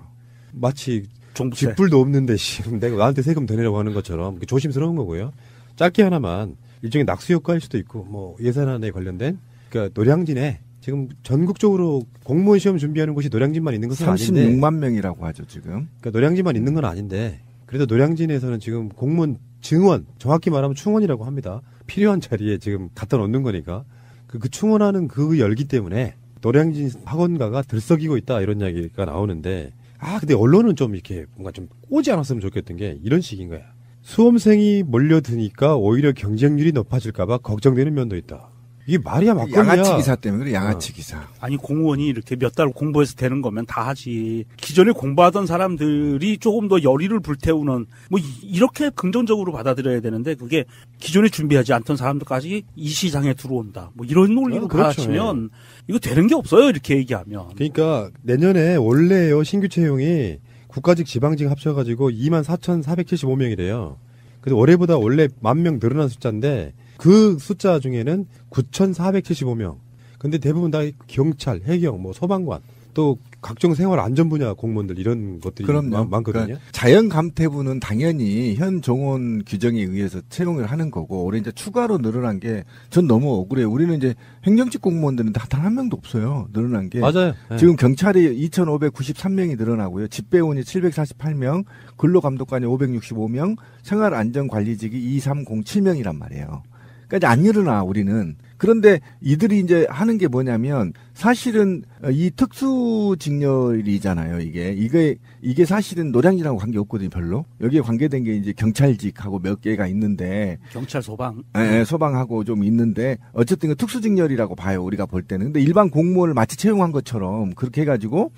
마치 쥐뿔도 없는데 내가 나한테 세금 더 내라고 하는 것처럼 조심스러운 거고요. 짧게 하나만 일종의 낙수 효과일 수도 있고 뭐 예산안에 관련된 그러니까 노량진에 지금 전국적으로 공무원 시험 준비하는 곳이 노량진만 있는 것은 아닌데 36만 명이라고 하죠 지금. 그러니까 노량진만 있는 건 아닌데 그래도 노량진에서는 지금 공무원 증원 정확히 말하면 충원이라고 합니다. 필요한 자리에 지금 갖다 놓는 거니까 그 충원하는 그 열기 때문에 노량진 학원가가 들썩이고 있다 이런 이야기가 나오는데. 근데 언론은 좀 이렇게 뭔가 좀 꼬지 않았으면 좋겠던 게 이런 식인 거야. 수험생이 몰려드니까 오히려 경쟁률이 높아질까봐 걱정되는 면도 있다. 이게 말이야 막걸리야. 양아치 기사 때문에 그래 양아치 기사. 아니 공무원이 이렇게 몇 달 공부해서 되는 거면 다 하지. 기존에 공부하던 사람들이 조금 더 열의를 불태우는 뭐 이렇게 긍정적으로 받아들여야 되는데 그게 기존에 준비하지 않던 사람들까지 이 시장에 들어온다. 뭐 이런 논리로 받아치면 이거 되는 게 없어요. 이렇게 얘기하면. 그러니까 내년에 원래요 신규 채용이 국가직 지방직 합쳐가지고 24,475명이래요. 그래서 올해보다 원래 10,000명 늘어난 숫자인데 그 숫자 중에는 9,475명. 근데 대부분 다 경찰, 해경, 뭐 소방관, 또 각종 생활 안전 분야 공무원들 이런 것들이 많거든요. 그러니까 자연 감퇴부는 당연히 현 정원 규정에 의해서 채용을 하는 거고 올해 이제 추가로 늘어난 게 전 너무 억울해요. 우리는 이제 행정직 공무원들은 단 한 명도 없어요. 늘어난 게. 맞아요. 네. 지금 경찰이 2,593명이 늘어나고요. 집배원이 748명, 근로감독관이 565명, 생활안전관리직이 2,307명이란 말이에요. 그러니까 안 일어나 우리는. 그런데 이들이 이제 하는 게 뭐냐면 사실은 이 특수직렬이잖아요. 이게 사실은 노량진하고 관계 없거든요. 별로. 여기에 관계된 게 이제 경찰직하고 몇 개가 있는데 경찰 소방. 네, 소방하고 좀 있는데 어쨌든 특수직렬이라고 봐요. 우리가 볼 때는. 근데 일반 공무원을 마치 채용한 것처럼 그렇게 해가지고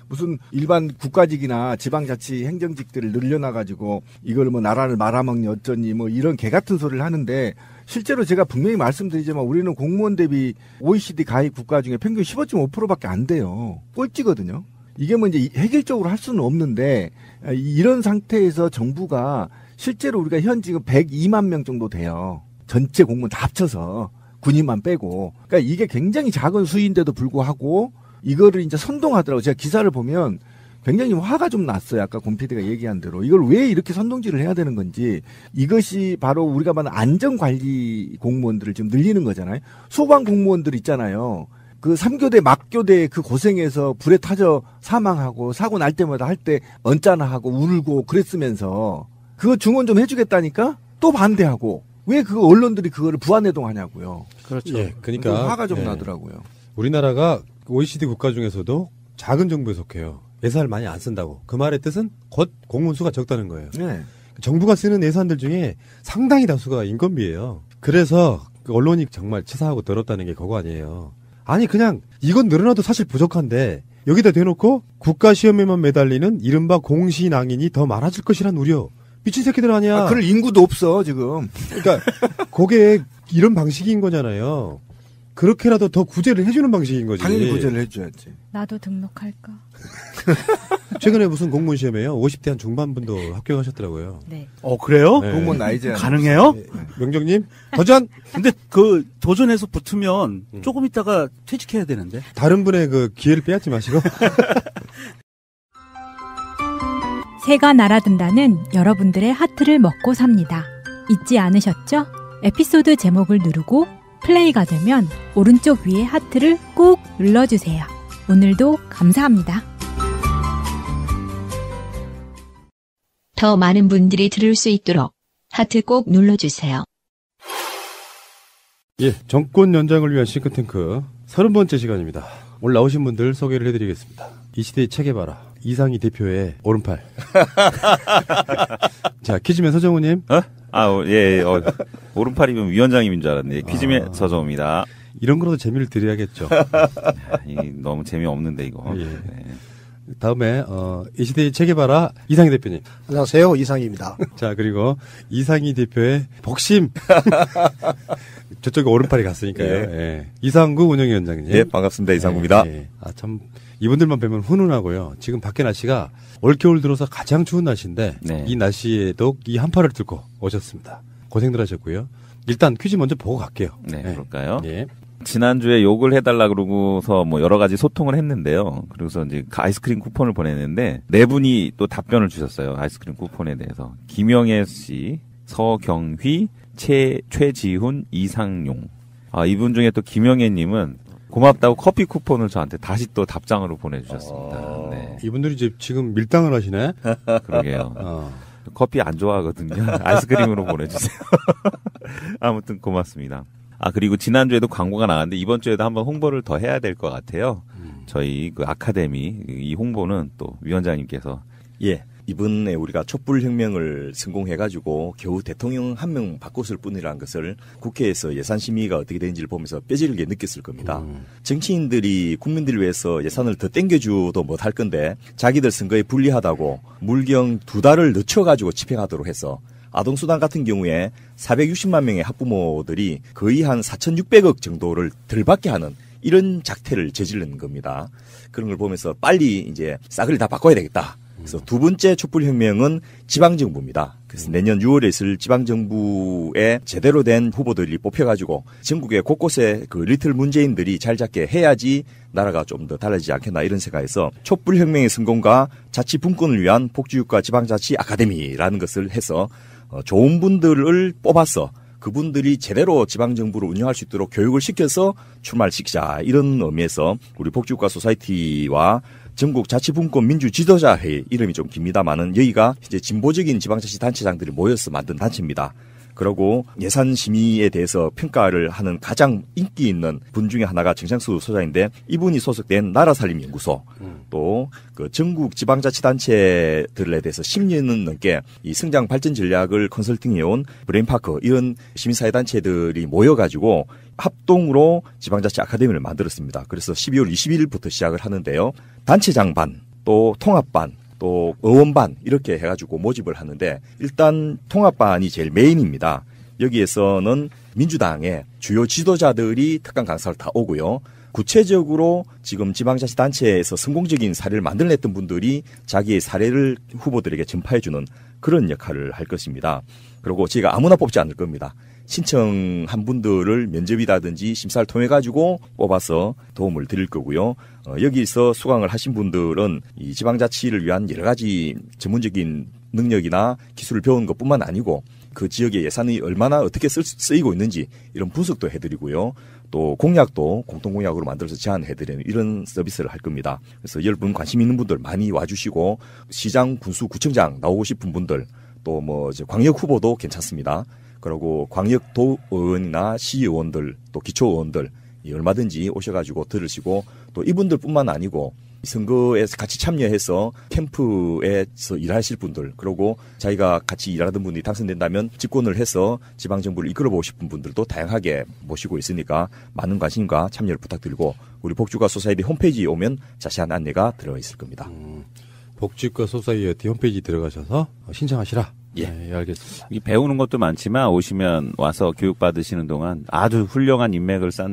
무슨 일반 국가직이나 지방자치 행정직들을 늘려놔가지고 이걸 뭐 나라를 말아먹니 어쩌니 뭐 이런 개 같은 소리를 하는데 실제로 제가 분명히 말씀드리지만 우리는 공무원 대비 OECD 가입 국가 중에 평균 15.5%밖에 안 돼요. 꼴찌거든요. 이게 뭐 이제 획일적으로 할 수는 없는데 이런 상태에서 정부가 실제로 우리가 현 지금 102만 명 정도 돼요. 전체 공무원 다 합쳐서 군인만 빼고. 그러니까 이게 굉장히 작은 수인데도 불구하고 이거를 이제 선동하더라고요. 제가 기사를 보면 굉장히 화가 좀 났어요. 아까 권 PD가 얘기한 대로. 이걸 왜 이렇게 선동질을 해야 되는 건지. 이것이 바로 우리가 말하는 안전관리 공무원들을 지금 늘리는 거잖아요. 소방 공무원들 있잖아요. 그 3교대 막교대 그 고생해서 불에 타져 사망하고 사고 날 때마다 할 때 언짢아 하고 울고 그랬으면서 그거 증언 좀 해주겠다니까 또 반대하고 왜 그 언론들이 그거를 부안해동하냐고요. 그렇죠. 예, 그러니까 화가 좀 나더라고요. 우리나라가 OECD 국가 중에서도 작은 정부에 속해요. 예산을 많이 안 쓴다고. 그 말의 뜻은 곧 공무원 수가 적다는 거예요. 네. 정부가 쓰는 예산들 중에 상당히 다수가 인건비예요. 그래서 그 언론이 정말 치사하고 더럽다는 게 그거 아니에요. 아니 그냥 이건 늘어나도 사실 부족한데 여기다 대놓고 국가시험에만 매달리는 이른바 공시낭인이 더 많아질 것이란 우려. 미친 새끼들 아니야. 그럴 인구도 없어 지금. 그러니까 그게 이런 방식인 거잖아요. 그렇게라도 더 구제를 해주는 방식인 거지. 당연히 구제를 해줘야지. 나도 등록할까? 최근에 무슨 공무원 시험에요? 50대 한 중반분도 합격하셨더라고요. 네. 그래요? 네. 공무원 나이 제한 가능해요? 명정님 도전. 근데 그 도전해서 붙으면 조금 있다가 퇴직해야 되는데. 다른 분의 그 기회를 빼앗지 마시고. 새가 날아든다는 여러분들의 하트를 먹고 삽니다. 잊지 않으셨죠? 에피소드 제목을 누르고 플레이가 되면 오른쪽 위에 하트를 꾹 눌러주세요. 오늘도 감사합니다. 더 많은 분들이 들을 수 있도록 하트 꼭 눌러주세요. 예, 정권 연장을 위한 싱크탱크 30번째 시간입니다. 오늘 나오신 분들 소개를 해드리겠습니다. 이 시대의 체계바라 이상희 대표의 오른팔. 자, 퀴즈맨 서정우님. 오른팔이면 위원장님인 줄 알았네. 퀴즈맨 서정우입니다. 이런 거라도 재미를 드려야겠죠. 너무 재미없는데 이거. 예. 네. 다음에 이 시대의 체계바라 이상희 대표님. 안녕하세요, 이상희입니다. 자, 그리고 이상희 대표의 복심. 저쪽에 오른팔이 갔으니까요. 예. 예. 이상구 운영위원장님. 예, 반갑습니다. 이상구입니다. 예. 아, 참 이분들만 뵈면 훈훈하고요. 지금 밖에 날씨가 올겨울 들어서 가장 추운 날씨인데 네. 이 날씨에도 이 한파를 뚫고 오셨습니다. 고생들 하셨고요. 일단 퀴즈 먼저 보고 갈게요. 네, 그럴까요? 예. 지난주에 욕을 해달라 그러고서 뭐 여러 가지 소통을 했는데요. 그래서 이제 아이스크림 쿠폰을 보냈는데 네 분이 또 답변을 주셨어요. 아이스크림 쿠폰에 대해서. 김영애 씨, 서경휘, 최지훈, 이상용. 아, 이분 중에 또 김영애 님은 고맙다고 커피 쿠폰을 저한테 다시 또 답장으로 보내주셨습니다. 네. 이분들이 이제 지금 밀당을 하시네? 그러게요. 커피 안 좋아하거든요. 아이스크림으로 보내주세요. 아무튼 고맙습니다. 아, 그리고 지난주에도 광고가 나왔는데 이번 주에도 한번 홍보를 더 해야 될 것 같아요. 저희 그 아카데미 이 홍보는 또 위원장님께서. 예. 이번에 우리가 촛불혁명을 성공해가지고 겨우 대통령 한 명 바꿨을 뿐이라는 것을 국회에서 예산 심의가 어떻게 되는지를 보면서 뼈저리게 느꼈을 겁니다. 정치인들이 국민들을 위해서 예산을 더 땡겨주도 못할 건데 자기들 선거에 불리하다고 물경 2달을 늦춰가지고 집행하도록 해서 아동수당 같은 경우에 460만 명의 학부모들이 거의 한 4,600억 정도를 덜 받게 하는 이런 작태를 저지르는 겁니다. 그런 걸 보면서 빨리 이제 싸그리 다 바꿔야 되겠다. 그래서 두 번째 촛불혁명은 지방정부입니다. 그래서 내년 6월에 있을 지방정부에 제대로 된 후보들이 뽑혀가지고 전국의 곳곳에 그 리틀 문재인들이 잘 잡게 해야지 나라가 좀 더 달라지지 않겠나 이런 생각에서 촛불혁명의 성공과 자치분권을 위한 복지국가 지방자치 아카데미라는 것을 해서 좋은 분들을 뽑아서 그분들이 제대로 지방정부를 운영할 수 있도록 교육을 시켜서 출마를 시키자 이런 의미에서 우리 복지국가 소사이티와 전국 자치분권 민주지도자회의 이름이 좀 깁니다만은 여기가 이제 진보적인 지방자치단체장들이 모여서 만든 단체입니다. 그리고 예산 심의에 대해서 평가를 하는 가장 인기 있는 분 중에 하나가 정창수 소장인데 이분이 소속된 나라살림연구소 또 그 전국 지방자치단체들에 대해서 10년 넘게 이 성장 발전 전략을 컨설팅해온 브레인파크 이런 시민사회단체들이 모여가지고 합동으로 지방자치 아카데미를 만들었습니다. 그래서 12월 20일부터 시작을 하는데요. 단체장 반, 또 통합반, 또 의원반 이렇게 해가지고 모집을 하는데 일단 통합반이 제일 메인입니다. 여기에서는 민주당의 주요 지도자들이 특강 강사를 다 오고요. 구체적으로 지금 지방자치단체에서 성공적인 사례를 만들어냈던 분들이 자기의 사례를 후보들에게 전파해주는 그런 역할을 할 것입니다. 그리고 저희가 아무나 뽑지 않을 겁니다. 신청한 분들을 면접이라든지 심사를 통해 가지고 뽑아서 도움을 드릴 거고요. 여기서 수강을 하신 분들은 이 지방자치를 위한 여러 가지 전문적인 능력이나 기술을 배우는 것뿐만 아니고 그 지역의 예산이 얼마나 어떻게 쓰이고 있는지 이런 분석도 해드리고요. 또 공약도 공통공약으로 만들어서 제안해드리는 이런 서비스를 할 겁니다. 그래서 여러분 관심 있는 분들 많이 와주시고 시장, 군수, 구청장 나오고 싶은 분들 또 뭐 광역 후보도 괜찮습니다. 그리고 광역도의원이나 시의원들 또 기초의원들 얼마든지 오셔가지고 들으시고 또 이분들뿐만 아니고 선거에 같이 참여해서 캠프에서 일하실 분들 그리고 자기가 같이 일하던 분이 당선된다면 집권을 해서 지방정부를 이끌어보고 싶은 분들도 다양하게 모시고 있으니까 많은 관심과 참여를 부탁드리고 우리 복지과 소사이어티 홈페이지에 오면 자세한 안내가 들어가 있을 겁니다. 복지과 소사이어티 홈페이지 들어가셔서 신청하시라. 예. 네, 알겠습니다. 배우는 것도 많지만 오시면 와서 교육 받으시는 동안 아주 훌륭한 인맥을 쌓는